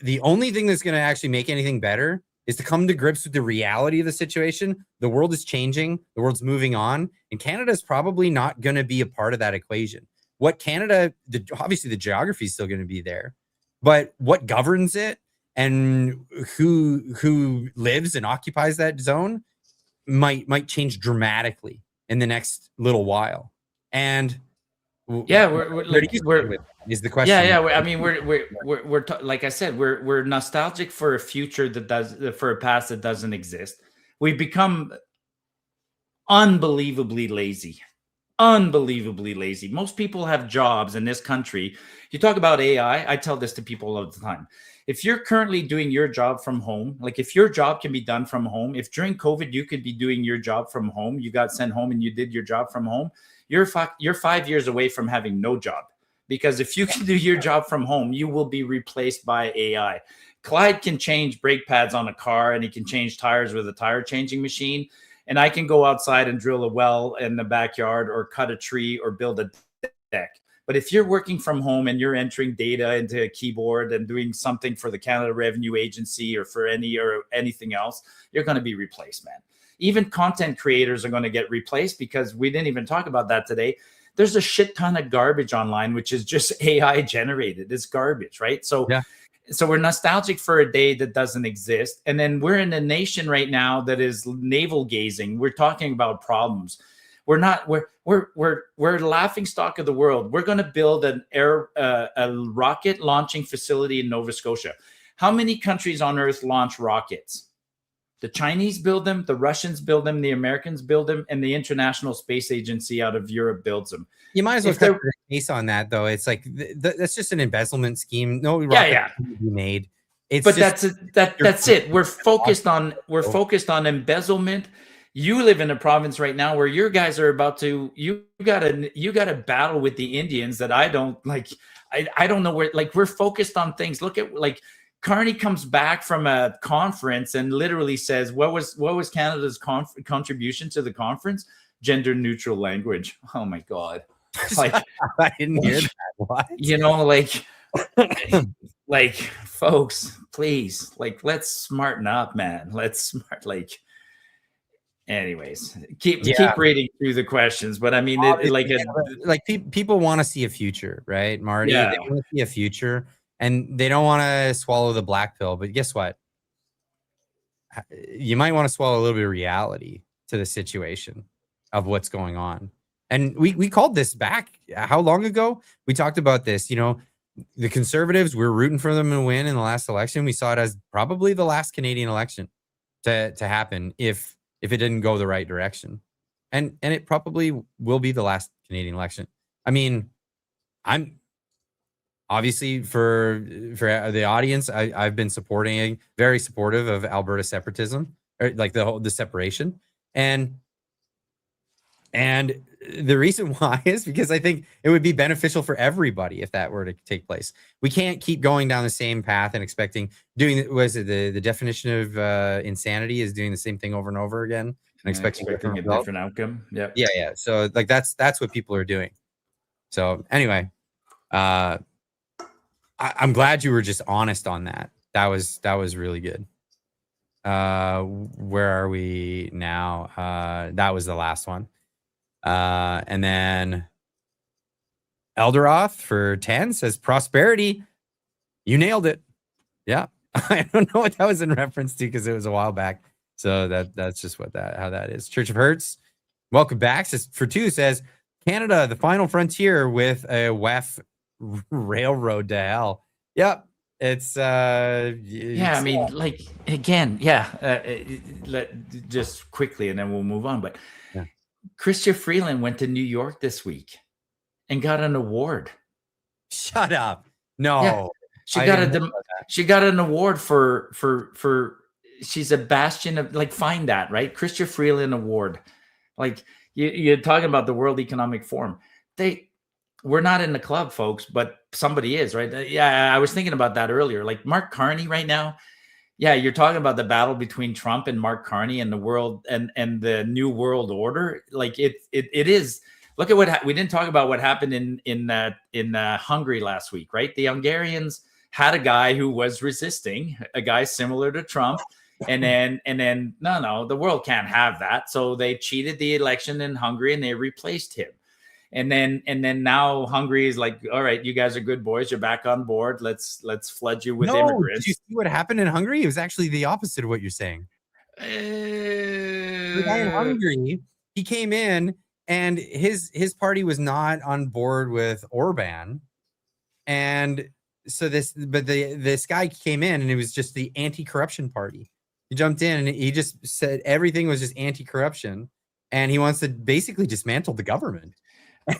the only thing that's going to actually make anything better is to come to grips with the reality of the situation. The world is changing. The world's moving on. And Canada is probably not going to be a part of that equation. What Canada, obviously the geography is still going to be there, but what governs it and who lives and occupies that zone might change dramatically in the next little while. And yeah, is the question. Yeah. I mean, we're like I said, we're nostalgic for a future for a past that doesn't exist. We've become unbelievably lazy. Most people have jobs in this country. You talk about AI. I tell this to people all the time. If you're currently doing your job from home, like if your job can be done from home, if during COVID you could be doing your job from home, you got sent home and you did your job from home, you're 5 years away from having no job. Because if you can do your job from home, you will be replaced by AI. Clyde can change brake pads on a car, and he can change tires with a tire changing machine. And I can go outside and drill a well in the backyard or cut a tree or build a deck. But if you're working from home and you're entering data into a keyboard and doing something for the Canada Revenue Agency or for anything else, you're going to be replaced, man. Even content creators are going to get replaced, because we didn't even talk about that today. There's a shit ton of garbage online, which is just AI generated. It's garbage, right? So yeah. So we're nostalgic for a day that doesn't exist. And then we're in a nation right now that is navel gazing. We're talking about problems. We're the laughing stock of the world. We're going to build a rocket launching facility in Nova Scotia. How many countries on earth launch rockets? The Chinese build them, the Russians build them, the Americans build them, and the International Space Agency out of Europe builds them. You might as well cut the case on that, though. It's like that's just an embezzlement scheme. No rocket can be made. That's it. We're focused on embezzlement. You live in a province right now where your guys are about to you got to battle with the Indians that I don't like. I don't know where. Like, we're focused on things. Look at, like, Carney comes back from a conference and literally says, what was Canada's contribution to the conference? Gender neutral language. Oh my God. Like, I didn't hear that. What? Like, folks, please, like, let's smarten up, man. Anyways, keep reading through the questions. But I mean, people want to see a future, right, Marty? Yeah. They want to see a future. And they don't want to swallow the black pill, but guess what? You might want to swallow a little bit of reality. to the situation of what's going on. And we called this back how long ago? We talked about this, the Conservatives, we're rooting for them to win in the last election. We saw it as probably the last Canadian election to happen if it didn't go the right direction. And it probably will be the last Canadian election. I mean, I'm obviously for the audience, I've been very supportive of Alberta separatism, or like the separation. And the reason why is because I think it would be beneficial for everybody if that were to take place. We can't keep going down the same path and expecting the definition of insanity is doing the same thing over and over again and expecting a different outcome. Yeah. So like that's what people are doing. So anyway, I'm glad you were just honest on that. That was really good. Where are we now? That was the last one. And then Elderoth for 10 says prosperity. You nailed it. Yeah. I don't know what that was in reference to because it was a while back. So that's just how that is. Church of Hertz, welcome back. For 2 says Canada, the final frontier with a WEF railroad to hell. Yep. It's I mean, like again, just quickly and then we'll move on. But Chrystia Freeland went to New York this week and got an award. Shut up. No. Yeah. She got an award for she's a bastion of, like, find that, right? Chrystia Freeland Award. Like you're talking about the World Economic Forum. We're not in the club, folks, but somebody is, right? Yeah, I was thinking about that earlier. Like Mark Carney right now. Yeah, you're talking about the battle between Trump and Mark Carney and the world and the new world order. Like it is. Look at what we didn't talk about what happened in Hungary last week, right? The Hungarians had a guy who was resisting, a guy similar to Trump, and then no, the world can't have that. So they cheated the election in Hungary and they replaced him. And then now Hungary is like, all right, you guys are good boys. You're back on board. Let's flood you with immigrants. Did you see what happened in Hungary? It was actually the opposite of what you're saying. The guy in Hungary, he came in and his party was not on board with Orban. And so this guy came in and it was just the anti-corruption party. He jumped in and he just said everything was just anti-corruption. And he wants to basically dismantle the government.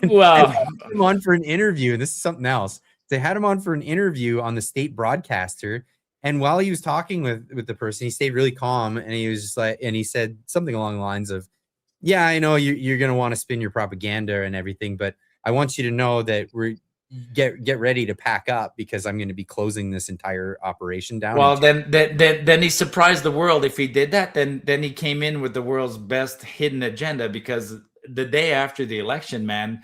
Well, had him on for an interview, and this is something else. They had him on for an interview on the state broadcaster, and while he was talking with the person, he stayed really calm, and he was just like, and he said something along the lines of, "Yeah, I know you're going to want to spin your propaganda and everything, but I want you to know that get ready to pack up because I'm going to be closing this entire operation down." Well, then he surprised the world. If he did that, then he came in with the world's best hidden agenda, because the day after the election, man,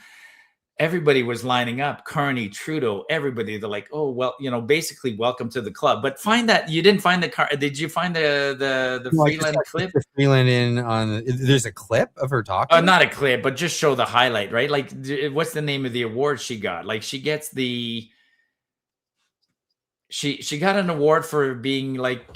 everybody was lining up. Carney, Trudeau, everybody. They're like, oh, well, basically welcome to the club. But find that you didn't find did you find the Freeland clip? Freeland in on. There's a clip of her talking. Not a clip, but just show the highlight, right? Like, what's the name of the award she got? Like, she gets the. She got an award for being, like,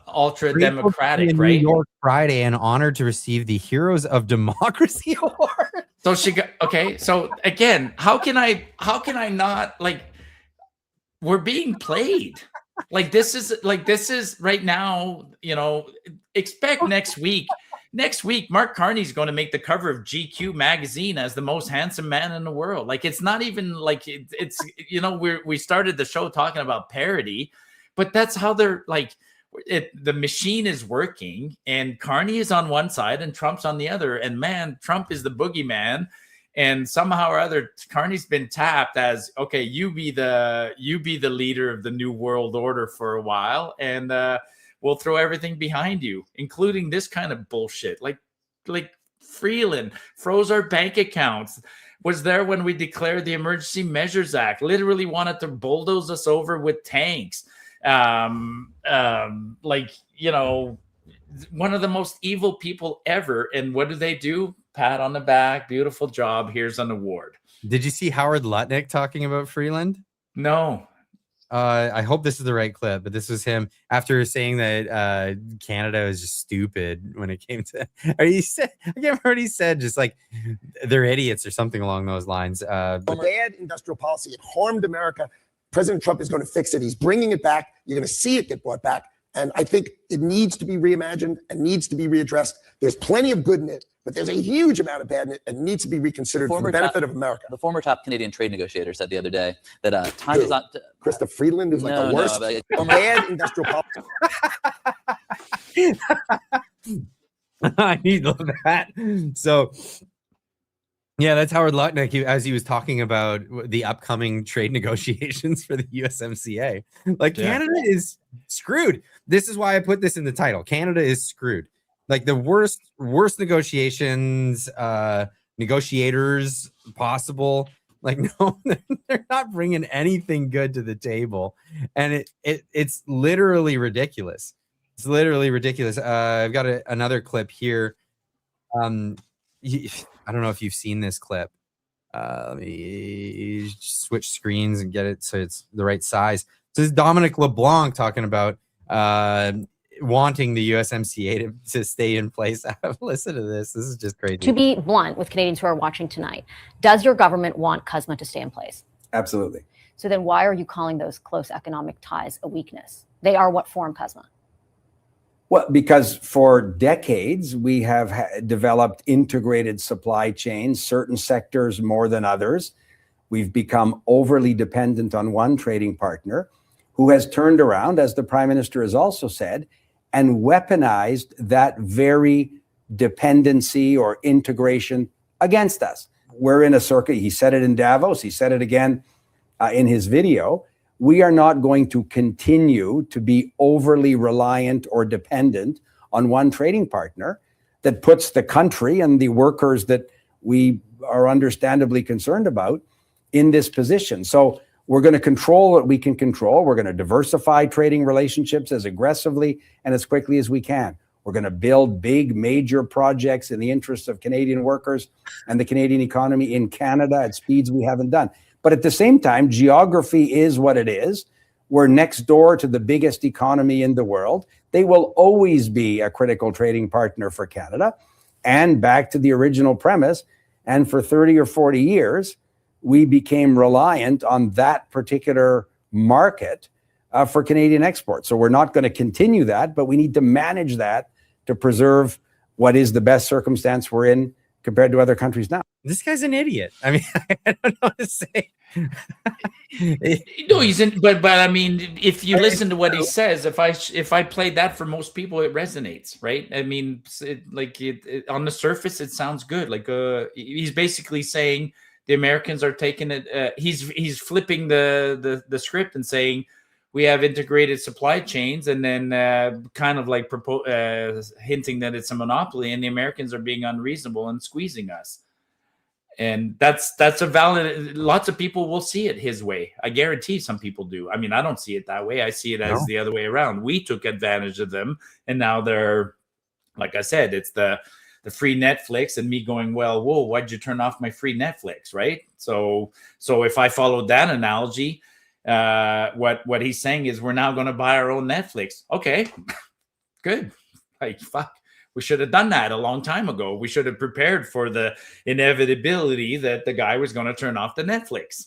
ultra democratic, right? New York Friday, and honored to receive the Heroes of Democracy Award. So she got okay. So again, how can I not, like, we're being played? Like this is right now. Expect next week. Next week, Mark Carney's going to make the cover of GQ magazine as the most handsome man in the world. Like, it's not even like it's we started the show talking about parody, but that's how they're like the machine is working, and Carney is on one side and Trump's on the other. And man, Trump is the boogeyman, and somehow or other, Carney's been tapped as, okay, you be the leader of the new world order for a while, and we'll throw everything behind you, including this kind of bullshit. Like Freeland froze our bank accounts, was there when we declared the Emergency Measures Act, literally wanted to bulldoze us over with tanks. One of the most evil people ever. And what do? Pat on the back, beautiful job, here's an award. Did you see Howard Lutnick talking about Freeland? No. I hope this is the right clip, but this was him after saying that Canada is just stupid when it came to. Or he said, I can't remember what he said. Just like they're idiots or something along those lines. Bad industrial policy. It harmed America. President Trump is going to fix it. He's bringing it back. You're going to see it get brought back. And I think it needs to be reimagined and needs to be readdressed. There's plenty of good in it, but there's a huge amount of bad in it and needs to be reconsidered for the benefit of America. The former top Canadian trade negotiator said the other day that time is not. Krista Friedland is like the worst. Bad industrial policy. I need that. So, yeah, that's Howard Lutnick as he was talking about the upcoming trade negotiations for the USMCA. Like, Canada is screwed. This is why I put this in the title. Canada is screwed. Like the worst negotiations, negotiators possible. Like, no, they're not bringing anything good to the table, and it's literally ridiculous. It's literally ridiculous. I've got another clip here. I don't know if you've seen this clip. Let me switch screens and get it so it's the right size. So this is Dominic LeBlanc talking about wanting the USMCA to stay in place. Listen to this. This is just crazy. To be blunt with Canadians who are watching tonight, does your government want CUSMA to stay in place? Absolutely. So then why are you calling those close economic ties a weakness? They are what form CUSMA. Well, because for decades, we have developed integrated supply chains, certain sectors more than others. We've become overly dependent on one trading partner who has turned around, as the Prime Minister has also said, and weaponized that very dependency or integration against us. We're in a circuit. He said it in Davos. He said it again in his video. We are not going to continue to be overly reliant or dependent on one trading partner that puts the country and the workers that we are understandably concerned about in this position. So we're going to control what we can control. We're going to diversify trading relationships as aggressively and as quickly as we can. We're going to build big, major projects in the interests of Canadian workers and the Canadian economy in Canada at speeds we haven't done. But at the same time, geography is what it is. We're next door to the biggest economy in the world. They will always be a critical trading partner for Canada. And back to the original premise, and for 30 or 40 years, we became reliant on that particular market for Canadian exports. So we're not going to continue that, but we need to manage that to preserve what is the best circumstance we're in compared to other countries now. This guy's an idiot. I mean, I don't know what to say. No, he's in, but I mean, if you listen to what he says, if I played that for most people, it resonates, right? I mean, on the surface, it sounds good. Like he's basically saying the Americans are taking it. He's flipping the script and saying we have integrated supply chains, and then kind of like hinting that it's a monopoly, and the Americans are being unreasonable and squeezing us. And that's a valid. Lots of people will see it his way. I guarantee some people do. I mean, I don't see it that way. I see it as the other way around. We took advantage of them, and now they're, like I said, it's the free Netflix, and me going, well, whoa, why'd you turn off my free Netflix, right? So if I followed that analogy, what he's saying is we're now going to buy our own Netflix. Okay, good. Like, fuck. We should have done that a long time ago. We should have prepared for the inevitability that the guy was going to turn off the Netflix.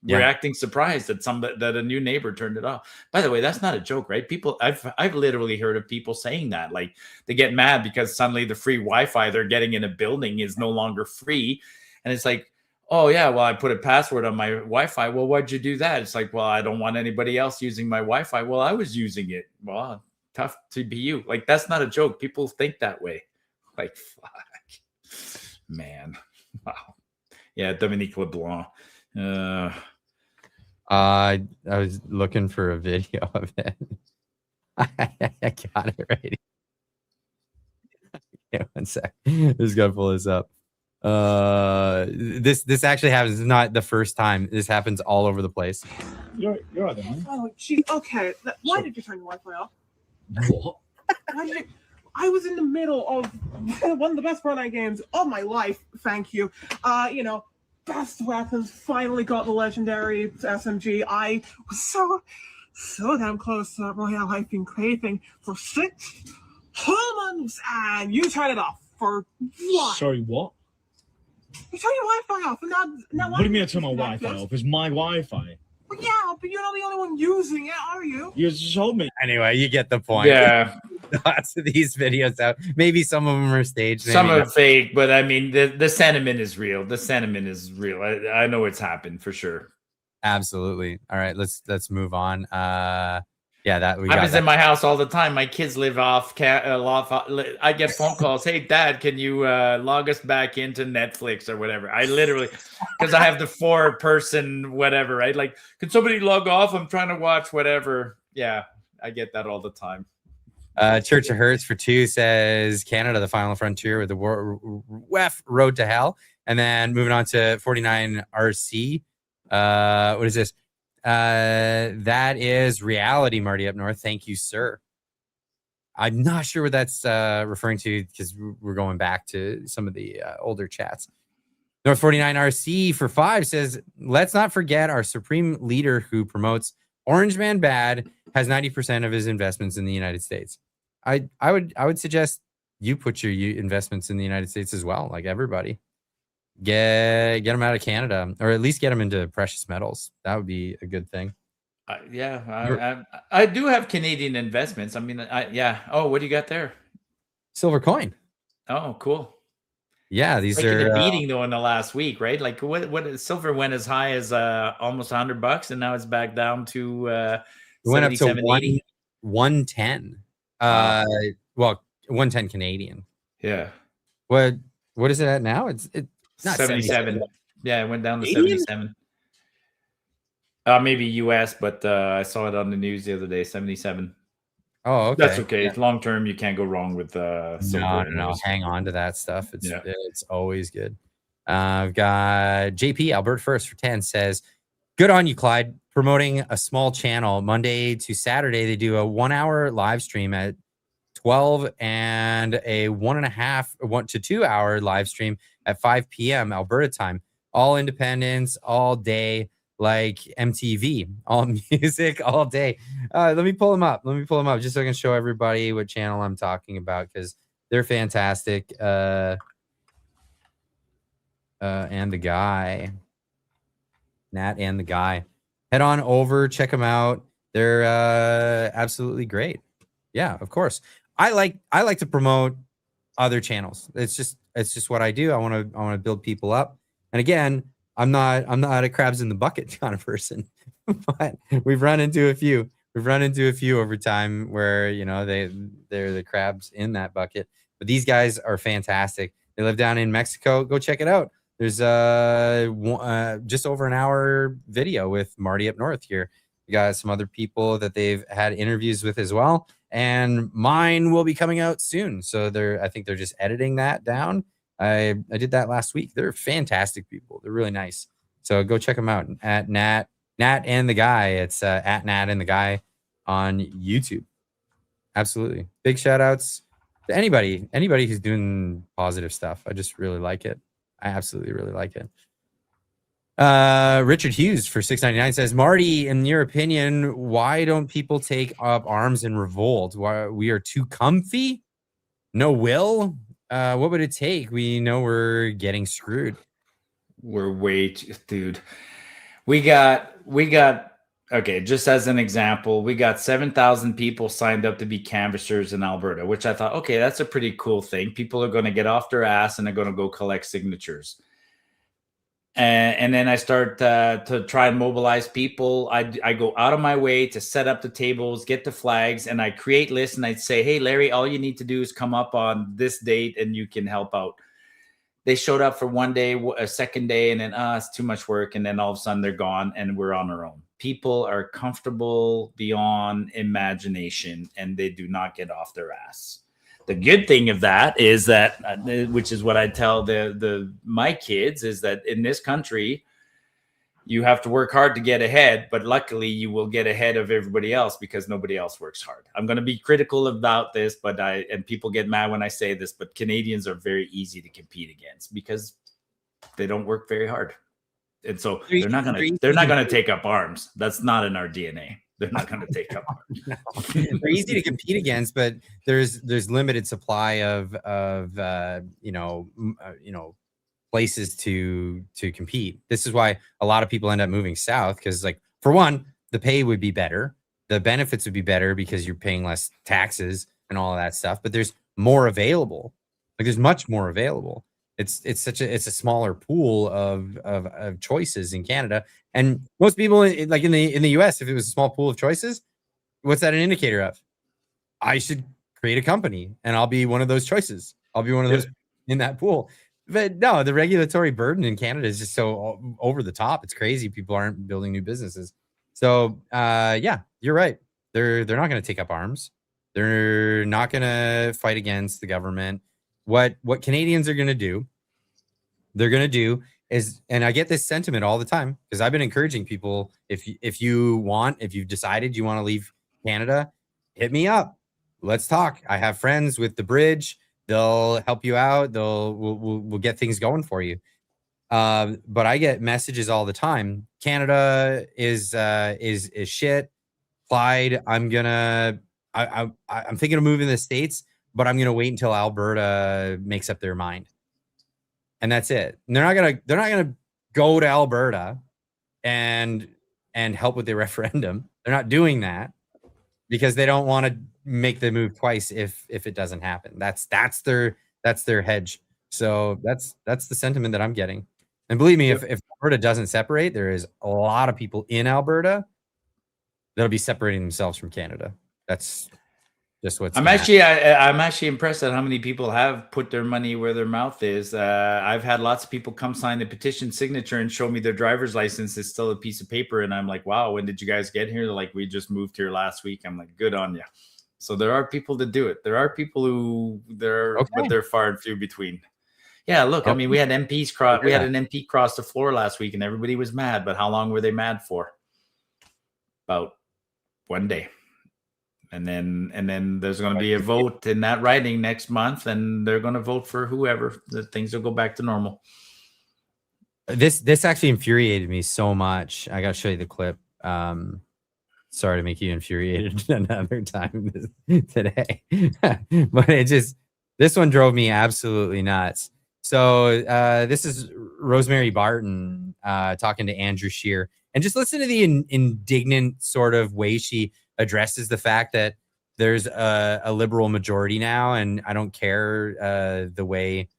Yeah. We're acting surprised that a new neighbor turned it off. By the way, that's not a joke, right? People, I've literally heard of people saying that. Like, they get mad because suddenly the free Wi-Fi they're getting in a building is no longer free. And it's like, oh yeah, well, I put a password on my Wi-Fi. Well, why'd you do that? It's like, well, I don't want anybody else using my Wi-Fi. Well, I was using it. Well, tough to be you. Like, that's not a joke. People think that way. Like, fuck, man. Wow. Yeah, Dominique LeBlanc. I was looking for a video of it. I got it right. Yeah, one sec. Just gotta pull this up. This actually happens. It's not the first time. This happens all over the place. You're the one. Oh, okay. Why did you turn your Wi-Fi off? I was in the middle of one of the best Fortnite games of my life. Thank you. best weapons. Finally got the legendary SMG. I was so damn close to that Royale I've been craving for 6 whole months, and you turned it off for what? Sorry, what? You turned your Wi-Fi off, and now What do you mean I turn my Wi-Fi off? It's my Wi-Fi. Well, yeah, but you're not the only one using it, are you? You just told me. Anyway, you get the point. Yeah. Lots of these videos out. Maybe some of them are staged. Some maybe are not. fake, but I mean, the sentiment is real. The sentiment is real. I know it's happened for sure. Absolutely. All right, let's move on. Yeah, that we Happens got in my house all the time. My kids live off. I get phone calls. Hey, Dad, can you log us back into Netflix or whatever? I literally, because I have the 4-person whatever, right? Like, can somebody log off? I'm trying to watch whatever. Yeah, I get that all the time. Church of Hertz for 2 says Canada, the final frontier with the WEF road to hell. And then moving on to 49 RC. What is this? That is reality, Marty up north. Thank you, sir. I'm not sure what that's referring to because we're going back to some of the older chats. North 49 RC for 5 says, let's not forget our supreme leader who promotes Orange Man bad has 90% of his investments in the United States. I would suggest you put your investments in the United States as well, like everybody. Get them out of Canada, or at least get them into precious metals. That would be a good thing. I do have Canadian investments. I mean, yeah. Oh, what do you got there? Silver coin. Oh, cool. Yeah, these Taking are a beating though in the last week, right? Like what silver went as high as almost $100, and now it's back down to it went up to 110. Wow. Well, 110 Canadian. Yeah. What is it at now? It's not 77. Yeah, it went down to Canadian? 77. Maybe US, but I saw it on the news the other day. 77. Oh, okay. That's okay. Yeah. Long term, you can't go wrong with silver. No. Hang on to that stuff. It's always good. I've got JP Albert first for 10 says, good on you, Clyde, promoting a small channel. Monday to Saturday, they do a 1-hour live stream at 12 and a 1 to 2 hour live stream at 5 p.m. Alberta time. All independence, all day, like MTV, all music, all day. Let me pull them up. Just so I can show everybody what channel I'm talking about because they're fantastic. And the guy, Nat and the guy. Head on over, check them out. They're absolutely great. Yeah, of course. I like to promote other channels. It's just what I do. I want to build people up. And again, I'm not a crabs in the bucket kind of person, but we've run into a few. Over time where they're the crabs in that bucket. But these guys are fantastic. They live down in Mexico. Go check it out. There's just over an hour video with Marty up north here. We got some other people that they've had interviews with as well. And mine will be coming out soon. So I think they're just editing that down. I did that last week. They're fantastic people. They're really nice. So go check them out at Nat and the guy. It's at Nat and the guy on YouTube. Absolutely. Big shout outs to anybody who's doing positive stuff. I just really like it. I absolutely really like it. Richard Hughes for $6.99 says, Marty, in your opinion, why don't people take up arms and revolt? Why we are too comfy? No will? What would it take? We know we're getting screwed. We're way too, dude. We got okay, just as an example, we got 7,000 people signed up to be canvassers in Alberta, which I thought, okay, that's a pretty cool thing. People are going to get off their ass and they're going to go collect signatures. And then I start to try and mobilize people. I go out of my way to set up the tables, get the flags, and I create lists and I'd say, hey, Larry, all you need to do is come up on this date and you can help out. They showed up for one day, a second day, and then it's too much work. And then all of a sudden they're gone and we're on our own. People are comfortable beyond imagination and they do not get off their ass. The good thing of that is that, which is what I tell my kids, is that in this country, you have to work hard to get ahead, but luckily you will get ahead of everybody else because nobody else works hard. I'm going to be critical about this, and people get mad when I say this, but Canadians are very easy to compete against because they don't work very hard. And so they're not gonna take up arms. That's not in our DNA. They're not gonna take up arms. No. They're easy to compete against, but there's limited supply of places to compete. This is why a lot of people end up moving south, because, like, for one, the pay would be better, the benefits would be better because you're paying less taxes and all of that stuff, but there's more available. Like, there's much more available. It's a smaller pool of choices in Canada, and most people like in the US, if it was a small pool of choices, what's that an indicator of? I should create a company and I'll be one of those choices. I'll be one of those in that pool. But no, the regulatory burden in Canada is just so over the top. It's crazy. People aren't building new businesses. So yeah, you're right. They're not going to take up arms. They're not going to fight against the government. What Canadians are going to do, they're going to do is, and I get this sentiment all the time because I've been encouraging people, if you've decided you want to leave Canada, hit me up. Let's talk. I have friends with the bridge. They'll help you out. We'll get things going for you. But I get messages all the time. Canada is shit. Clyde, I'm thinking of moving to the States, but I'm gonna wait until Alberta makes up their mind. And that's it. And they're not gonna go to Alberta and help with the referendum. They're not doing that because they don't want to make the move twice if it doesn't happen. That's their hedge. So that's the sentiment that I'm getting. And believe me, if Alberta doesn't separate, there is a lot of people in Alberta that'll be separating themselves from Canada. That's just what's. I'm actually impressed at how many people have put their money where their mouth is. I've had lots of people come sign the petition signature and show me their driver's license is still a piece of paper, and I'm like, wow, when did you guys get here? They're like, we just moved here last week. I'm like, good on you. So there are people that do it. There are people who but they're far and few between. Yeah, look, I mean, we had MPs cross. We had an MP cross the floor last week, and everybody was mad. But how long were they mad for? About one day, and then there's going to be a vote in that riding next month, and they're going to vote for whoever. The things will go back to normal. This actually infuriated me so much. I got to show you the clip. Sorry to make you infuriated another time today, but this one drove me absolutely nuts. So this is Rosemary Barton talking to Andrew Scheer, and just listen to the indignant sort of way she addresses the fact that there's a liberal majority now, and I don't care the way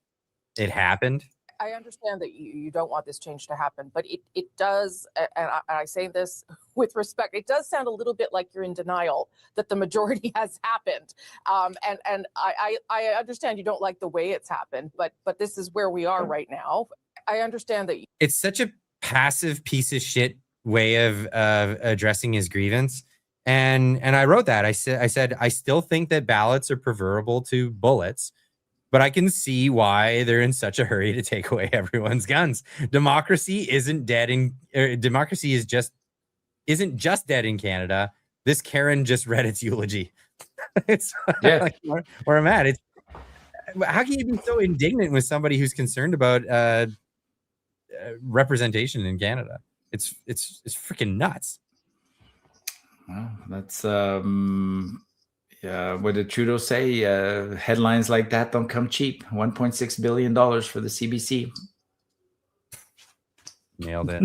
it happened. I understand that you don't want this change to happen, but it does, and I say this with respect, it does sound a little bit like you're in denial that the majority has happened. And I understand you don't like the way it's happened, but this is where we are right now. I understand that. It's such a passive piece of shit way of addressing his grievance. And I wrote that. I said, I still think that ballots are preferable to bullets, but I can see why they're in such a hurry to take away everyone's guns. Democracy isn't dead democracy isn't just dead in Canada. This Karen just read its eulogy. It's like where I'm at. How can you be so indignant with somebody who's concerned about representation in Canada? It's freaking nuts. Well, that's what did Trudeau say? Headlines like that don't come cheap. $1.6 billion for the CBC. Nailed it.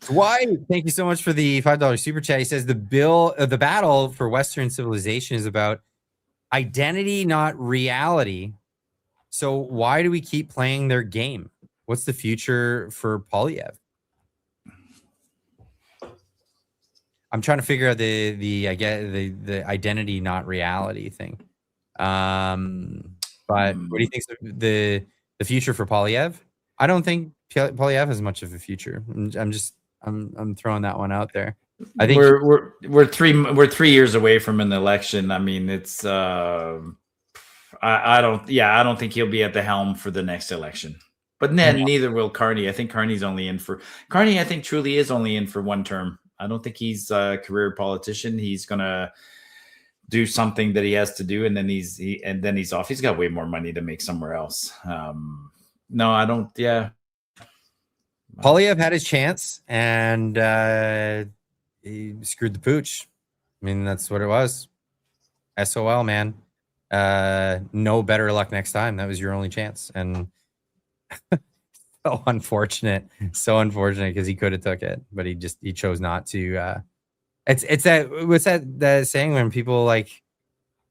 Why? Thank you so much for the $5 super chat. He says the battle for Western civilization is about identity, not reality. So why do we keep playing their game? What's the future for Polyev? I'm trying to figure out the identity, not reality thing. But what do you think the future for Polyev? I don't think Polyev has much of a future. I'm throwing that one out there. I think we're 3 years away from an election. I mean, it's I don't think he'll be at the helm for the next election. But then neither will Carney. I think Carney I think truly is only in for one term. I don't think he's a career politician. He's gonna do something that he has to do, and then he's off. He's got way more money to make somewhere else. No, I don't. Yeah, Polyev had his chance, and he screwed the pooch. I mean, that's what it was. SOL, man. No better luck next time. That was your only chance, and so unfortunate because he could have took it, but he chose not to. It's that what's that saying when people like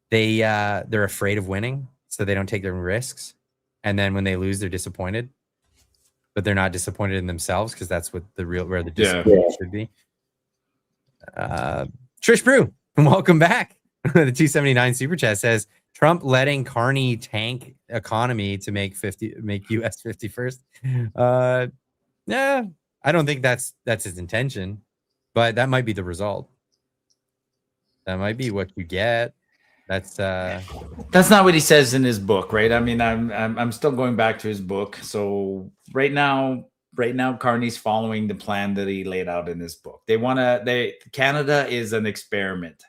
they're afraid of winning, so they don't take their risks, and then when they lose, they're disappointed, but they're not disappointed in themselves because that's what where the disappointment should be. Trish Brew, welcome back. The 279 super chat says Trump letting Carney tank economy to make US 51st. Yeah, I don't think that's his intention, but that might be the result. That might be what you get. That's not what he says in his book, right? I mean, I'm still going back to his book. So right now, Carney's following the plan that he laid out in his book. Canada is an experiment.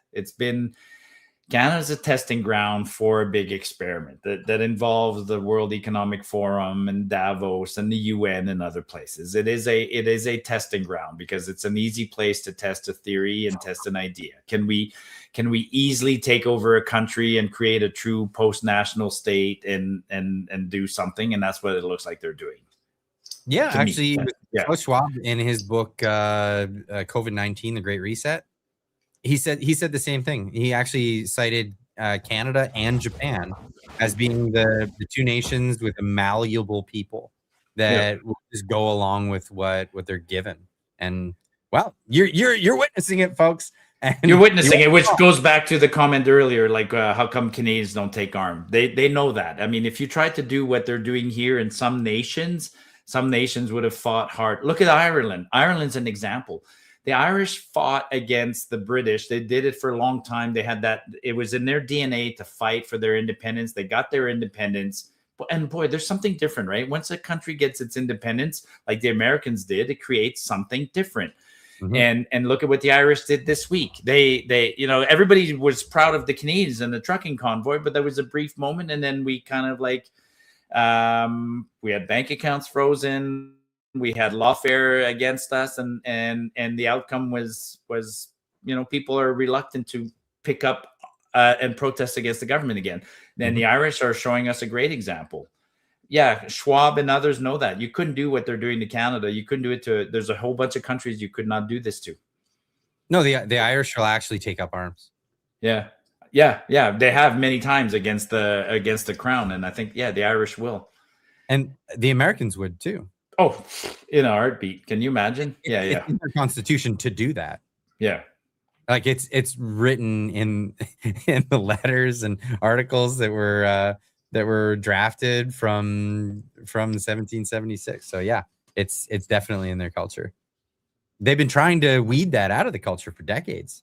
Canada's a testing ground for a big experiment that involves the World Economic Forum and Davos and the UN and other places. It is a testing ground because it's an easy place to test a theory and test an idea. Can we easily take over a country and create a true post-national state and do something? And that's what it looks like they're doing. Yeah, actually, Klaus Schwab in his book COVID-19: The Great Reset, he said the same thing. He actually cited Canada and Japan as being the two nations with a malleable people that will just go along with what they're given. And well, you're witnessing it, folks. And you're witnessing it, which goes back to the comment earlier, like how come Canadians don't take arms? They know that. I mean, if you tried to do what they're doing here in some nations would have fought hard. Look at Ireland. Ireland's an example. The Irish fought against the British. They did it for a long time. They had that. It was in their DNA to fight for their independence. They got their independence. And boy, there's something different, right? Once a country gets its independence, like the Americans did, it creates something different. Mm-hmm. And look at what the Irish did this week. They everybody was proud of the Canadians and the trucking convoy, but there was a brief moment, and then we kind of like we had bank accounts frozen. We had lawfare against us, and the outcome was people are reluctant to pick up and protest against the government again. Then the Irish are showing us a great example. Yeah, Schwab and others know that you couldn't do what they're doing to Canada. You couldn't do it to. There's a whole bunch of countries you could not do this to. No, the Irish will actually take up arms. Yeah. They have many times against the crown, and I think the Irish will, and the Americans would too. Oh, in a heartbeat. Can you imagine? It's in their constitution to do that. Yeah. Like it's written in the letters and articles that were drafted from 1776. So yeah, it's definitely in their culture. They've been trying to weed that out of the culture for decades,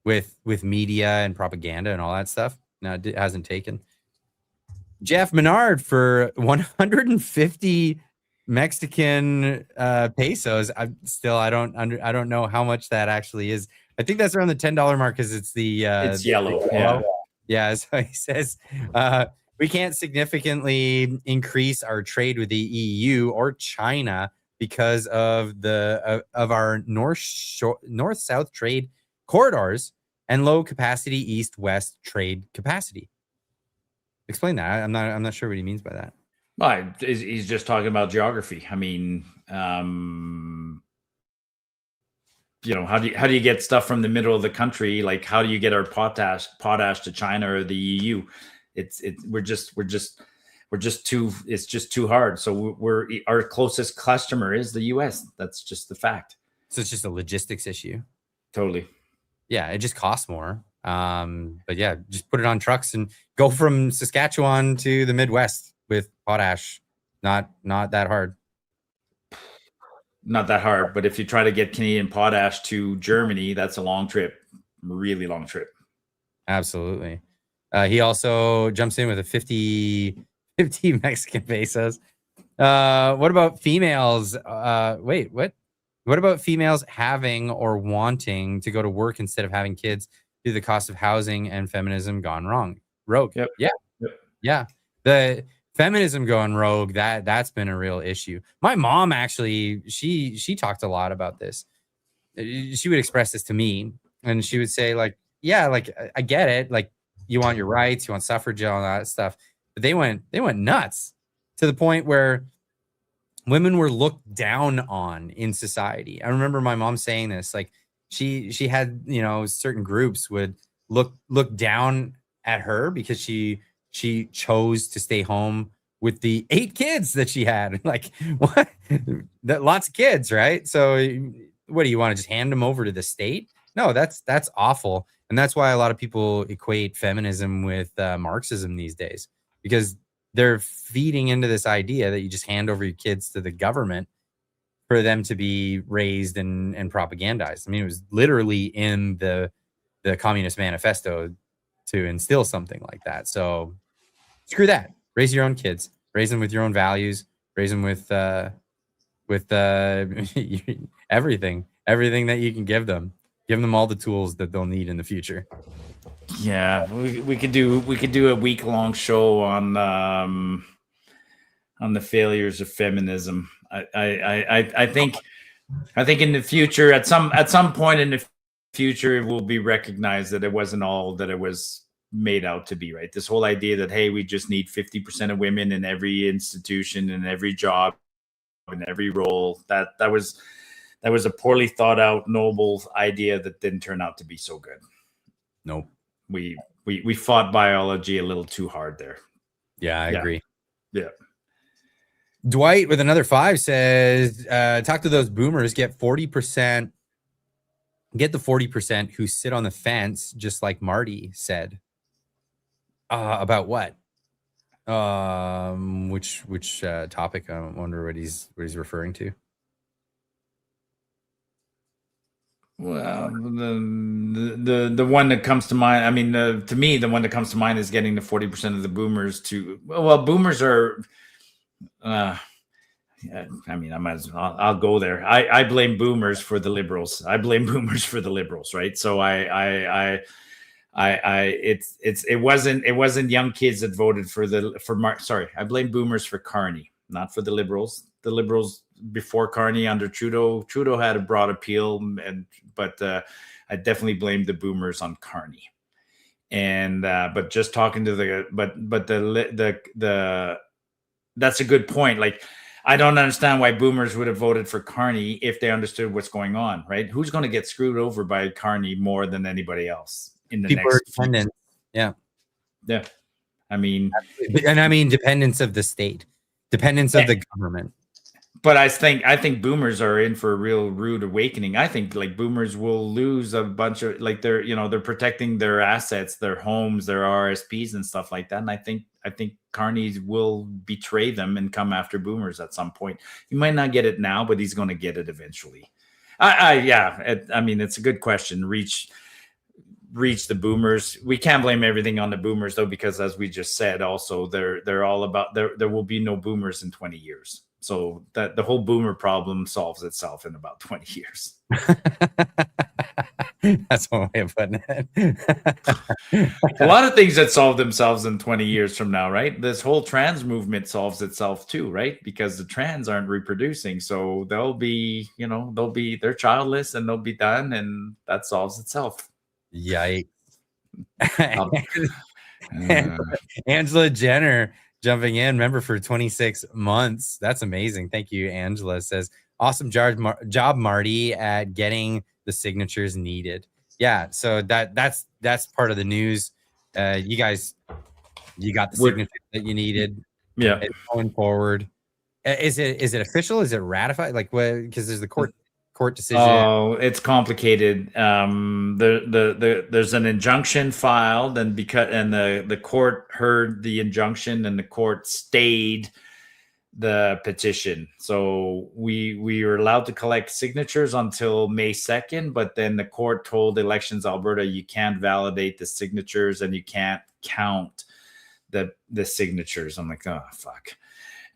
with media and propaganda and all that stuff. No, it hasn't taken. Jeff Menard for 150 Mexican pesos. I don't know how much that actually is. I think that's around the $10 mark because it's it's yellow. Yeah. So he says we can't significantly increase our trade with the EU or China because of our north-south trade corridors and low capacity east-west trade capacity. Explain that. I'm not sure what he means by that. Well, he's just talking about geography. I mean, how do you get stuff from the middle of the country? Like, how do you get our potash to China or the EU? It's just too hard. So our closest customer is the US. That's just the fact. So it's just a logistics issue. Totally. Yeah, it just costs more. But yeah, just put it on trucks and go from Saskatchewan to the Midwest with potash. Not that hard. Not that hard, but if you try to get Canadian potash to Germany, that's a long trip, really long trip. Absolutely. He also jumps in with a 50 Mexican pesos. What about females? Wait, what? What about females having or wanting to go to work instead of having kids due to the cost of housing and feminism gone rogue? Yep. Yeah. The feminism going rogue, that's been a real issue. My mom actually, she talked a lot about this. She would express this to me, and she would say, like, yeah, like, I get it, like, you want your rights, you want suffrage, all that stuff, but they went nuts to the point where women were looked down on in society. I remember my mom saying this, like, she had, you know, certain groups would look down at her because she chose to stay home with the 8 kids that she had. Like, what? Lots of kids, right? So what do you want to just hand them over to the state? No, that's awful. And that's why a lot of people equate feminism with Marxism these days, because they're feeding into this idea that you just hand over your kids to the government for them to be raised and propagandized. I mean, it was literally in the Communist Manifesto to instill something like that. So screw that. Raise your own kids. Raise them with your own values. Raise them with everything that you can give them. Give them all the tools that they'll need in the future. Yeah, we could do a week-long show on the failures of feminism. I think in the future, at some point in the future, it will be recognized that it wasn't all that it was made out to be, right? This whole idea that, hey, we just need 50% of women in every institution, in every job, in every role, that was a poorly thought out, noble idea that didn't turn out to be so good. Nope. We fought biology a little too hard there. Yeah, I agree. Yeah. Dwight with another 5 says, talk to those boomers, get 40%, get the 40% who sit on the fence, just like Marty said. About what? Which topic? I wonder what he's referring to. Well, the one that comes to mind, I mean, to me, the one that comes to mind is getting the 40% of the boomers to, well, boomers are, I mean, I might as well, I'll go there. I blame boomers for the liberals. I blame boomers for the liberals, right? So it wasn't young kids that voted sorry, I blame boomers for Carney, not for the liberals. The liberals before Carney under Trudeau had a broad appeal, but I definitely blamed the boomers on Carney. And but just talking to that's a good point. Like, I don't understand why boomers would have voted for Carney if they understood what's going on, right? Who's going to get screwed over by Carney more than anybody else in the People next are dependent. Yeah. I mean, dependence of the state, dependence of the government. But I think boomers are in for a real rude awakening. I think, like, boomers will lose a bunch of, like, they're protecting their assets, their homes, their RSPs and stuff like that. And I think Carney will betray them and come after boomers at some point. He might not get it now, but he's going to get it eventually. I mean, it's a good question. Reach the boomers. We can't blame everything on the boomers, though, because as we just said, also they're all about, there will be no boomers in 20 years. So that the whole boomer problem solves itself in about 20 years. That's one way of putting it. A lot of things that solve themselves in 20 years from now, right? This whole trans movement solves itself too, right? Because the trans aren't reproducing. So they're childless and they'll be done, and that solves itself. Yikes. Angela Jenner jumping in, member for 26 months. That's amazing. Thank you, Angela. Says, awesome job, Marty, at getting the signatures needed. Yeah, so that's part of the news. You got the signatures that you needed. Yeah, it's going forward. Is it official? Is it ratified? Like, what? Because there's the court decision. Oh, it's complicated. There's an injunction filed, and the court heard the injunction, and the court stayed the petition. So we were allowed to collect signatures until May 2nd, but then the court told Elections Alberta, you can't validate the signatures and you can't count the signatures. I'm like, oh fuck.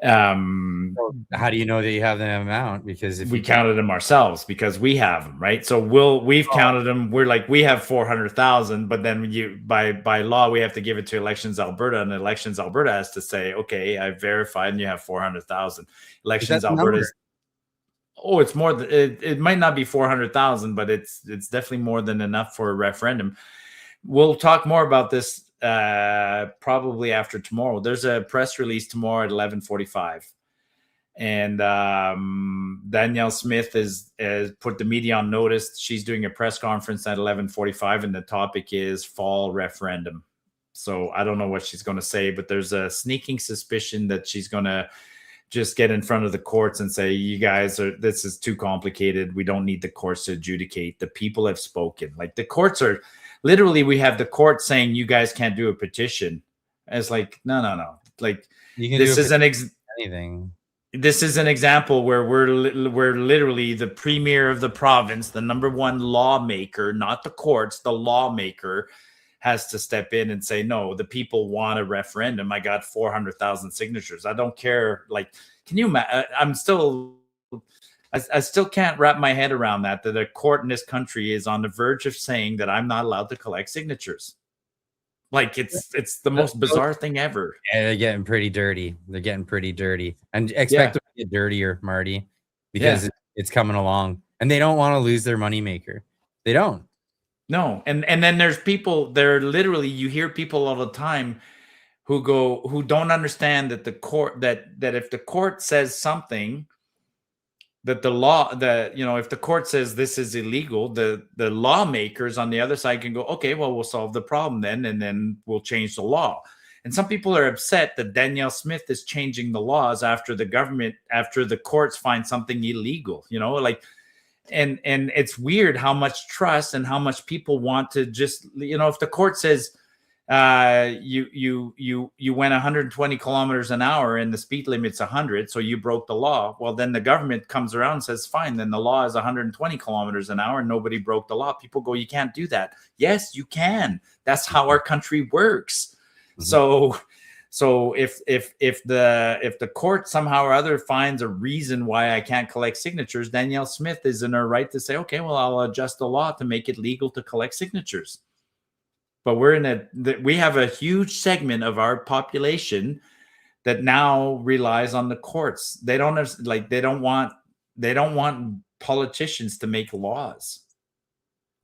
How do you know that you have the amount? Because if we you counted them ourselves because we have them, right? So we've counted them. We're like, we have 400,000, but then by law we have to give it to Elections Alberta, and Elections Alberta has to say, okay, I verified and you have 400,000. Elections Alberta is, oh, it's more than it might not be 400,000, but it's definitely more than enough for a referendum. We'll talk more about this probably after tomorrow. There's a press release tomorrow at 11:45. And Danielle Smith has put the media on notice. She's doing a press conference at 11:45, and the topic is fall referendum. So I don't know what she's going to say, but there's a sneaking suspicion that she's going to just get in front of the courts and say, you guys this is too complicated. We don't need the courts to adjudicate. The people have spoken. Like, the courts are literally, we have the court saying you guys can't do a petition. And it's like, no. Like, you can this do is anything. This is an example where we're literally the premier of the province, the number one lawmaker, not the courts, the lawmaker has to step in and say, no, the people want a referendum. I got 400,000 signatures. I don't care. Like, can you imagine? I still can't wrap my head around that a court in this country is on the verge of saying that I'm not allowed to collect signatures. Like, it's the most bizarre thing ever. Yeah, they're getting pretty dirty. And expect them to get dirtier, Marty, because it's coming along, and they don't want to lose their moneymaker. They don't. No, and then there's people. They're literally, you hear people all the time who don't understand that the court that if the court says something, that the law, if the court says this is illegal, the lawmakers on the other side can go, okay, well, we'll solve the problem then, and then we'll change the law. And some people are upset that Danielle Smith is changing the laws after the courts find something illegal, and it's weird how much trust and how much people want to just, if the court says you went 120 kilometers an hour and the speed limit's 100, so you broke the law. Well, then the government comes around and says, fine, then the law is 120 kilometers an hour and nobody broke the law. People go, you can't do that. Yes, you can. That's how our country works. Mm-hmm. So if the court somehow or other finds a reason why I can't collect signatures, Danielle Smith is in her right to say, okay, well, I'll adjust the law to make it legal to collect signatures. But we have a huge segment of our population that now relies on the courts. They don't want politicians to make laws,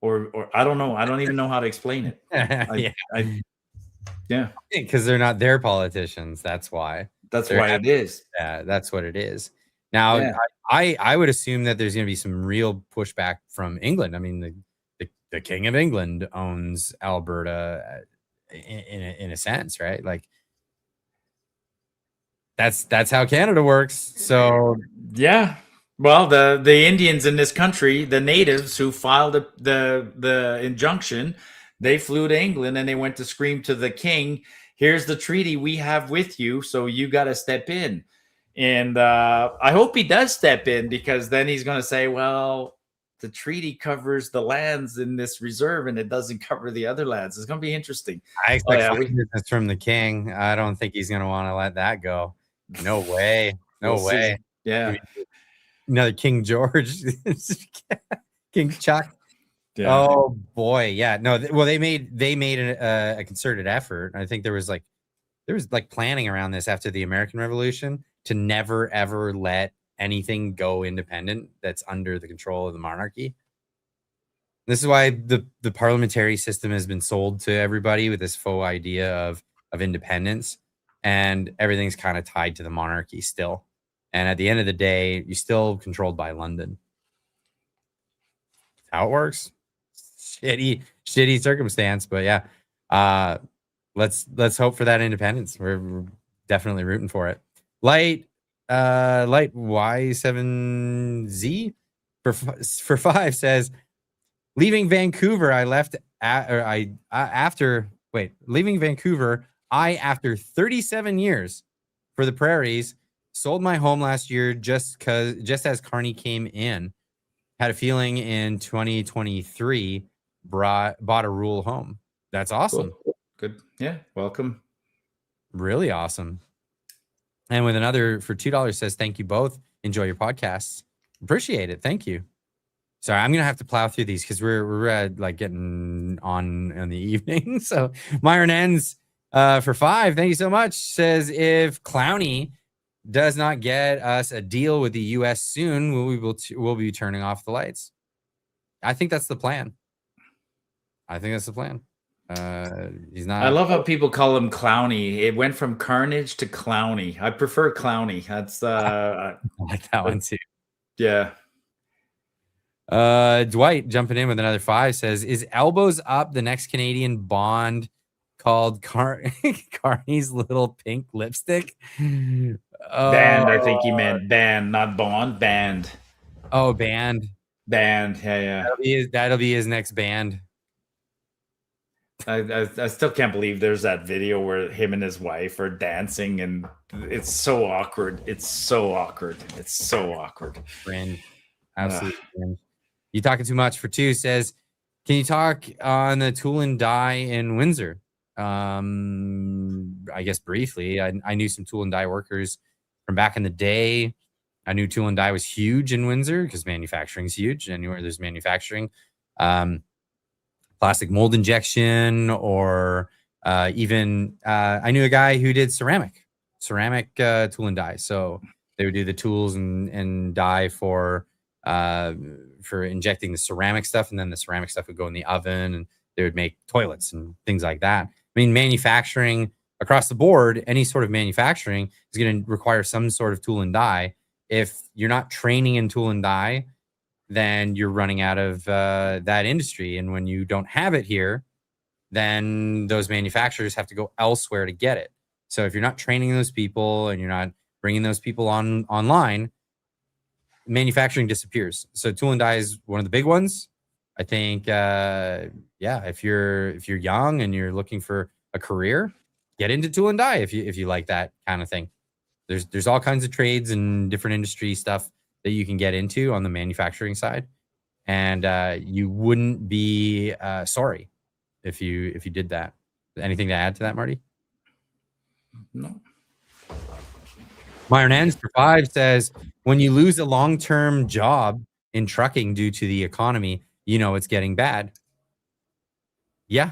or I don't know. I don't even know how to explain it. Yeah, because they're not their politicians. That's why. That's why it is. Yeah, that's what it is. Now, I would assume that there's going to be some real pushback from England. I mean, the King of England owns Alberta in a sense, right? Like, that's how Canada works. So yeah. Well, the Indians in this country, the natives who filed the injunction, they flew to England and they went to scream to the king, here's the treaty we have with you, so you got to step in. And I hope he does step in, because then he's going to say, well, the treaty covers the lands in this reserve and it doesn't cover the other lands. It's going to be interesting. I expect business from the king. I don't think he's going to want to let that go. No way. No way. Yeah. Another King George. King Chuck. Yeah. Oh boy. Yeah. No. Well, they made a concerted effort. I think there was planning around this after the American Revolution to never ever let anything go independent that's under the control of the monarchy. This is why the parliamentary system has been sold to everybody with this faux idea of independence, and everything's kind of tied to the monarchy still. And at the end of the day, you're still controlled by London. That's how it works. Shitty circumstance, but yeah. Let's hope for that independence. We're definitely rooting for it. Light Y7Z for 5 says, leaving Vancouver, after 37 years for the prairies, sold my home last year just as Carney came in. Had a feeling in 2023 bought a rural home. That's awesome. Cool. Good. Yeah. Welcome. Really awesome. And with another for $2 says, thank you both. Enjoy your podcasts. Appreciate it. Thank you. Sorry, I'm gonna have to plow through these because we're like getting on in the evening. So Myron ends for 5. Thank you so much. Says if Clowney does not get us a deal with the U.S. soon, we'll be turning off the lights. I think that's the plan. He's not. I love how people call him Clowney. It went from Carnage to Clowney. I prefer Clowney. That's I like that one too. Yeah. Dwight jumping in with another 5 says, is Elbows Up the next Canadian Bond called Carney's Little Pink Lipstick? Band, I think he meant band, not Bond. Band. Oh, band. Yeah. That'll be his next band. I still can't believe there's that video where him and his wife are dancing, and it's so awkward. Friend. Absolutely. You talking too much for 2 says, can you talk on the tool and die in Windsor? I guess briefly. I knew some tool and die workers from back in the day. I knew tool and die was huge in Windsor because manufacturing is huge. Anywhere there's manufacturing, plastic mold injection, or even I knew a guy who did ceramic tool and die. So they would do the tools and die for injecting the ceramic stuff, and then the ceramic stuff would go in the oven, and they would make toilets and things like that. I mean, manufacturing across the board, any sort of manufacturing is going to require some sort of tool and die. If you're not training in tool and die, then you're running out of that industry. And when you don't have it here, then those manufacturers have to go elsewhere to get it. So if you're not training those people and you're not bringing those people online, manufacturing disappears. So tool and die is one of the big ones. I think, if you're young and you're looking for a career, get into tool and die if you like that kind of thing. There's all kinds of trades and different industry stuff that you can get into on the manufacturing side, and you wouldn't be sorry if you did that. Anything to add to that, Marty? No. Myron Ends for 5 says, when you lose a long-term job in trucking due to the economy, you know it's getting bad. Yeah.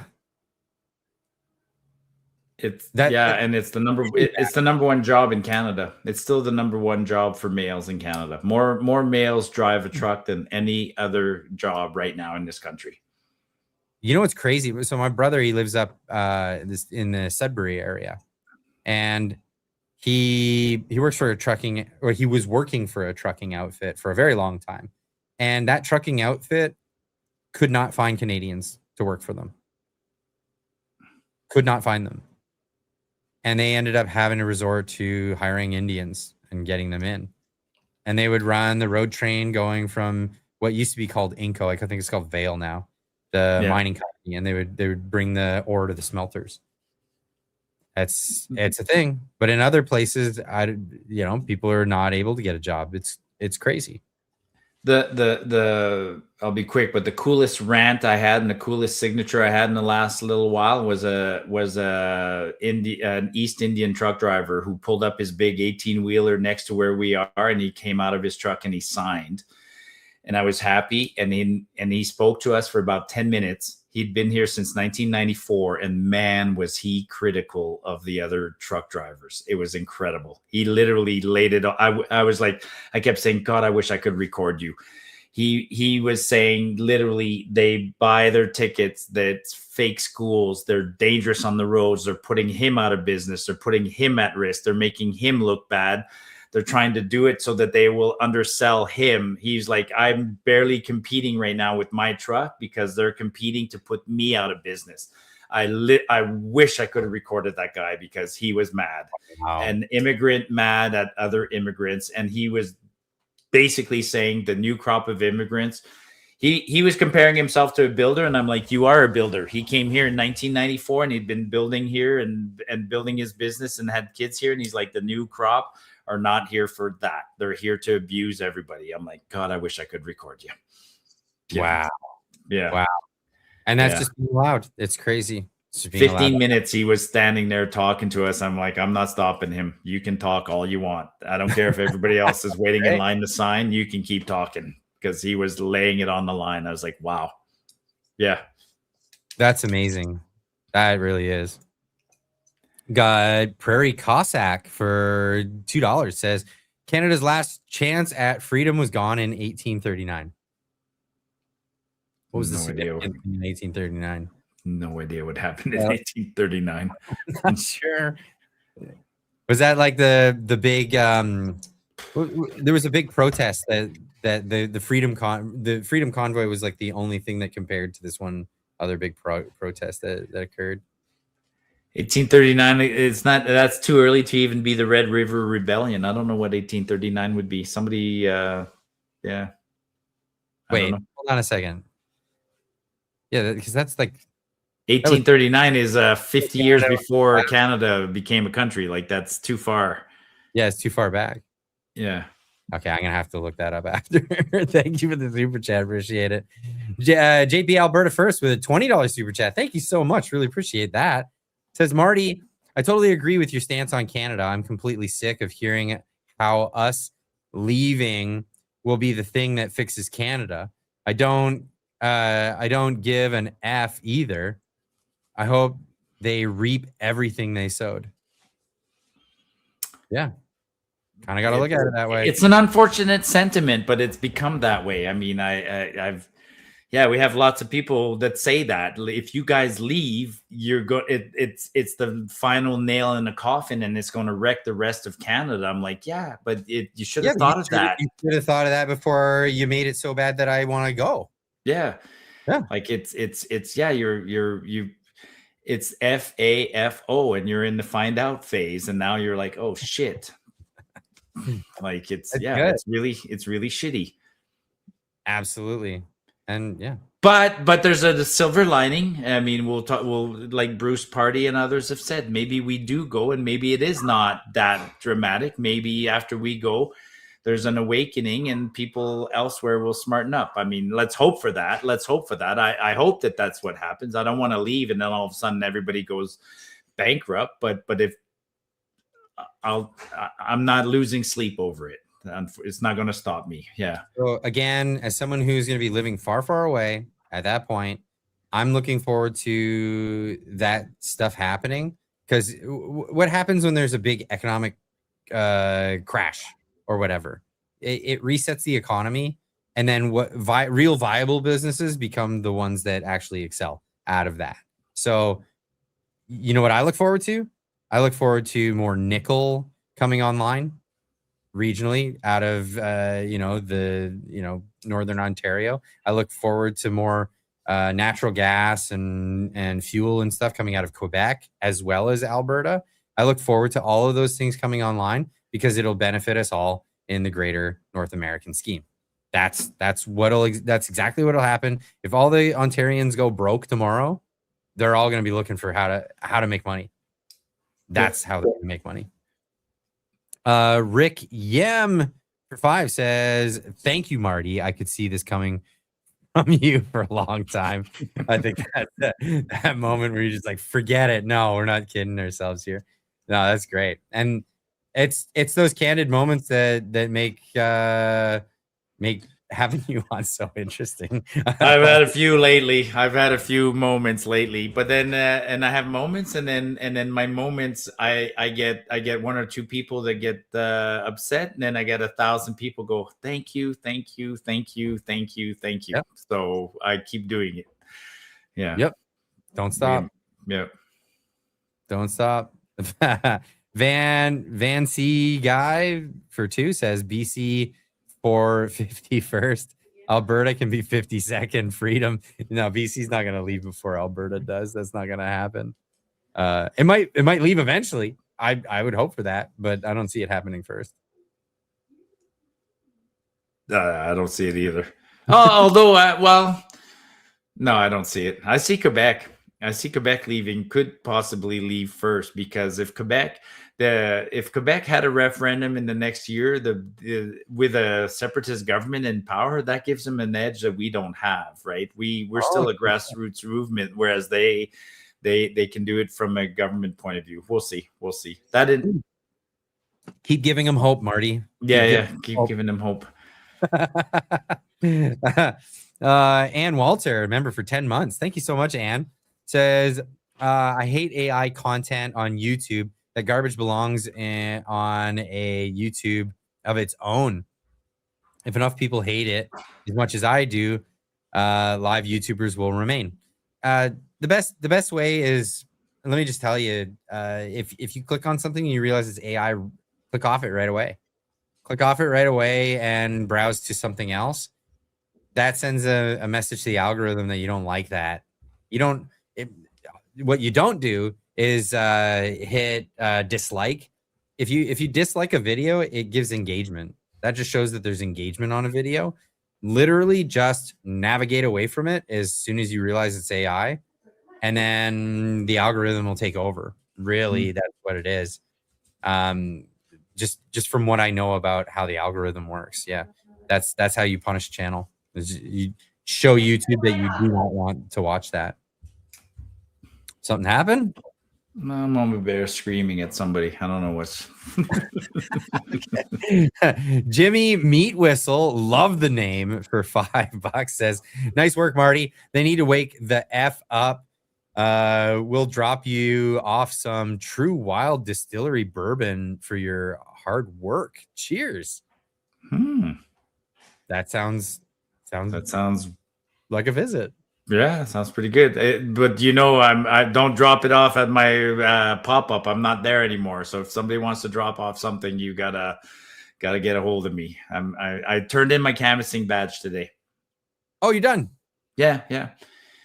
And it's the number one job in Canada. It's still the number one job for males in Canada. More males drive a truck than any other job right now in this country. You know what's crazy? So my brother, he lives up in the Sudbury area, and he works for a trucking, or he was working for a trucking outfit for a very long time, and that trucking outfit could not find Canadians to work for them. Could not find them. And they ended up having to resort to hiring Indians and getting them in. And they would run the road train going from what used to be called Inco, I think it's called Vale now, the mining company, and they would bring the ore to the smelters. It's a thing. But in other places, people are not able to get a job. It's crazy. I'll be quick, but the coolest rant I had and the coolest signature I had in the last little while was an East Indian truck driver who pulled up his big 18-wheeler next to where we are, and he came out of his truck and he signed. And I was happy, and he spoke to us for about 10 minutes. He'd been here since 1994, and man, was he critical of the other truck drivers. It was incredible. He literally laid it on. I was like, I kept saying, God, I wish I could record you. He was saying literally they buy their tickets, that's fake schools, they're dangerous on the roads, they're putting him out of business, they're putting him at risk, they're making him look bad. They're trying to do it so that they will undersell him. He's like, I'm barely competing right now with my truck because they're competing to put me out of business. I wish I could have recorded that guy because he was mad. Wow. An immigrant mad at other immigrants. And he was basically saying the new crop of immigrants, he was comparing himself to a builder. And I'm like, you are a builder. He came here in 1994 and he'd been building here and building his business and had kids here. And he's like, the new crop are not here for that. They're here to abuse everybody. I'm like, God, I wish I could record you. Yeah. Wow. Yeah. Wow. And that's just allowed. It's crazy. Just being allowed 15 to- minutes he was standing there talking to us. I'm like, I'm not stopping him. You can talk all you want. I don't care if everybody else is waiting in line to sign. You can keep talking, because he was laying it on the line. I was like, wow. Yeah. That's amazing. That really is. Got Prairie Cossack for $2 says Canada's last chance at freedom was gone in 1839. What was the significance in 1839? No idea what happened in 1839. I'm sure. Was that like the big there was a big protest that the freedom convoy was like the only thing that compared to this one other big protest that occurred. 1839, it's not, that's too early to even be the Red River Rebellion. I don't know what 1839 would be. Somebody yeah. Wait, hold on a second. Yeah, because that's like 1839 is 50 years before Canada became a country. Like, that's too far. Yeah, it's too far back. Yeah. Okay, I'm gonna have to look that up after. Thank you for the super chat. Appreciate it. JP Alberta first with a $20 super chat. Thank you so much. Really appreciate that. Says Marty, I totally agree with your stance on Canada. I'm completely sick of hearing how us leaving will be the thing that fixes Canada. I don't give an F either. I hope they reap everything they sowed. Yeah. Kind of got to look at it that way. It's an unfortunate sentiment, but it's become that way. I mean, we have lots of people that say that if you guys leave, it's the final nail in the coffin, and it's going to wreck the rest of Canada. I'm like, yeah, but you should have thought of that. You should have thought of that before you made it so bad that I want to go. Yeah. Like it's FAFO, and you're in the find out phase, and now you're like, oh shit. Like it's really shitty. Absolutely. And yeah. But there's a silver lining. I mean, we'll like Bruce Party and others have said, maybe we do go, and maybe it is not that dramatic. Maybe after we go, there's an awakening and people elsewhere will smarten up. I mean, let's hope for that. I hope that that's what happens. I don't want to leave and then all of a sudden everybody goes bankrupt. But if I'm not losing sleep over it. It's not going to stop me. Yeah. So again, as someone who's going to be living far, far away at that point, I'm looking forward to that stuff happening, because what happens when there's a big economic crash or whatever, it resets the economy, and then real viable businesses become the ones that actually excel out of that. So you know what I look forward to? I look forward to more nickel coming online regionally out of Northern Ontario. I look forward to more natural gas and fuel and stuff coming out of Quebec as well as Alberta. I look forward to all of those things coming online because it'll benefit us all in the greater North American scheme. That's exactly what'll happen. If all the Ontarians go broke tomorrow, they're all going to be looking for how to make money. That's how they can make money. Rick Yem for 5 says, thank you, Marty. I could see this coming from you for a long time. I think that moment where you're just like, forget it. No, we're not kidding ourselves here. No, that's great. And it's those candid moments that make having you on so interesting. I've had a few lately. I've had a few moments lately, but then and I have moments, and then my moments, I get one or two people that get upset, and then I get 1,000 people go, thank you. Yep. So I keep doing it. Yeah. Yep. Don't stop. Yep. Don't stop. Van C guy for 2 says BC for 51st. Alberta can be 52nd. Freedom. No, BC's not going to leave before Alberta does. That's not going to happen. It might leave eventually. I would hope for that, but I don't see it happening first. I don't see it either. Although, no, I don't see it. I see Quebec. Leaving, could possibly leave first, because if Quebec had a referendum in the next year, with a separatist government in power, that gives them an edge that we don't have, right? We're still a grassroots movement, whereas they they can do it from a government point of view. We'll see. That didn't. Keep giving them hope, Marty. Keep giving them hope. Ann Walter, member for 10 months. Thank you so much, Ann. Says, I hate AI content on YouTube. That garbage belongs on a YouTube of its own. If enough people hate it as much as I do, live YouTubers will remain. The best way is, let me just tell you, if you click on something and you realize it's AI, click off it right away. Click off it right away and browse to something else. That sends a message to the algorithm that you don't like that. What you don't do is hit dislike. If you dislike a video, it gives engagement. That just shows that there's engagement on a video. Literally just navigate away from it as soon as you realize it's AI, and then the algorithm will take over. Really, that's what it is. Just from what I know about how the algorithm works. Yeah, that's how you punish a channel. You show YouTube that you do not want to watch that. Something happened? Mama Bear screaming at somebody. I don't know what's. Jimmy Meat Whistle, love the name, for $5, says, nice work, Marty. They need to wake the F up. We'll drop you off some True Wild Distillery bourbon for your hard work. Cheers. That sounds like a visit. Yeah, sounds pretty good. But I don't drop it off at my pop-up. I'm not there anymore. So if somebody wants to drop off something, you gotta get a hold of me. I turned in my canvassing badge today. Oh, you're done? Yeah.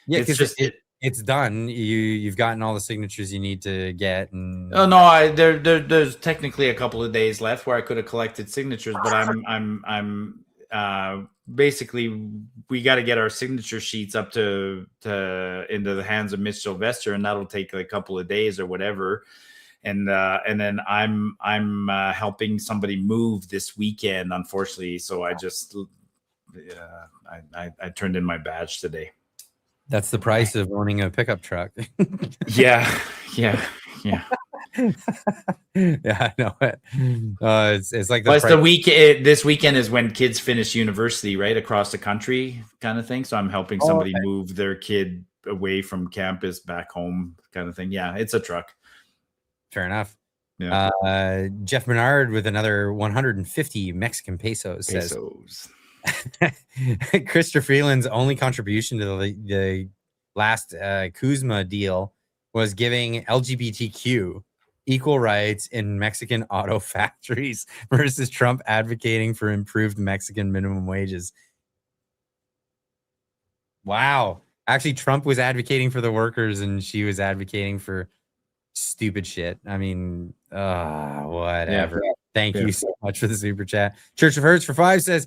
It's just it's done. You've gotten all the signatures you need to get. And oh no, there's technically a couple of days left where I could have collected signatures, but I'm basically we got to get our signature sheets up to into the hands of Mitch Sylvester, and that'll take a couple of days or whatever. And then I'm helping somebody move this weekend, unfortunately. So I just I turned in my badge today. That's the price of owning a pickup truck. Yeah. Yeah, I know it. It's like plus this weekend is when kids finish university, right, across the country, kind of thing. So I'm helping somebody move their kid away from campus back home, kind of thing. Yeah, it's a truck. Fair enough. Yeah. Jeff Menard with another 150 Mexican pesos says, Christopher Freeland's only contribution to the last Kuzma deal was giving LGBTQ equal rights in Mexican auto factories versus Trump advocating for improved Mexican minimum wages. Wow. Actually, Trump was advocating for the workers and she was advocating for stupid shit. I mean, whatever. Yeah. Thank you so much for the super chat. Church of Hertz for 5 says,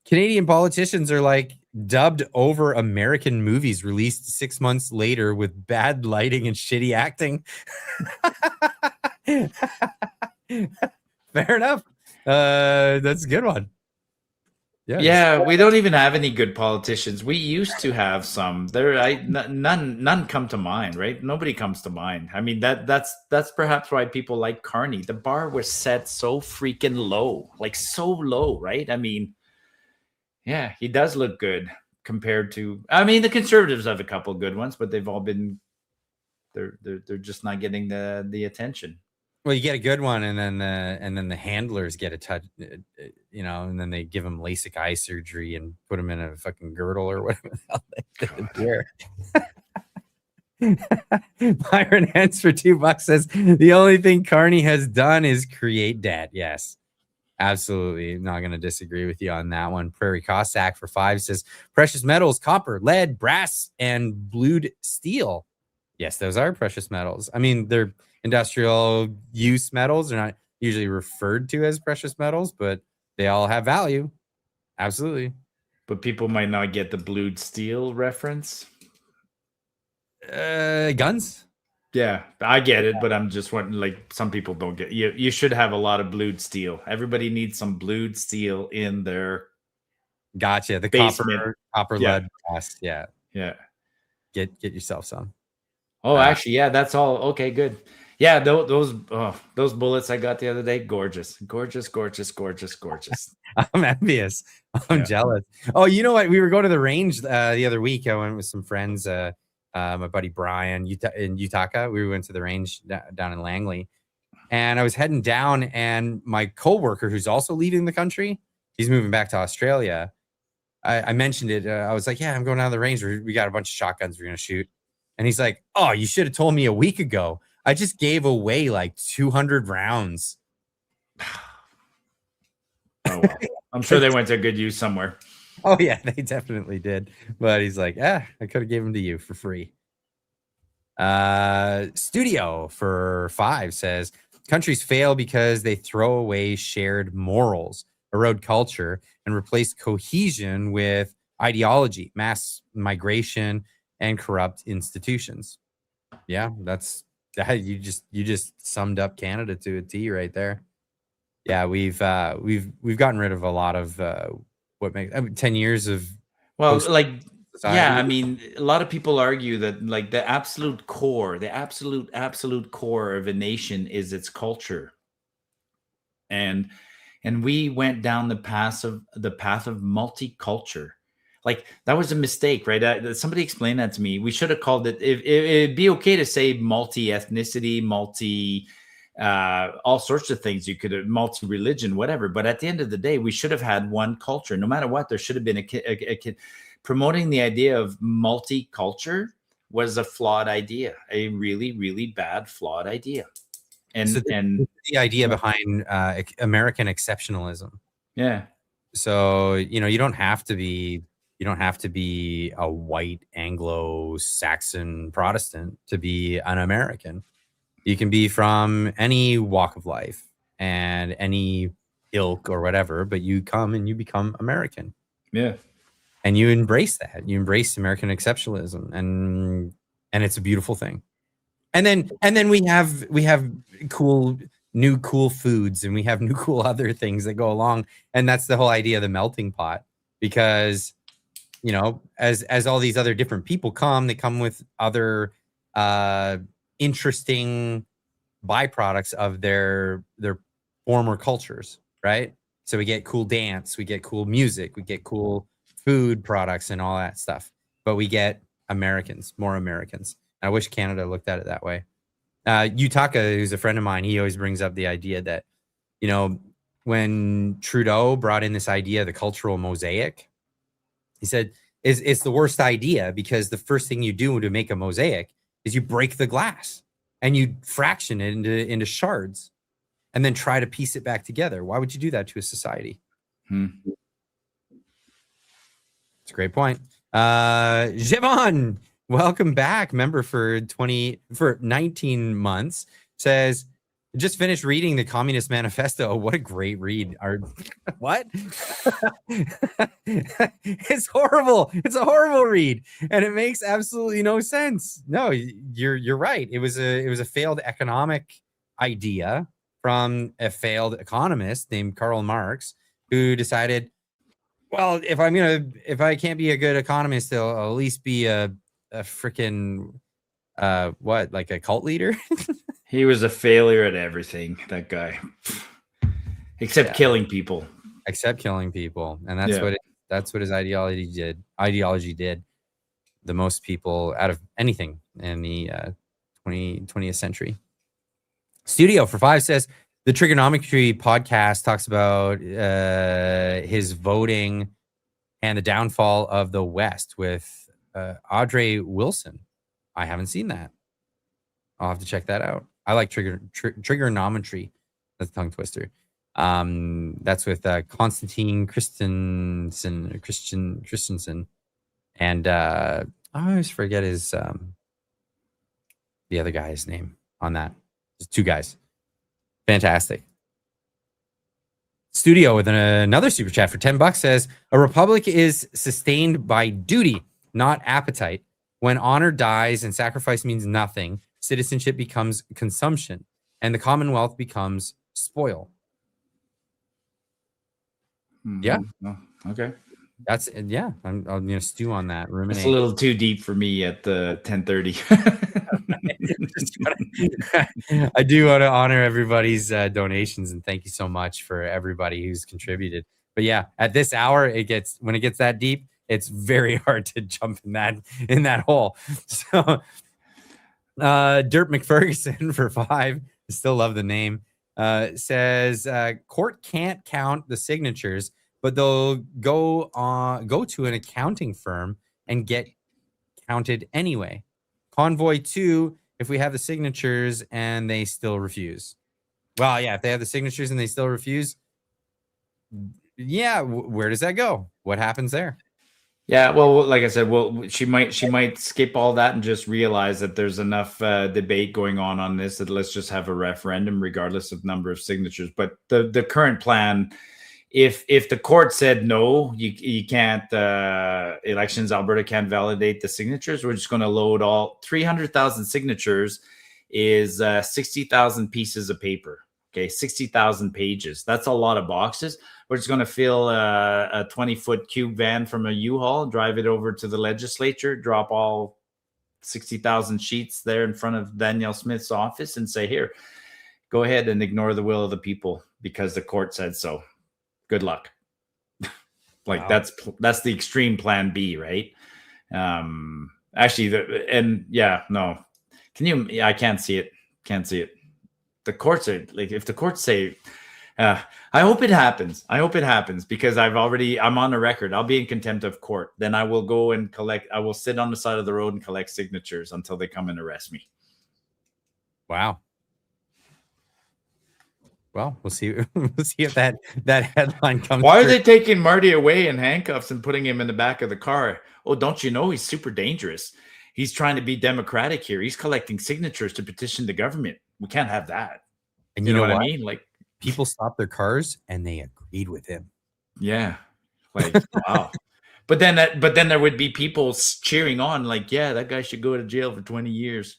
Canadian politicians are like dubbed over American movies released 6 months later with bad lighting and shitty acting. Fair enough. That's a good one. Yeah, we don't even have any good politicians. We used to have some. None come to mind, right? Nobody comes to mind. I mean, that's perhaps why people like Carney. The bar was set so freaking low, like so low, right? I mean, yeah, he does look good compared to. I mean, the Conservatives have a couple good ones, but they've all been. They're just not getting the attention. Well, you get a good one, and then the handlers get a touch, and then they give them LASIK eye surgery and put them in a fucking girdle or whatever the hell they wear. Byron Hens for $2 says the only thing Carney has done is create debt. Yes, absolutely. Not going to disagree with you on that one. Prairie Cossack for 5 says precious metals, copper, lead, brass, and blued steel. Yes, those are precious metals. I mean, they're industrial use metals. They're not usually referred to as precious metals, but they all have value. Absolutely. But people might not get the blued steel reference. Guns? Yeah, I get it, but I'm just wondering, like, some people don't get you should have a lot of blued steel. Everybody needs some blued steel in their Gotcha. The basement. copper lead brass. Yeah. Yeah. Get yourself some. Oh, actually, yeah, that's all. Okay, good. Yeah, those bullets I got the other day, gorgeous. I'm envious. I'm jealous. Oh, you know what? We were going to the range the other week. I went with some friends, my buddy Brian in Utaka. We went to the range down in Langley, and I was heading down, and my coworker, who's also leaving the country, he's moving back to Australia. I mentioned it. I was like, yeah, I'm going down to the range. We got a bunch of shotguns we're going to shoot. And he's like, oh, you should have told me a week ago. I just gave away like 200 rounds. Oh, well. I'm sure they went to good use somewhere. Oh, yeah, they definitely did. But he's like, I could have given them to you for free. Studio for 5 says, countries fail because they throw away shared morals, erode culture, and replace cohesion with ideology, mass migration, and corrupt institutions. Yeah, that's that. You just summed up Canada to a T right there. Yeah, we've gotten rid of a lot of what makes 10 years of like society. yeah, I mean, a lot of people argue that like the absolute core of a nation is its culture, and we went down the path of multicultural. Like that was a mistake, right? Somebody explained that to me. We should have called it. It'd be okay to say multi-ethnicity, all sorts of things. You could have multi-religion, whatever. But at the end of the day, we should have had one culture. No matter what, there should have been a kid. Promoting the idea of multicultural was a flawed idea, a really, really bad, flawed idea. And so the idea behind American exceptionalism. Yeah. So you don't have to be a white Anglo-Saxon Protestant to be an American. You can be from any walk of life and any ilk or whatever, but you come and you become American. Yeah. And you embrace that. You embrace American exceptionalism, and it's a beautiful thing. And then we have cool foods, and we have new cool other things that go along, and that's the whole idea of the melting pot. Because as all these other different people come, they come with other interesting byproducts of their former cultures, right? So we get cool dance, we get cool music, we get cool food products and all that stuff, but we get more Americans. I wish Canada looked at it that way. Utaka, who's a friend of mine, he always brings up the idea that when Trudeau brought in this idea of the cultural mosaic, he said it's the worst idea, because the first thing you do to make a mosaic is you break the glass and you fraction it into shards and then try to piece it back together. Why would you do that to a society? It's a great point. Jevon, welcome back. Member for 19 months, says, just finished reading the Communist Manifesto. What a great read. What? It's horrible. It's a horrible read, and it makes absolutely no sense. No, you're right. It was a failed economic idea from a failed economist named Karl Marx, who decided, well, if I can't be a good economist, I'll at least be a freaking like a cult leader. He was a failure at everything, that guy, except killing people. Except killing people, and that's what his ideology did. The most people out of anything in the 20th century. Studio for 5 says the Trigonometry podcast talks about his voting and the downfall of the West with Audrey Wilson. I haven't seen that. I'll have to check that out. I like trigonometry. That's a tongue twister. That's with Konstantin Christensen, and I always forget his the other guy's name on that. There's 2 guys. Fantastic. Studio with another super chat for $10 says, a republic is sustained by duty, not appetite. When honor dies and sacrifice means nothing, citizenship becomes consumption, and the Commonwealth becomes spoil. Mm-hmm. Yeah. Oh, okay. That's yeah. I'm gonna stew on that. Ruminate. It's a little too deep for me at the 10:30. I do want to honor everybody's donations and thank you so much for everybody who's contributed. But yeah, at this hour, when it gets that deep, it's very hard to jump in that hole. So, Dirt McFerguson for 5, I still love the name. Says court can't count the signatures, but they'll go to an accounting firm and get counted anyway. Convoy 2, if we have the signatures and they still refuse. Well, yeah, if they have the signatures and they still refuse, yeah, where does that go? What happens there? Yeah, well, like I said, she might skip all that and just realize that there's enough debate going on this that let's just have a referendum regardless of number of signatures. But the current plan, if the court said no, you can't elections, Alberta can't validate the signatures, we're just going to load all 300,000 signatures is 60,000 pieces of paper. Okay, 60,000 pages. That's a lot of boxes. We're just going to fill a 20-foot cube van from a U-Haul, drive it over to the legislature, drop all 60,000 sheets there in front of Danielle Smith's office and say, here, go ahead and ignore the will of the people because the court said so. Good luck. Wow. That's the extreme plan B, right? Actually, no. I can't see it. Can't see it. The courts are like, if the courts say, I hope it happens. I hope it happens because I'm on the record. I'll be in contempt of court. Then I will go and I will sit on the side of the road and collect signatures until they come and arrest me. Wow. Well, we'll see. We'll see if that headline comes. Why are they taking Marty away in handcuffs and putting him in the back of the car? Oh, don't you know he's super dangerous? He's trying to be democratic here. He's collecting signatures to petition the government. We can't have that. And you know what I mean? Like, people stopped their cars and they agreed with him. Yeah. Like, wow. But then there would be people cheering on, like, yeah, that guy should go to jail for 20 years.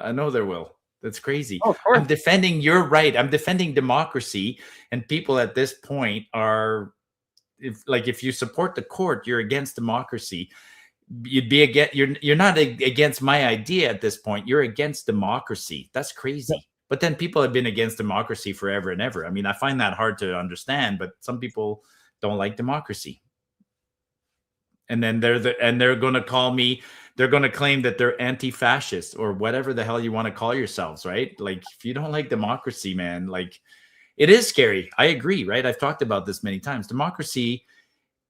I know there will. That's crazy. Oh, of course. I'm defending your right. I'm defending democracy. And people at this point are, if you support the court, you're against democracy. You're not against my idea at this point. You're against democracy. That's crazy. Yeah. But then people have been against democracy forever and ever. I mean, I find that hard to understand, but some people don't like democracy. And then they're going to call me, they're going to claim that they're anti-fascist or whatever the hell you want to call yourselves, right? Like, if you don't like democracy, man, like, it is scary. I agree, right? I've talked about this many times. Democracy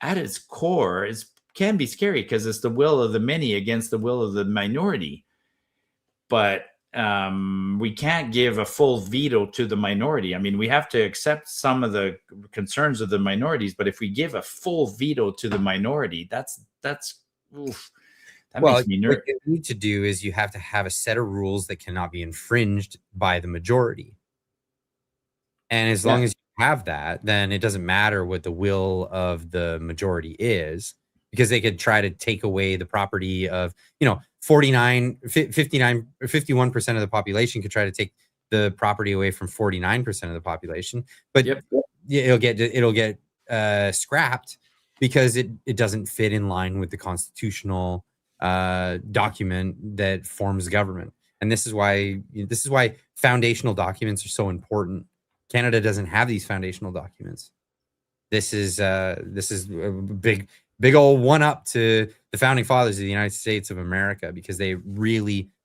at its core can be scary because it's the will of the many against the will of the minority. But we can't give a full veto to the minority. I mean, we have to accept some of the concerns of the minorities, but if we give a full veto to the minority, that's oof, that makes me nervous. What you need to do is you have to have a set of rules that cannot be infringed by the majority. And as long as you have that, then it doesn't matter what the will of the majority is, because they could try to take away the property of, 59, 59, or 51% of the population could try to take the property away from 49% of the population. But it'll get scrapped because it doesn't fit in line with the constitutional document that forms government. And this is why foundational documents are so important. Canada doesn't have these foundational documents. This is a big old one up to the founding fathers of the United States of America, because they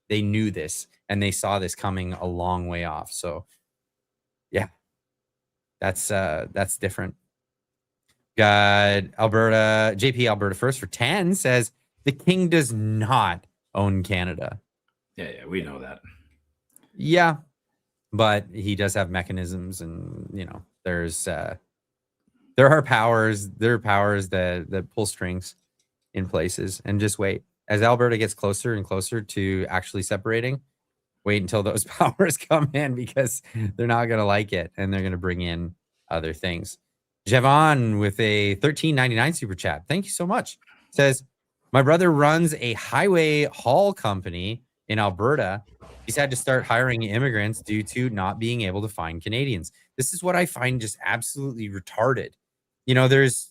knew this and they saw this coming a long way off. So yeah, that's different. Got JP Alberta first for 10 says the king does not own Canada. Yeah, we know that. Yeah, but he does have mechanisms, and there are powers that pull strings in places. And just wait. As Alberta gets closer and closer to actually separating, wait until those powers come in, because they're not going to like it and they're going to bring in other things. Javon with a $13.99 super chat. Thank you so much. Says, my brother runs a highway haul company in Alberta. He's had to start hiring immigrants due to not being able to find Canadians. This is what I find just absolutely retarded. There's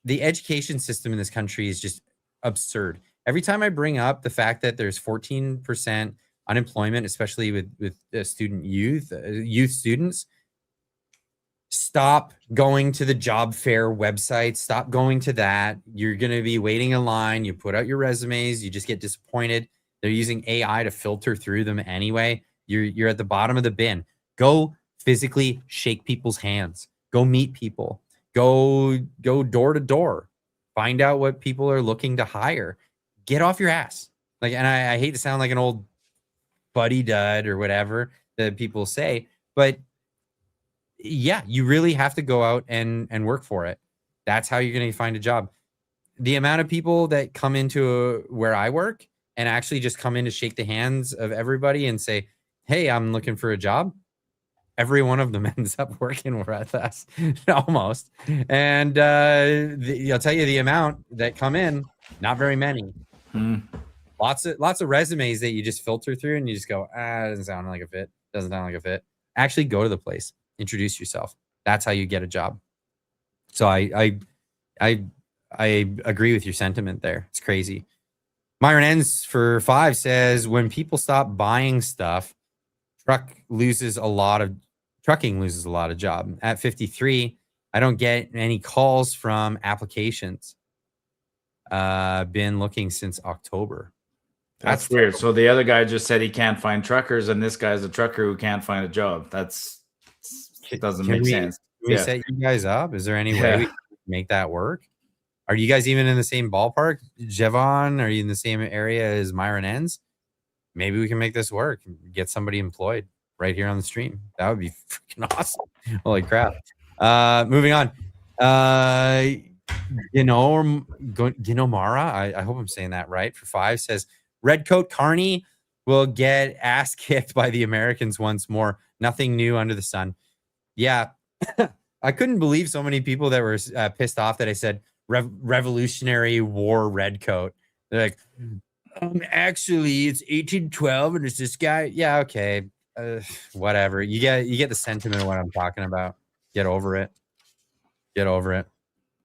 the education system in this country is just absurd. Every time I bring up the fact that there's 14% unemployment, especially with student youth students, stop going to the job fair website. Stop going to that. You're going to be waiting in line. You put out your resumes. You just get disappointed. They're using AI to filter through them anyway. You're at the bottom of the bin. Go physically shake people's hands. Go meet people. Go door to door. Find out what people are looking to hire. Get off your ass. Like, and I hate to sound like an old buddy dud or whatever that people say, but yeah, you really have to go out and work for it. That's how you're going to find a job. The amount of people that come into where I work and actually just come in to shake the hands of everybody and say, hey, I'm looking for a job. Every one of them ends up working with us almost. And I'll tell you the amount that come in, not very many. Lots of resumes that you just filter through and you just go, it doesn't sound like a fit. Doesn't sound like a fit. Actually go to the place. Introduce yourself. That's how you get a job. So I agree with your sentiment there. It's crazy. Myron Ends for 5 says, when people stop buying stuff, trucking loses a lot of job. At 53, I don't get any calls from applications. Been looking since October. That's weird. So the other guy just said he can't find truckers, and this guy's a trucker who can't find a job. Doesn't make sense. Can we set you guys up? Is there any way we can make that work? Are you guys even in the same ballpark? Jevon, are you in the same area as Myron Ends? Maybe we can make this work. Get somebody employed right here on the stream. That would be freaking awesome. Holy crap. Moving on. Ginomara, I hope I'm saying that right, for 5 says, Redcoat Carney will get ass kicked by the Americans once more. Nothing new under the sun. Yeah, I couldn't believe so many people that were pissed off that I said Revolutionary War Redcoat. They're like, actually, it's 1812 and it's this guy. Yeah, okay, whatever. You get the sentiment of what I'm talking about. Get over it. Get over it.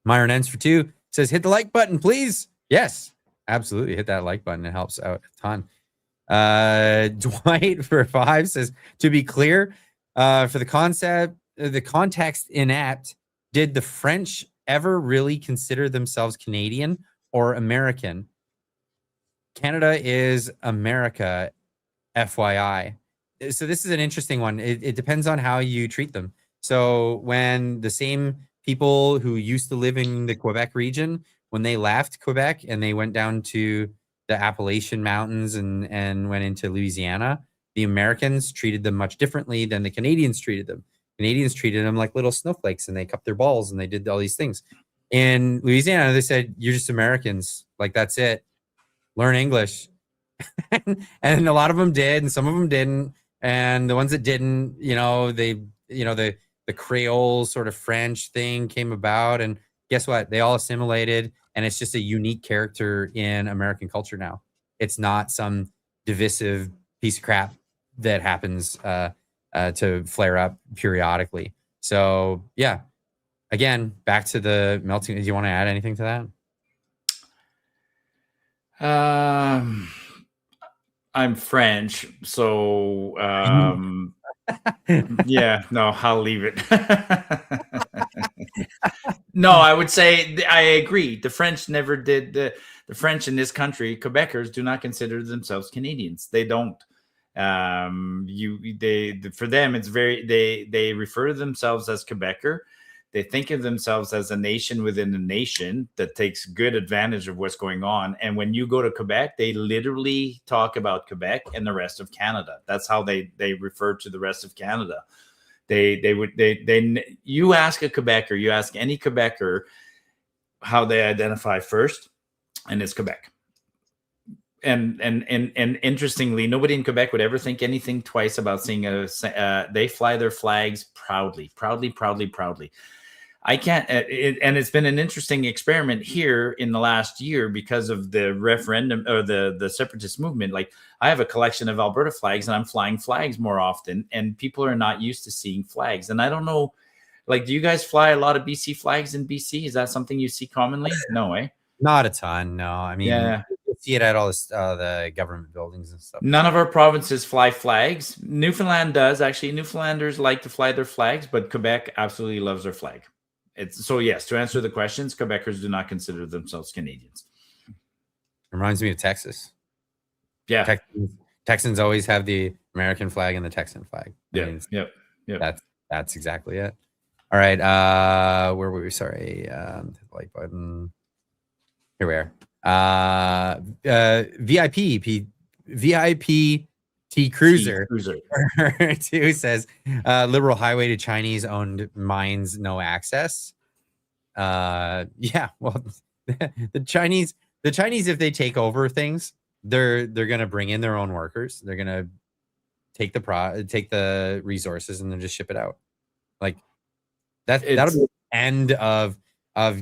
Myron Ends for 2 says, hit the like button, please. Yes, absolutely. Hit that like button. It helps out a ton. Dwight for 5 says, to be clear, for the context inept, did the French ever really consider themselves Canadian or American? Canada is America, FYI. So this is an interesting one. It depends on how you treat them. So when the same people who used to live in the Quebec region, when they left Quebec and they went down to the Appalachian Mountains and went into Louisiana, the Americans treated them much differently than the Canadians treated them. Canadians treated them like little snowflakes and they cupped their balls and they did all these things. In Louisiana, they said, you're just Americans. Like, that's it. Learn English. And a lot of them did, and some of them didn't. And the ones that didn't, the Creole sort of French thing came about. And guess what? They all assimilated. And it's just a unique character in American culture now. It's not some divisive piece of crap that happens to flare up periodically. So, yeah. Again, back to the melting. Do you want to add anything to that? I'm French, so yeah, no, I'll leave it. No, I would say I agree. The French never did. The French in this country, Quebecers, do not consider themselves Canadians. They don't. For them, it's they refer to themselves as Quebecer. They think of themselves as a nation within a nation that takes good advantage of what's going on. And when you go to Quebec, they literally talk about Quebec and the rest of Canada. That's how they refer to the rest of Canada. You ask a Quebecer, you ask any Quebecer how they identify first, and it's Quebec. And interestingly, nobody in Quebec would ever think anything twice about seeing they fly their flags proudly. I can't, and it's been an interesting experiment here in the last year because of the referendum or the separatist movement. Like, I have a collection of Alberta flags and I'm flying flags more often, and people are not used to seeing flags. And I don't know, Like, do you guys fly a lot of BC flags in BC? Is that something you see commonly? No, eh? Not a ton. No, I mean, Yeah. you see it at all the government buildings and stuff. None of our provinces fly flags. Newfoundland does actually. Newfoundlanders like to fly their flags, but Quebec absolutely loves their flag. So yes, to answer the questions, Quebecers do not consider themselves Canadians. Reminds me of Texas. Yeah. Texans always have the American flag and the Texan flag. Yep. That's exactly it. All right. Where were we? Sorry. Like button. Here we are. VIP T Cruiser 2 says liberal highway to Chinese owned mines, no access. Yeah, well, the Chinese, if they take over things, they're gonna bring in their own workers. They're gonna take the resources and then just ship it out. Like that'll be the end of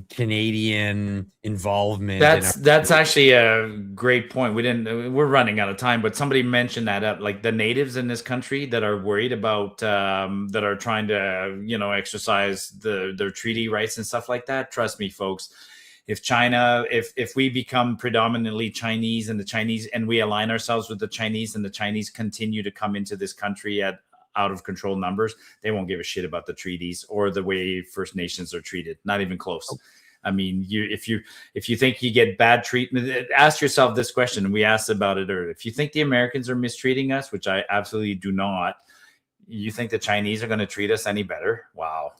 Canadian involvement. That's actually a great point. We're running out of time, but somebody mentioned that up, like the natives in this country that are worried about that are trying to exercise their treaty rights and stuff like that. Trust me, folks. If China, if we become predominantly Chinese and we align ourselves with the Chinese and the Chinese continue to come into this country at out of control numbers, they won't give a shit about the treaties or the way First Nations are treated. Not even close. I mean, if you think you get bad treatment, ask yourself this question, and we asked about it earlier. If you think the Americans are mistreating us, which I absolutely do not, you think the Chinese are going to treat us any better? Wow.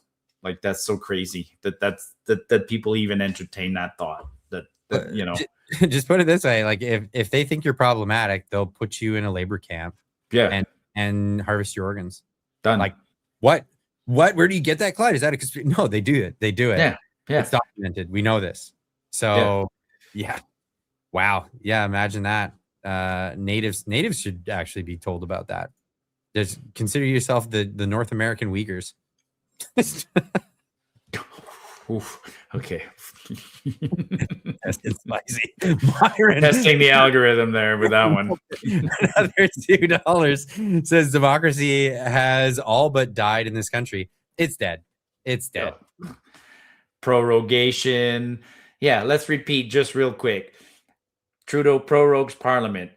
Like, that's so crazy that people even entertain that thought. Just put it this way: like, if they think you're problematic, they'll put you in a labor camp. Yeah. And harvest your organs. Done. Like, what? Where do you get that, Clyde? Is that a conspiracy? No, they do it. They do it. Yeah. It's documented. We know this. So yeah. Wow. Yeah. Imagine that. Natives should actually be told about that. Just consider yourself the North American Uyghurs. Oof. Okay. That's spicy. Testing the algorithm there with that one. Another $2 says democracy has all but died in this country. It's dead. It's dead. Prorogation. Yeah, let's repeat just real quick. Trudeau prorogues Parliament.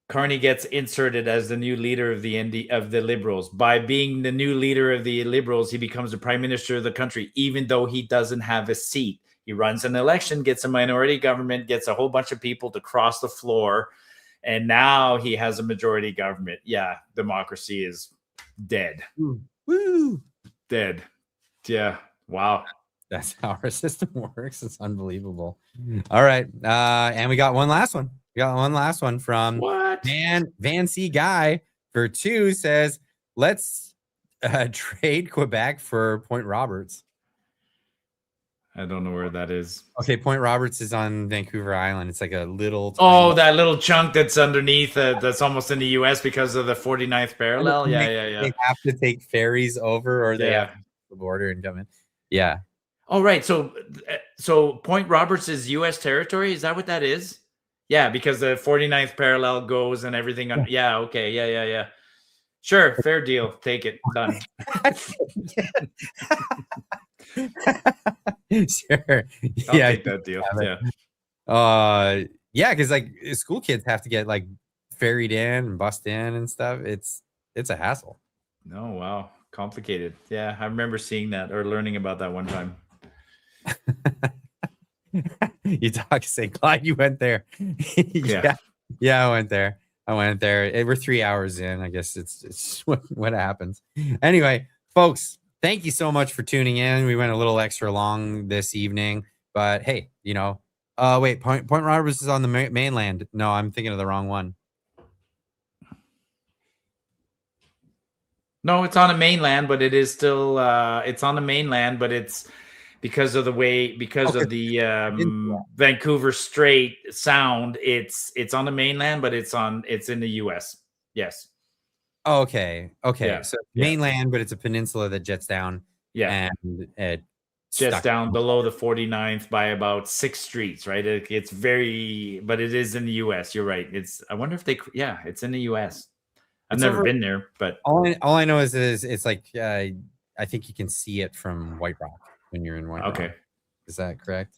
Carney gets inserted as the new leader of the Liberals. By being the new leader of the Liberals, he becomes the prime minister of the country, even though he doesn't have a seat. He runs an election, gets a minority government, gets a whole bunch of people to cross the floor, and now he has a majority government. Yeah, democracy is dead. Woo! Dead. Yeah. Wow. That's how our system works. It's unbelievable. All right. And we got one last one. We got one last one from Van C Guy for 2 says, let's trade Quebec for Point Roberts. I don't know where that is. Okay, Point Roberts is on Vancouver Island. It's like a little... that little chunk that's underneath that's almost in the U.S. because of the 49th parallel. Yeah. They have to take ferries over, or they have to the border and come in. Yeah. Oh, right. So Point Roberts is U.S. territory. Is that what that is? Yeah, because the 49th parallel goes and everything. Yeah. Okay. Yeah. Sure. Fair deal. Take it. Done. Sure. I'll take that deal. Yeah. Yeah, because like school kids have to get like ferried in and bussed in and stuff. It's a hassle. No, wow. Complicated. Yeah, I remember seeing that or learning about that one time. You talk, say, Clyde, you went there. Yeah, I went there. We're 3 hours in. I guess it's what happens. Anyway, folks, thank you so much for tuning in. We went a little extra long this evening, but hey, wait, Point Roberts is on the mainland. No, I'm thinking of the wrong one. No, it's on the mainland, but it is still it's on the mainland, but it's because of the Vancouver Strait sound. It's on the mainland, but it's in the US. Yes. Okay. Yeah. So mainland, but it's a peninsula that jets down. Yeah. And it jets down below the 49th by about 6 streets, right? It's but it is in the US. You're right. I wonder if it's in the US. I've never been there, but all I know is it's like I think you can see it from White Rock when you're in White Rock. Okay. Is that correct?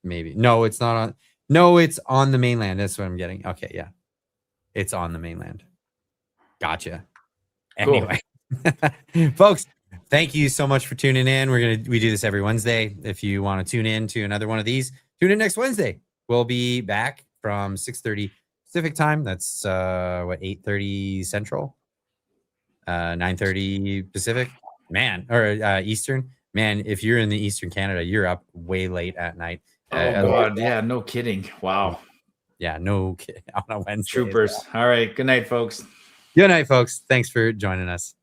Maybe. No, it's not on. No, it's on the mainland. That's what I'm getting. Okay, yeah. It's on the mainland. Gotcha. Cool. Anyway, folks, thank you so much for tuning in. We do this every Wednesday. If you want to tune in to another one of these, tune in next Wednesday. We'll be back from 6:30 Pacific time. That's 8:30 Central, 9:30 Pacific. Man, or Eastern. Man, if you're in the Eastern Canada, you're up way late at night. Oh God, yeah, no kidding. Wow. Yeah, no kidding. On a Wednesday. Troopers. All right. Good night, folks. Good night, folks. Thanks for joining us.